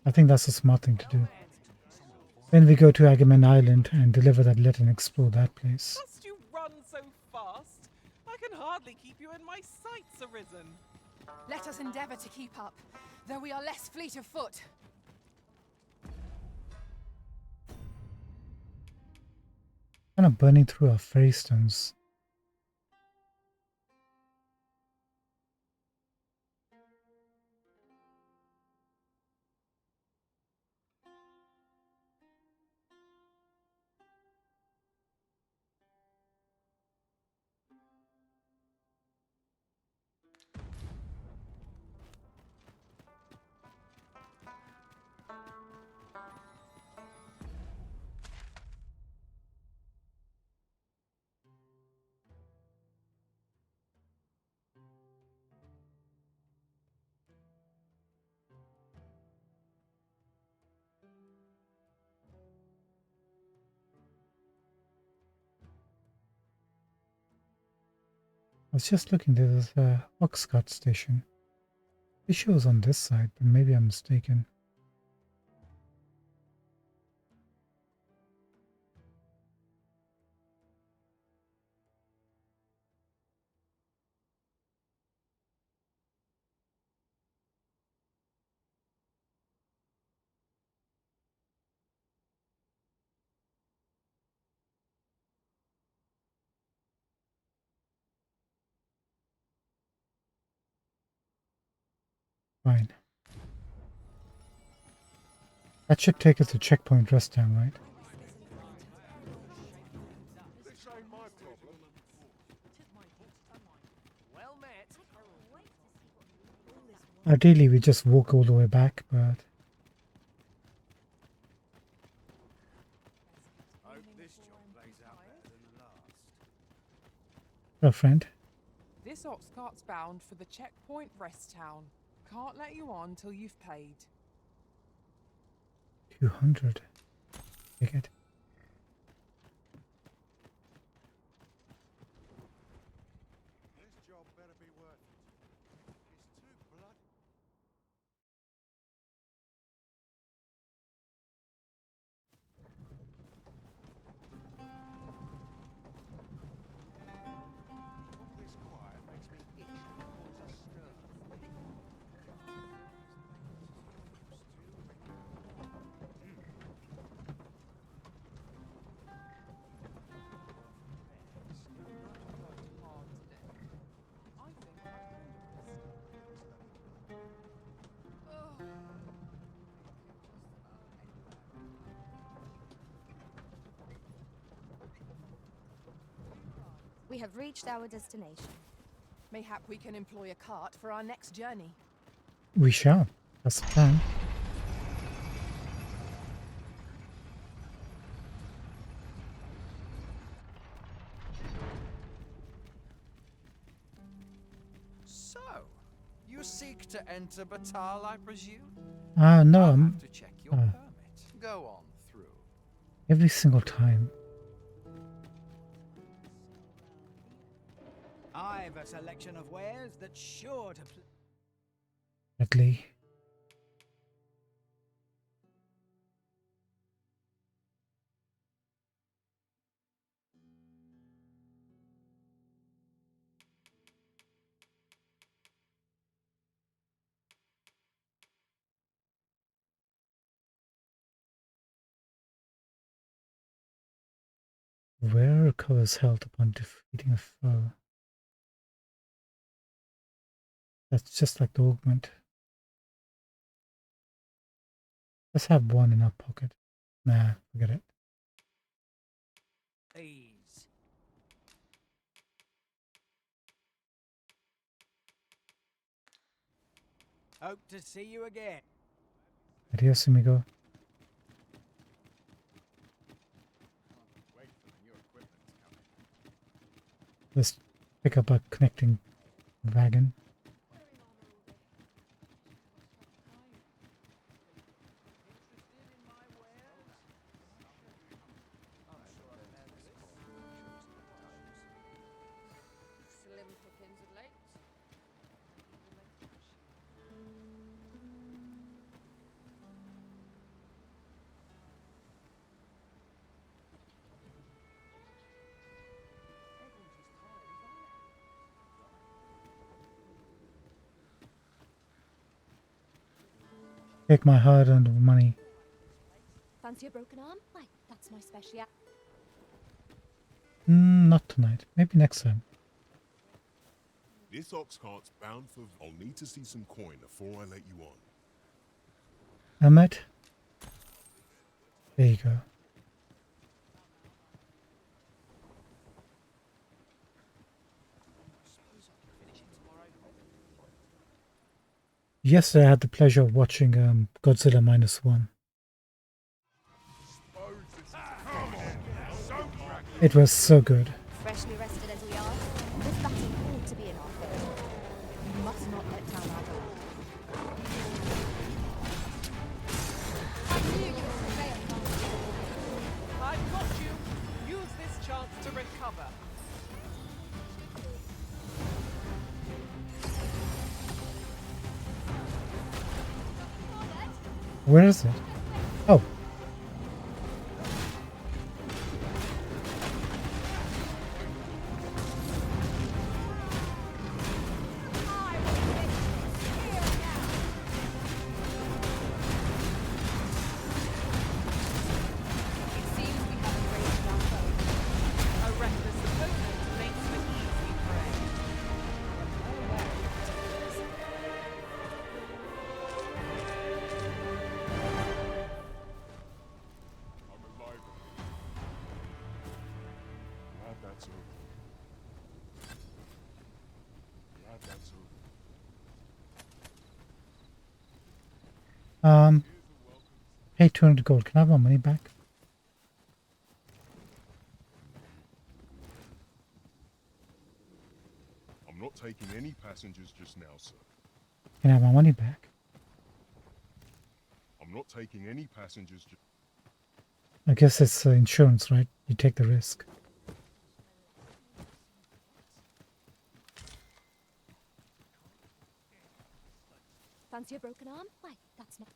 A: I think that's a smart thing to do. Then we go to Agamemnon Island and deliver that letter and explore that place.
C: Must you run so fast? I can hardly keep you in my sights, Arisen.
E: Let us endeavor to keep up, though we are less fleet of foot.
A: Kind of burning through our fairy stones. I was just looking, there's a ox cart station. It shows on this side, but maybe I'm mistaken. Fine. That should take us to Checkpoint Rest Town, right? Ideally, we just walk all the way back, but...
I: Hope this job plays out better than the last.
A: Hello, friend.
C: This ox cart's bound for the Checkpoint Rest Town. Can't let you on till you've paid.
A: 200. Take it.
I: This job better be worth it. It's too blood. All this quiet makes me itch.
B: We have reached our destination.
E: Mayhap we can employ a cart for our next journey.
A: We shall. That's the plan.
I: So, you seek to enter Batal, I presume?
A: No,
I: I'll
A: I'm
I: have to check your permit. Go on through.
A: every single time.
I: I've a selection of wares that's sure to
A: Deadly. Where recovers health upon defeating a foe. That's just like the augment. Let's have one in our pocket. Nah, forget it.
I: ease. Hope to see you again.
A: Adios, amigo. Let's pick up a connecting wagon.
B: Slim pickings of late.
A: Take my hard-earned money.
B: Fancy a broken arm? Why, that's my speciality.
A: Not tonight. Maybe next time.
H: This ox cart's bound for... I'll need to see some coin before I let you on.
A: Ahmed? There you go. Yesterday I had the pleasure of watching Godzilla -1. It was so good.
B: Freshly rested as we are, this battle ought to be in our favor. We must not let down our guard. I knew you would prevail, Master.
C: I've got you. Use this chance to recover.
A: Where is it? Oh. Pay 200 gold. Can I have my money back?
H: I'm not taking any passengers just now, sir.
A: Can I have my money back?
H: I'm not taking any passengers just...
A: I guess it's insurance, right? You take the risk.
B: Fancy a broken arm? Why, that's not...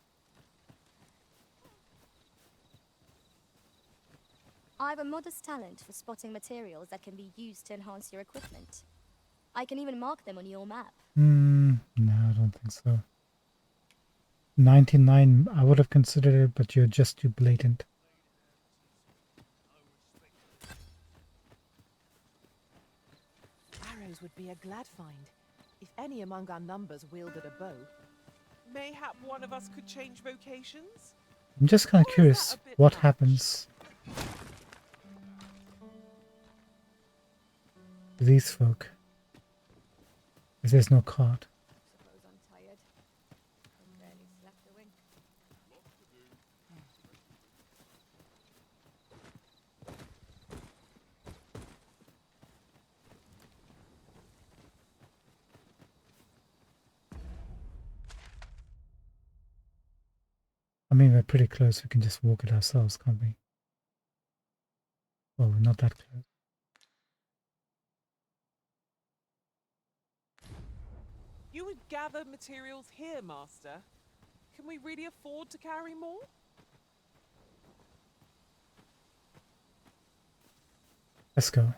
S: I have a modest talent for spotting materials that can be used to enhance your equipment. I can even mark them on your map.
A: No, I don't think so. 99, I would have considered it, but you're just too blatant.
E: Arrows would be a glad find, if any among our numbers wielded a bow.
C: Mayhap one of us could change vocations?
A: I'm just kind of curious what happens. to these folk if there's no cart?
B: Suppose I'm tired. I barely slept a wink.
A: I mean, we're pretty close. We can just walk it ourselves, can't we? Oh, we're not that close.
C: You would gather materials here, Master. Can we really afford to carry more?
A: Let's go.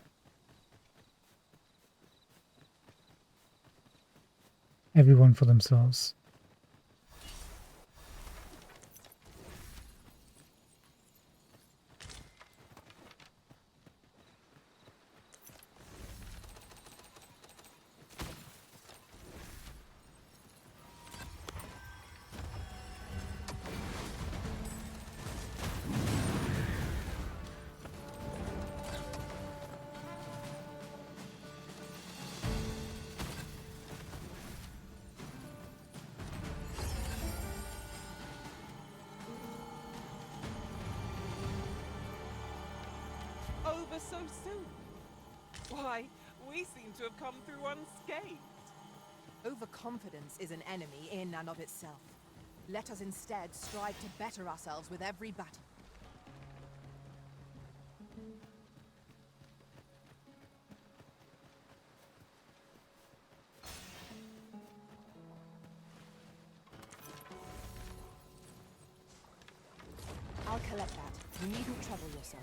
A: Everyone for themselves.
C: Over so soon? Why, we seem to have come through unscathed.
E: Overconfidence is an enemy in and of itself. Let us instead strive to better ourselves with every battle. I'll collect that. You needn't trouble yourself.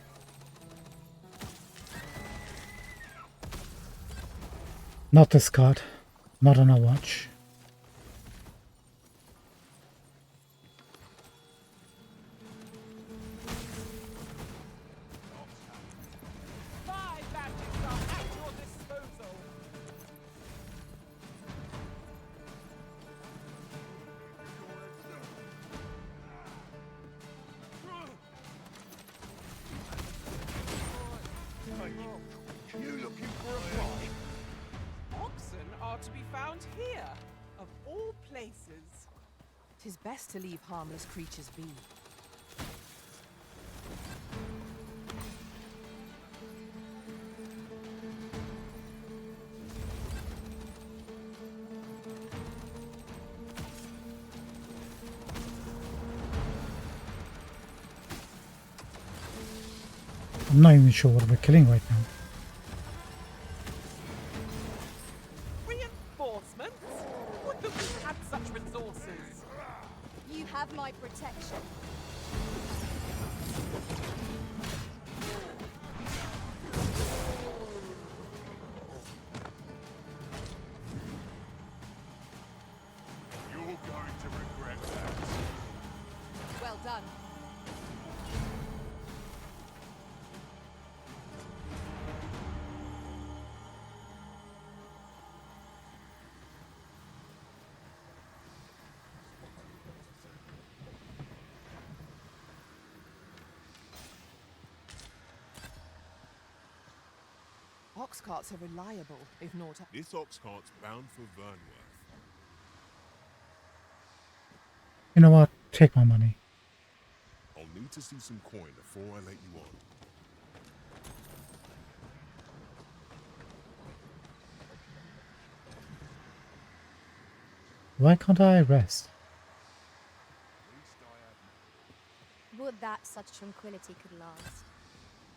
A: Not this cart. Not on our watch.
C: Five badges are at your disposal.
D: You looking for a fight?
C: Oxen are to be found here, of all places.
E: 'Tis best to leave harmless creatures be.
A: I'm not even sure what we're killing right now.
C: Reinforcements? Would that we had such resources.
S: You have my protection.
H: You're going to regret that.
E: Well done. Ox carts are reliable, if not...
H: This ox cart's bound for Vernworth.
A: You know what? Take my money.
H: I'll need to see some coin before I let you on.
A: Why can't I rest?
S: Would that such tranquility could last.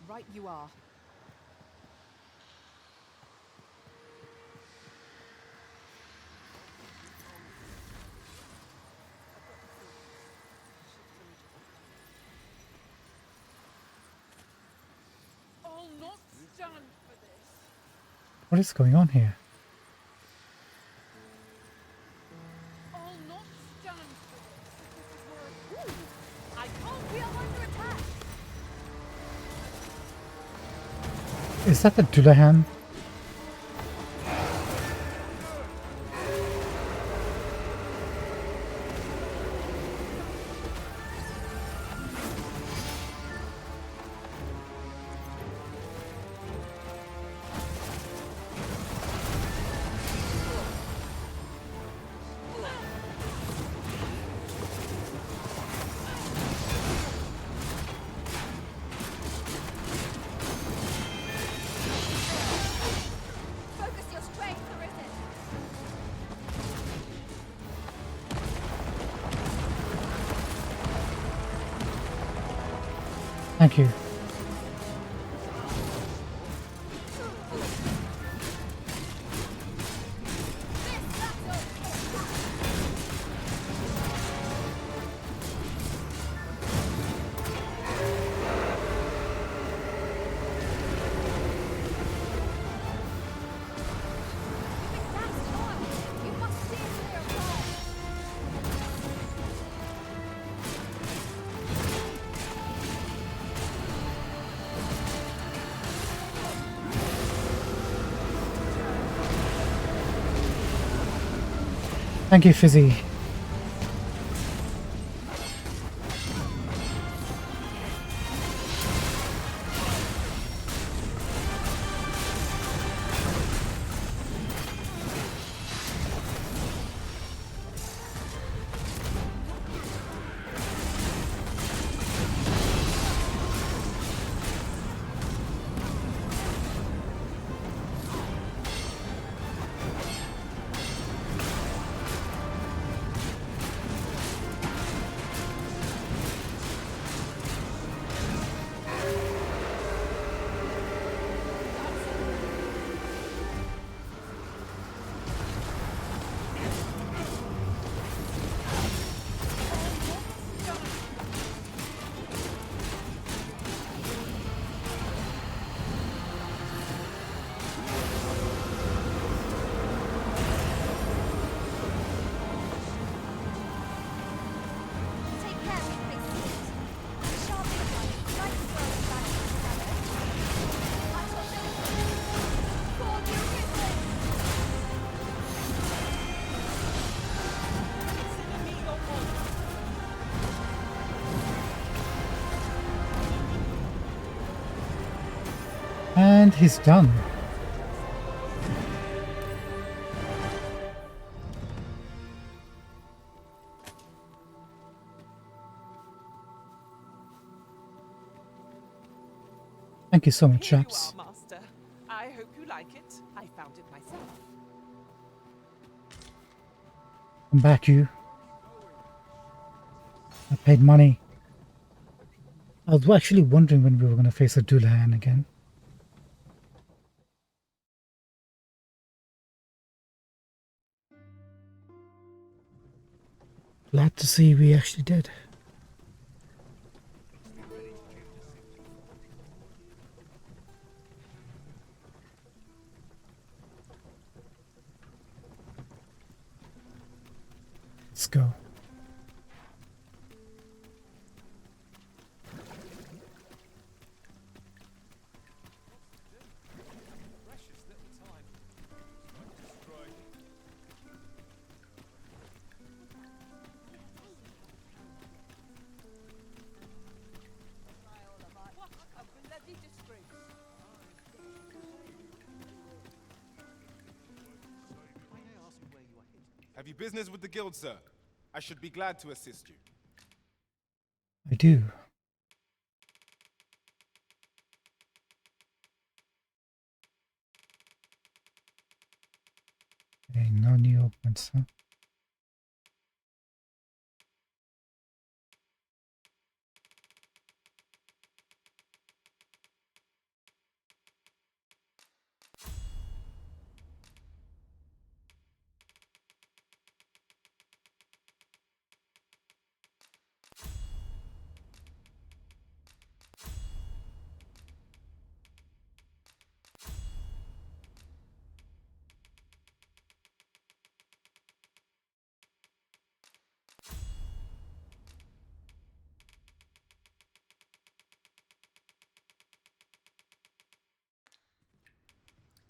E: Right you are.
C: I'll not stand for this.
A: What is going on here?
C: I'll not stand for this. This is where I can't be under attack.
A: Is that the Dullahan? Thank you. Thank you, Fizzy. And he's done. Thank you so much,
C: Here you
A: chaps.
C: are, Master. I hope you like it. I found it myself.
A: Come back, you. I paid money. I was actually wondering when we were going to face a Dulan again. Glad to see we actually did. Let's go.
T: Have you business with the guild, sir? I should be glad to assist you.
A: I do. Okay, no new openings, huh?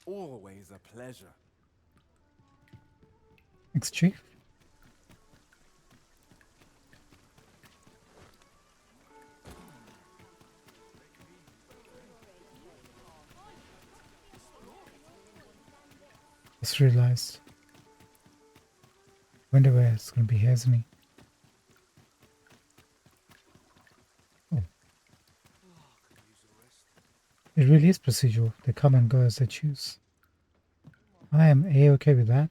T: Always a pleasure.
A: Thanks, Chief. Just realized. Wonder where it's going to be here, isn't he? Oh. It really is procedural. They come and go as they choose. I am A-okay with that.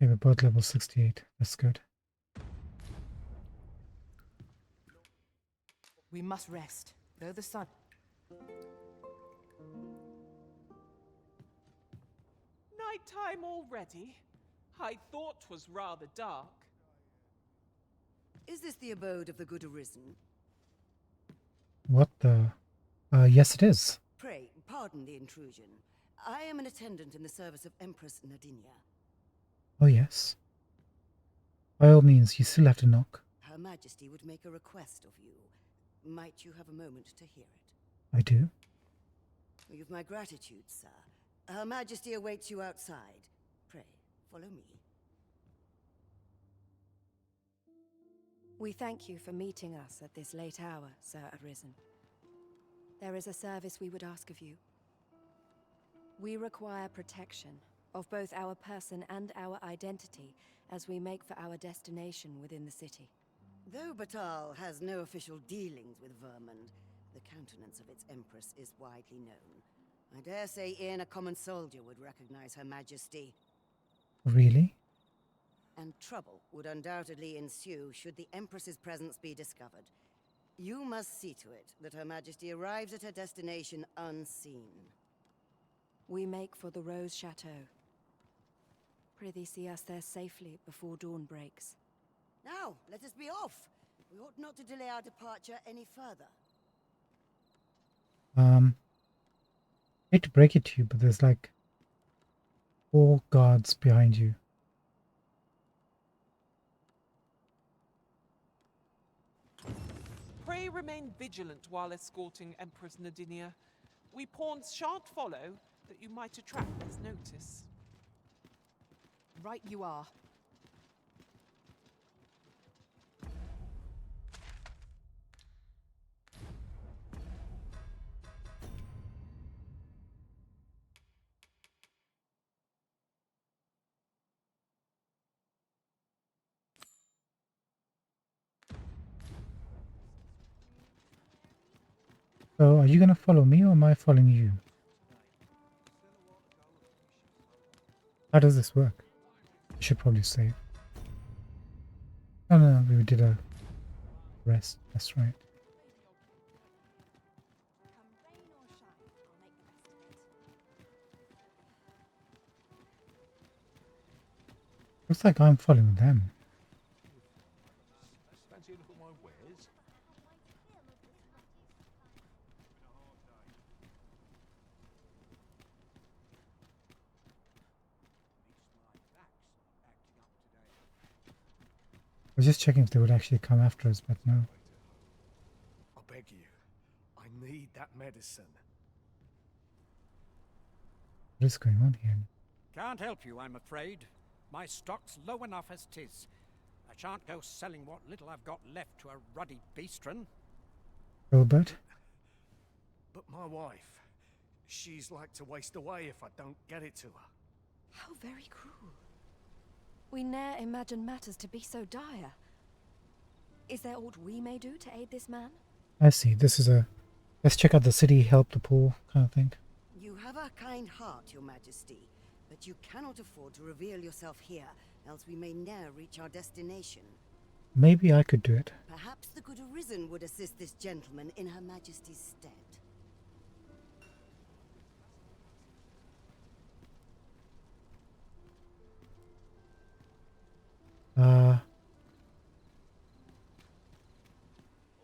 A: Okay, we're both level 68. That's good.
E: We must rest, though the sun...
C: Nighttime already? I thought 'twas rather dark.
U: Is this the abode of the good Arisen?
A: What the... yes it is.
U: Pray, pardon the intrusion. I am an attendant in the service of Empress Nadinia.
A: Oh yes. By all means, you still have to knock.
U: Her Majesty would make a request of you. Might you have a moment to hear it?
A: I do.
U: You've my gratitude, sir. Her Majesty awaits you outside. Pray, follow me.
Q: We thank you for meeting us at this late hour, Sir Arisen. There is a service we would ask of you. We require protection of both our person and our identity as we make for our destination within the city.
U: Though Batal has no official dealings with Vermund, the countenance of its Empress is widely known. I dare say even a common soldier would recognize Her Majesty.
A: Really?
U: And trouble would undoubtedly ensue should the Empress's presence be discovered. You must see to it that Her Majesty arrives at her destination unseen.
Q: We make for the Rose Chateau. Prithee see us there safely before dawn breaks.
U: Now, let us be off. We ought not to delay our departure any further.
A: Hate to break it to you, but there's like 4 guards behind you.
C: Pray remain vigilant while escorting Empress Nadinia. We pawns shan't follow, that you might attract less notice.
E: Right you are.
A: So are you going to follow me or am I following you? How does this work? I should probably save. Oh no, we did a rest. That's right. Looks like I'm following them.
D: Fancy a look at my wares?
A: I was just checking if they would actually come after us, but no.
J: I beg you. I need that medicine.
A: What is going on here?
V: Can't help you, I'm afraid. My stock's low enough as 'tis. I shan't go selling what little I've got left to a ruddy beastren.
A: Robert?
J: But my wife, she's like to waste away if I don't get it to her.
Q: How very cruel. We ne'er imagined matters to be so dire. Is there aught we may do to aid this man?
A: I see. This is a let's check out the city, help the poor kind of thing.
U: You have a kind heart, Your Majesty, but you cannot afford to reveal yourself here, else we may ne'er reach our destination.
A: Maybe I could do it.
U: Perhaps the good Arisen would assist this gentleman in Her Majesty's stead.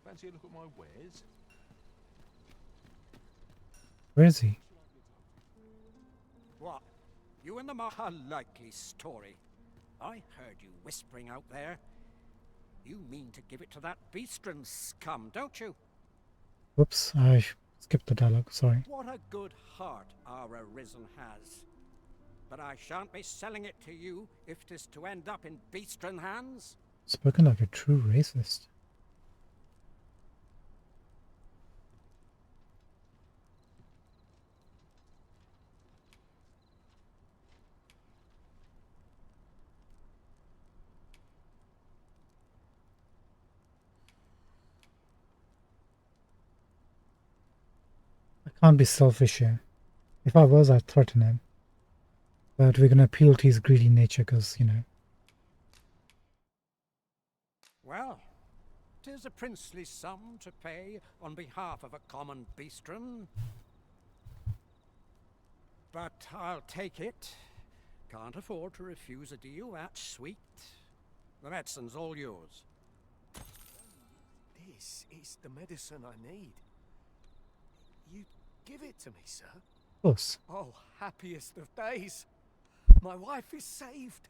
D: Fancy a look at my wares?
A: Where is he?
V: What? You and the a likely story. I heard you whispering out there. You mean to give it to that beastren scum, don't you?
A: Whoops, I skipped the dialogue, sorry.
V: What a good heart our Arisen has. But I shan't be selling it to you if 'tis to end up in beastren hands.
A: Spoken like a true racist. I can't be selfish here. If I was, I'd threaten him. But we're going to appeal to his greedy nature because, you know.
V: Well, 'tis a princely sum to pay on behalf of a common beastren. But I'll take it. Can't afford to refuse a deal that sweet. The medicine's all yours.
J: This is the medicine I need. You give it to me, sir?
A: Of course.
J: Oh, happiest of days. My wife is saved.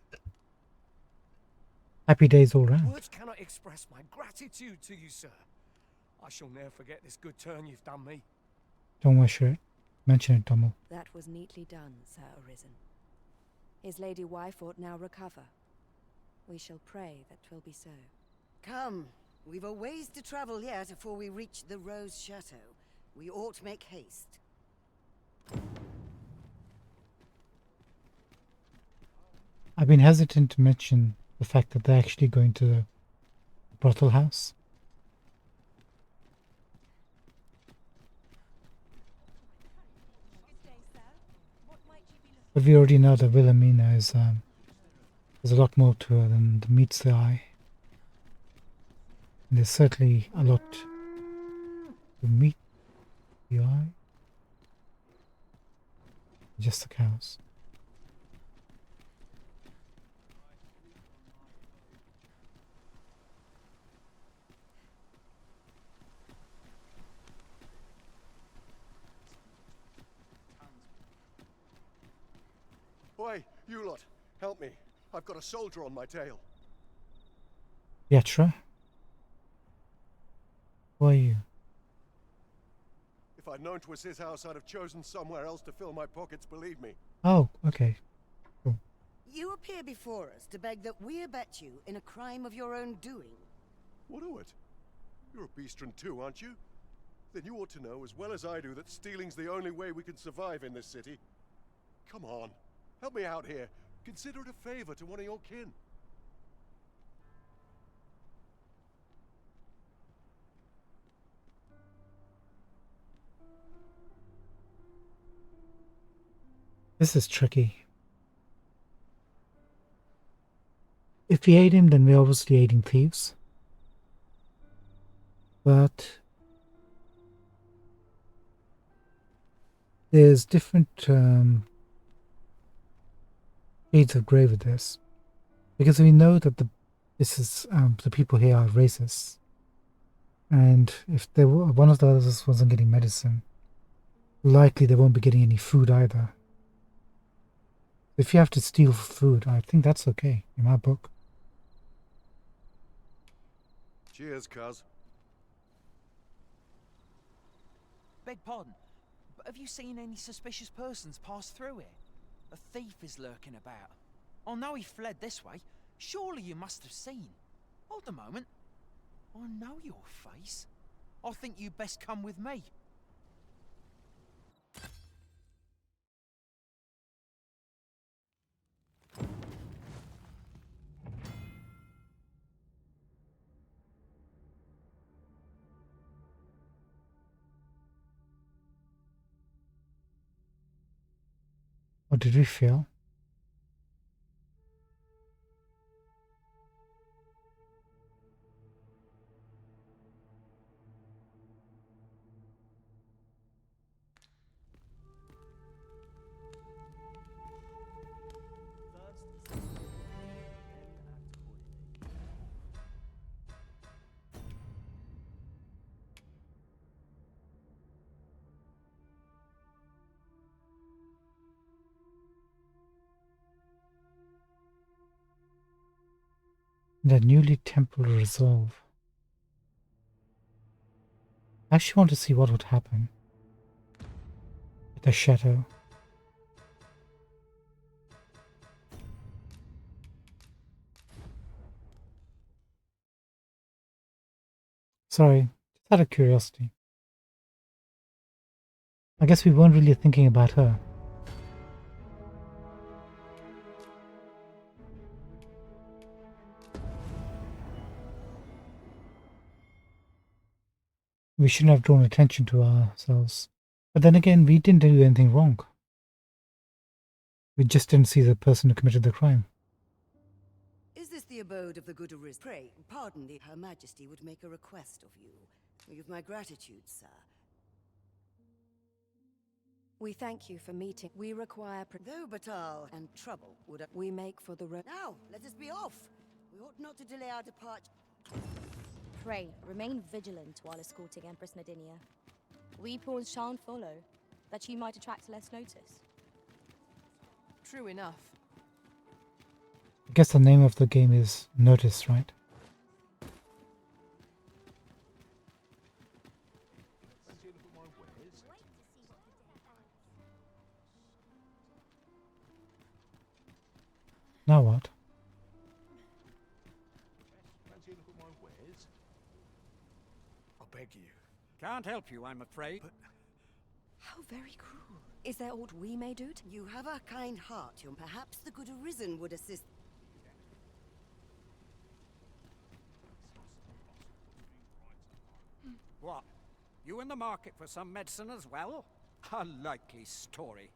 A: Happy days all round.
J: Words cannot express my gratitude to you, sir. I shall never forget this good turn you've done me.
A: Don't wish it. Mention it, Tomo.
Q: That was neatly done, Sir Arisen. His lady wife ought now recover. We shall pray that 'twill be so.
U: Come, we've a ways to travel yet before we reach the Rose Chateau. We ought make haste.
A: I've been hesitant to mention the fact that they're actually going to the brothel house. But we already know that Wilhelmina is, there's a lot more to her than meets the eye. And there's certainly a lot to meet the eye. Just the cows.
J: Oi, you lot, help me. I've got a soldier on my tail.
A: Yetra? Who are you?
J: If I'd known 'twas his house, I'd have chosen somewhere else to fill my pockets, believe me.
A: Oh, okay. Cool.
U: You appear before us to beg that we abet you in a crime of your own doing.
J: What o' it? You're a beastren too, aren't you? Then you ought to know as well as I do that stealing's the only way we can survive in this city. Come on, help me out here. Consider it a favor to one of your kin.
A: This is tricky. If we aid him, then we're obviously aiding thieves. But there's different shades of grey with this, because we know that the people here are racist, and if one of the others wasn't getting medicine, likely they won't be getting any food either. If you have to steal food, I think that's okay in my book.
J: Cheers, cuz.
P: Beg pardon, but have you seen any suspicious persons pass through here? A thief is lurking about. I know he fled this way. Surely you must have seen. Hold a moment. I know your face. I think you'd best come with me.
A: What did we feel? The newly temple resolve. I actually want to see what would happen at the chateau. Sorry, just out of curiosity. I guess we weren't really thinking about her. We shouldn't have drawn attention to ourselves. But then again, we didn't do anything wrong. We just didn't see the person who committed the crime.
U: Is this the abode of the good Arisen? Pray, pardon the Her Majesty would make a request of you. You've my gratitude, sir.
Q: We thank you for meeting. We require...
U: Though Batal and trouble would...
Q: We make for the road.
U: Now, let us be off! We ought not to delay our departure.
S: Pray, remain vigilant while escorting Empress Nadinia. We pawns shan't follow, that you might attract less notice.
E: True enough.
A: I guess the name of the game is Notice, right? Now what?
I: I beg you.
V: Can't help you, I'm afraid.
I: But
Q: How very cruel. Is there aught we may do to...
U: You have a kind heart, perhaps the good Arisen would assist.
V: What? You in the market for some medicine as well? A likely story.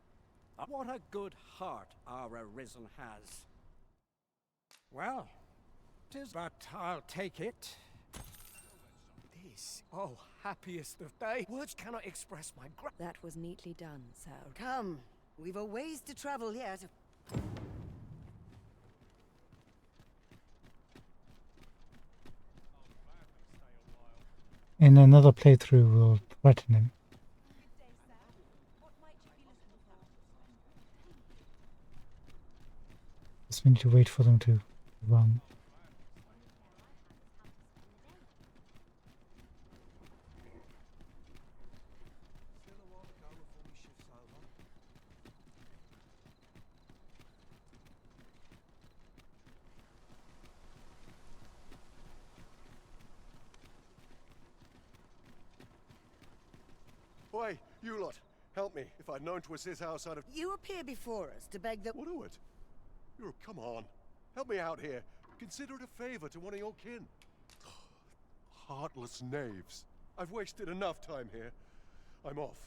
V: What a good heart our Arisen has. Well, 'tis, but I'll take it.
M: This, oh, happiest of days. Words cannot express my
Q: That was neatly done, sir.
U: Come, we've a ways to travel yet.
A: In another playthrough, we'll threaten him. Just need to wait for them to run.
J: Oi, you lot, help me. If I'd known to assist outside of...
U: You appear before us to beg that...
J: What do it? Come on. Help me out here. Consider it a favor to one of your kin. Heartless knaves. I've wasted enough time here. I'm off.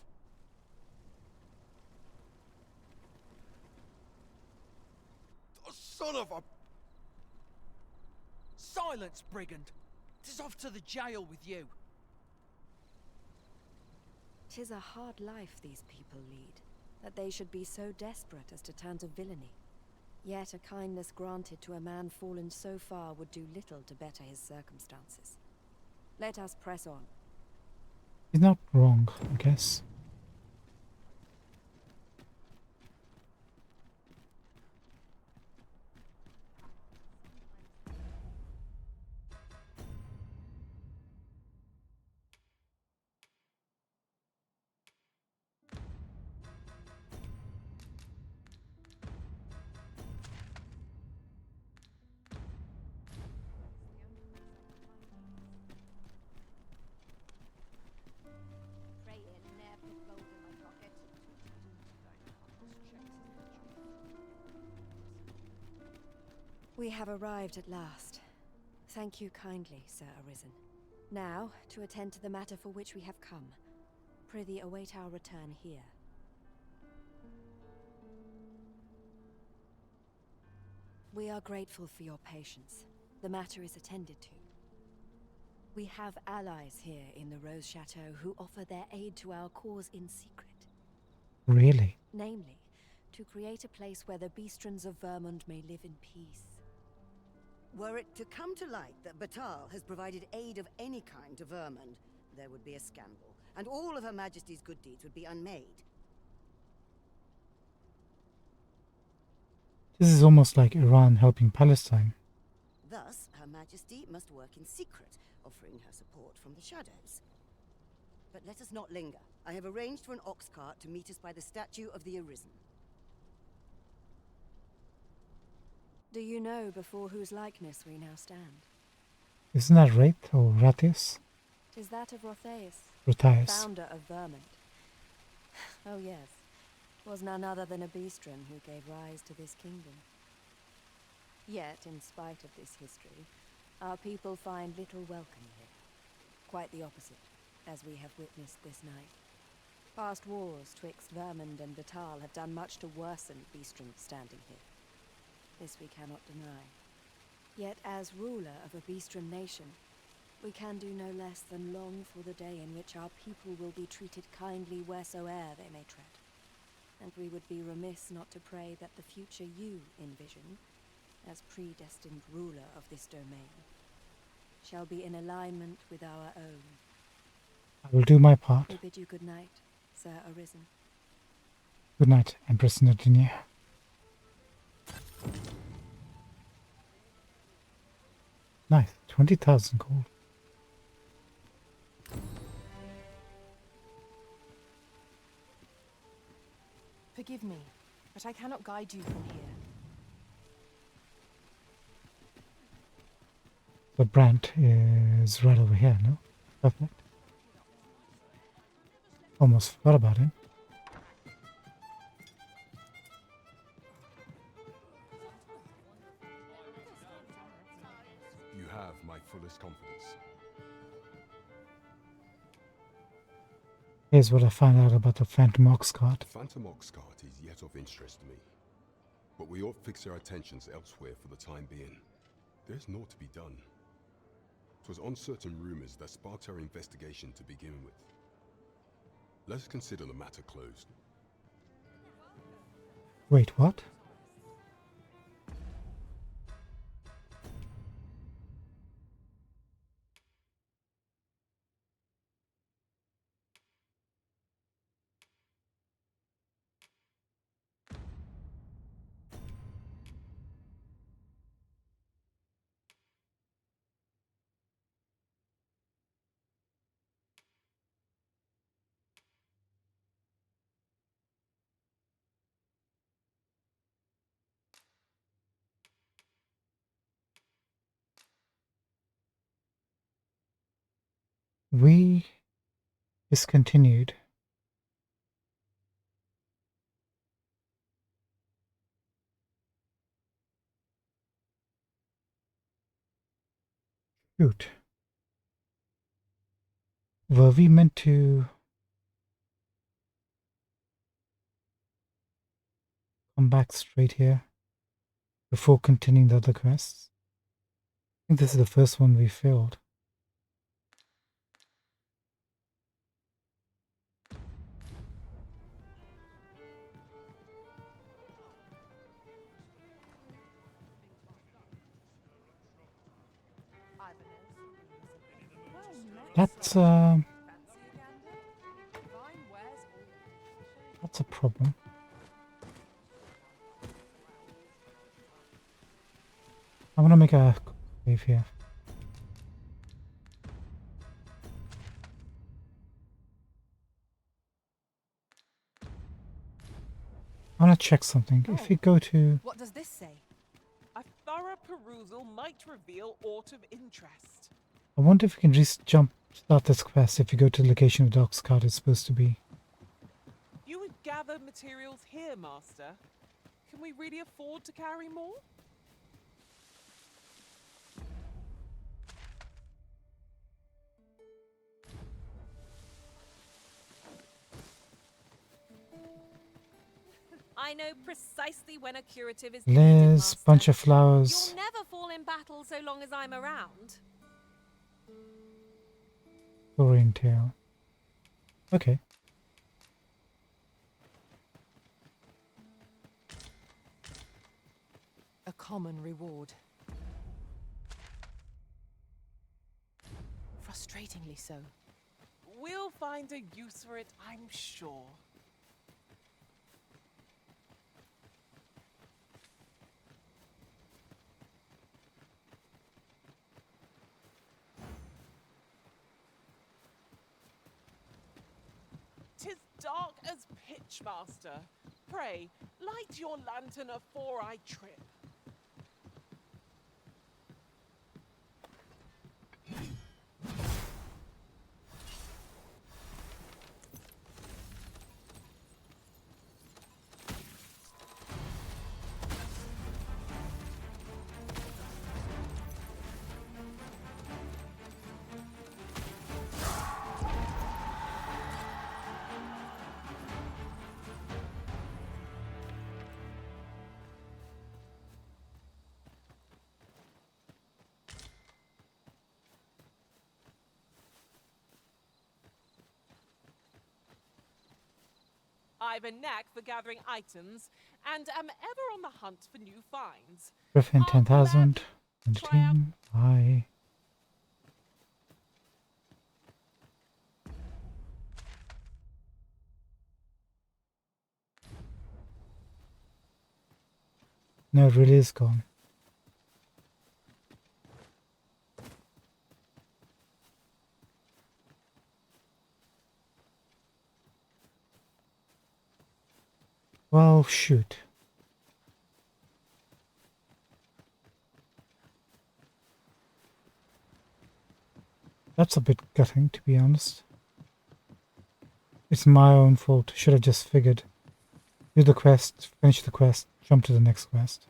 J: Oh, son of a...
P: Silence, brigand! 'Tis off to the jail with you.
Q: 'Tis a hard life these people lead, that they should be so desperate as to turn to villainy. Yet a kindness granted to a man fallen so far would do little to better his circumstances. Let us press on.
A: He's not wrong, I guess.
Q: We have arrived at last. Thank you kindly, Sir Arisen. Now, to attend to the matter for which we have come. Prithee await our return here. We are grateful for your patience. The matter is attended to. We have allies here in the Rose Chateau who offer their aid to our cause in secret.
A: Really?
Q: Namely, to create a place where the Beastrons of Vermund may live in peace.
U: Were it to come to light that Batal has provided aid of any kind to Vermund, there would be a scandal, and all of Her Majesty's good deeds would be unmade.
A: This is almost like Iran helping Palestine.
U: Thus, Her Majesty must work in secret, offering her support from the shadows. But let us not linger. I have arranged for an ox cart to meet us by the statue of the Arisen.
Q: Do you know before whose likeness we now stand?
A: Isn't that Wraith or Rathius?
Q: 'Tis that of Rotheus,
A: Rotheus.
Q: founder of Vermund. Oh yes, was none other than a Beastron who gave rise to this kingdom. Yet, in spite of this history, our people find little welcome here. Quite the opposite, as we have witnessed this night. Past wars twixt Vermund and Vital have done much to worsen Beastron's standing here. This we cannot deny. Yet as ruler of a Beastron nation, we can do no less than long for the day in which our people will be treated kindly wheresoe'er they may tread. And we would be remiss not to pray that the future you envision, as predestined ruler of this domain, shall be in alignment with our own.
A: I will do my part.
Q: We bid you good night, Sir Arisen.
A: Good night, Empress Nadinia. Nice, 20,000 gold.
E: Forgive me, but I cannot guide you from here.
A: The Brant is right over here, no? Perfect. Almost forgot about him.
H: You have my fullest confidence.
A: Here's what I found out about the Phantom Ox cart.
G: The Phantom Ox cart is yet of interest to me, but we ought fix our attentions elsewhere for the time being. There's naught to be done. 'Twas uncertain rumors that sparked our investigation to begin with. Let us consider the matter closed.
A: Wait, what? We discontinued. Shoot. Were we meant to come back straight here before continuing the other quests? I think this is the first one we failed. That's a problem. I'm gonna make a cave here. I want to check something. If we go to...
E: What does this say?
C: A thorough perusal might reveal aught of interest.
A: I wonder if we can just start this quest if we go to the location of the Doc's cart it's supposed to be.
C: You would gather materials here, Master. Can we really afford to carry more?
K: I know precisely when a curative is
A: There's a bunch of flowers.
K: You'll never fall in battle so long as I'm around.
A: Saurian tail. Okay.
E: A common reward. Frustratingly so.
C: We'll find a use for it, I'm sure. "'Tis dark as pitch, Master. Pray, light your lantern afore I trip." alive and knack for gathering items, and am ever on the hunt for new finds.
A: Griffin 10,000. And team. Bye. No, it really is gone. Well, shoot. That's a bit gutting, to be honest. It's my own fault. Should have just figured. Do the quest, finish the quest, jump to the next quest.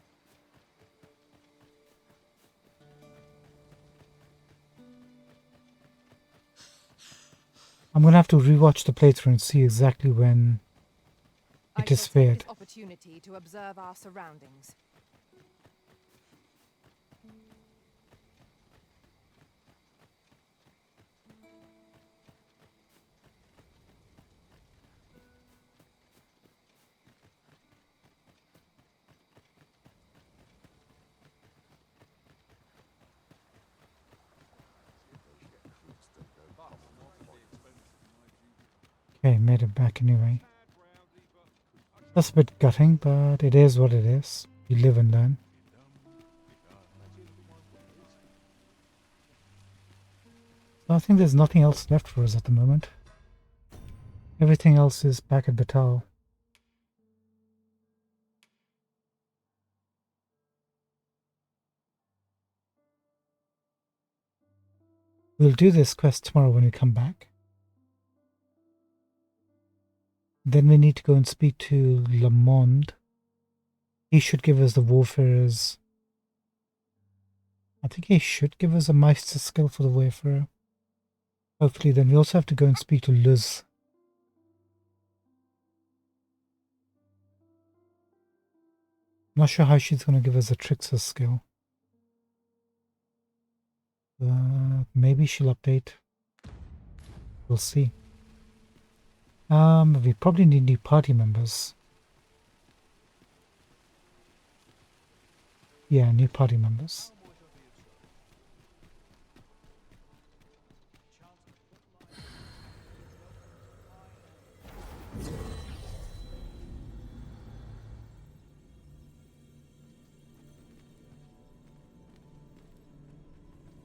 A: I'm gonna have to rewatch the playthrough and see exactly when it is fared.
E: This opportunity to observe our surroundings.
A: Okay, made it back anyway. That's a bit gutting, but it is what it is. You live and learn. So I think there's nothing else left for us at the moment. Everything else is back at Batal. We'll do this quest tomorrow when we come back. Then we need to go and speak to Lamond. He should give us the Warfarer's... I think he should give us a Meister skill for the Warfarer. Hopefully. Then we also have to go and speak to Luz. Not sure how she's going to give us a Trickster skill. Maybe she'll update. We'll see. We probably need new party members. Yeah, new party members.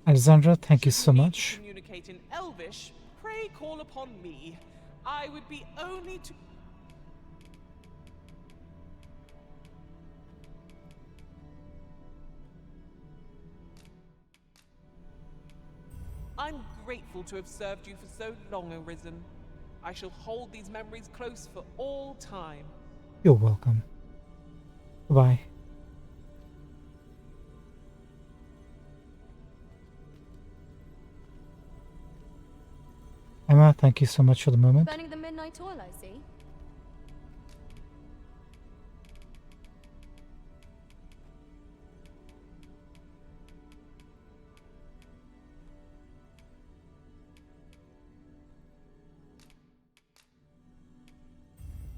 A: Alexandra, thank you so much.
C: Communicate in Elvish, pray call upon me. I would be only to... I'm grateful to have served you for so long, Arisen. I shall hold these memories close for all time.
A: You're welcome. Goodbye. Emma, thank you so much for the moment.
S: Burning the midnight oil, I see.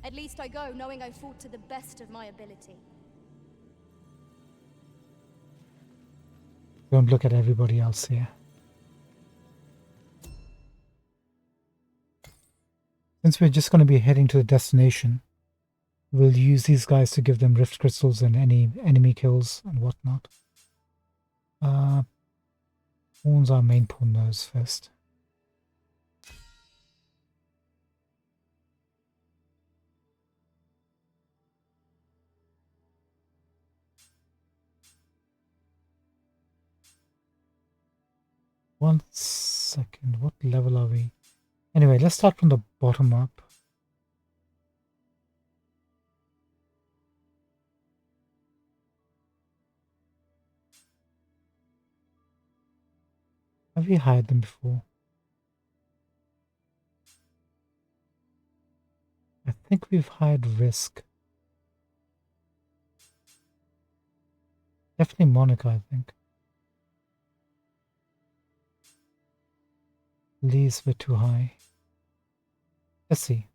S: At least I go knowing I fought to the best of my ability.
A: Don't look at everybody else here. Since we're just going to be heading to the destination, we'll use these guys to give them rift crystals and any enemy kills and whatnot. Pawns our main pawn nose first. One second, what level are we? Anyway, let's start from the bottom up. Have we hired them before? I think we've hired Risk. Definitely Monica, I think. These were too high. Let's see.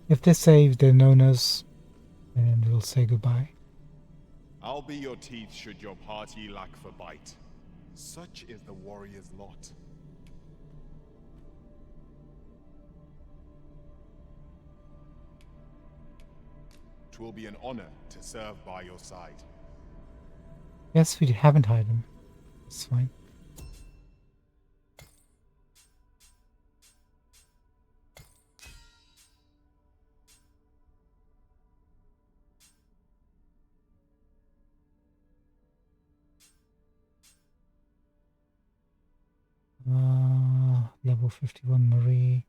A: If they say they're known as, then we'll say goodbye.
H: I'll be your teeth should your party lack for bite. Such is the warrior's lot. 'Twill be an honor to serve by your side.
A: Yes, we haven't hired him. It's fine. Level 51 Marie.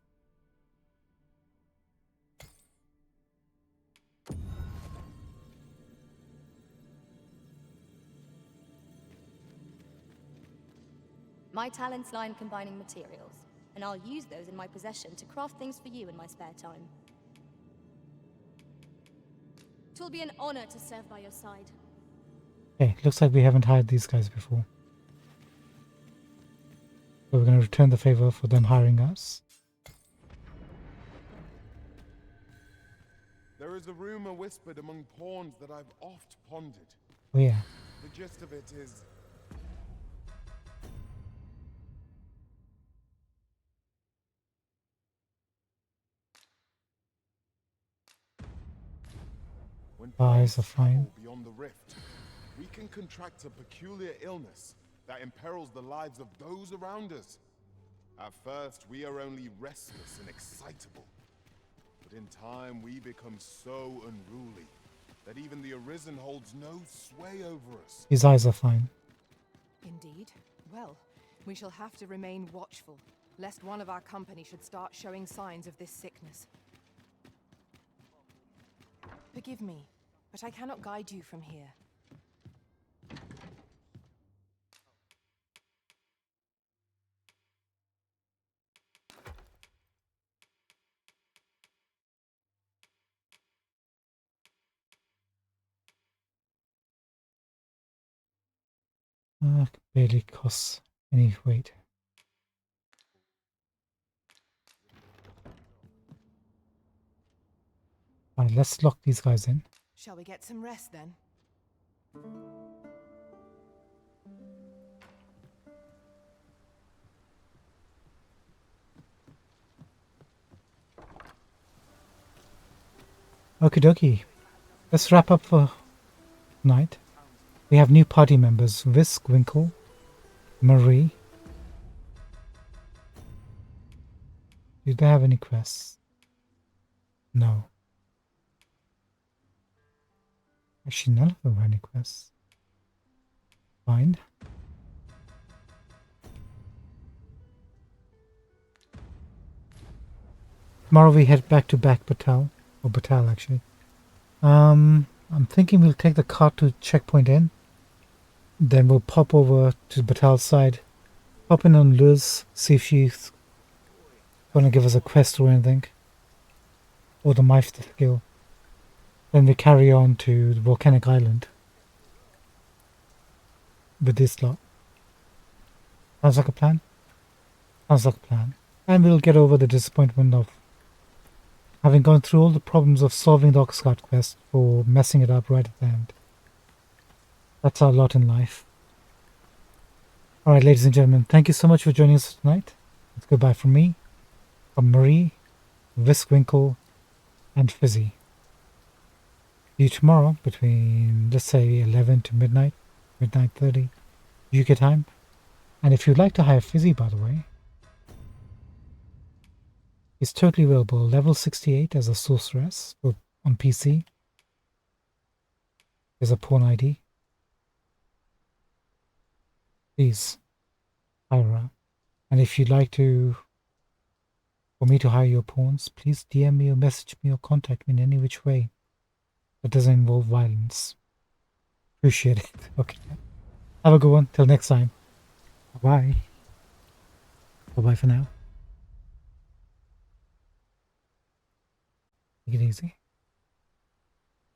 S: My talents lie in combining materials, and I'll use those in my possession to craft things for you in my spare time. Twill be an honor to serve by your side.
A: Okay, looks like we haven't hired these guys before. So we're going to return the favor for them hiring us.
H: There is a rumor whispered among pawns that I've oft pondered.
A: Oh yeah.
H: The gist of it is... when
A: Eyes are fine.
H: travel beyond the rift, we can contract a peculiar illness that imperils the lives of those around us. At first, we are only restless and excitable. But in time, we become so unruly that even the Arisen holds no sway over us.
A: His eyes are fine.
E: Indeed. Well, we shall have to remain watchful, lest one of our company should start showing signs of this sickness. Forgive me, but I cannot guide you from here.
A: Barely costs any weight. Alright, let's lock these guys in.
E: Shall we get some rest then?
A: Okie dokie. Let's wrap up for tonight. We have new party members: Whisk, Winkle, Marie. Do they have any quests? No. Actually, none of them have any quests. Fine. Tomorrow we head back to Batal, or Batal actually. I'm thinking we'll take the car to Checkpoint Inn. Then we'll pop over to Batal's side. Pop in on Luz, see if she's gonna give us a quest or anything. Or the Meister skill. Then we carry on to the Volcanic Island. With this lot. Sounds like a plan? Sounds like a plan. And we'll get over the disappointment of having gone through all the problems of solving the Oxcart quest for messing it up right at the end. That's our lot in life. Alright, ladies and gentlemen, thank you so much for joining us tonight. It's goodbye from me, from Marie, Wiskwinkle, and Fizzy. See you tomorrow between, let's say, 11 to midnight 30 UK time. And if you'd like to hire Fizzy, by the way, it's totally available. Level 68 as a sorceress on PC. There's a pawn ID. Please hire her. And if you'd like for me to hire your pawns, please DM me or message me or contact me in any which way that doesn't involve violence. Appreciate it. Okay. Have a good one. Till next time. Bye-bye. Bye-bye for now. Take it easy.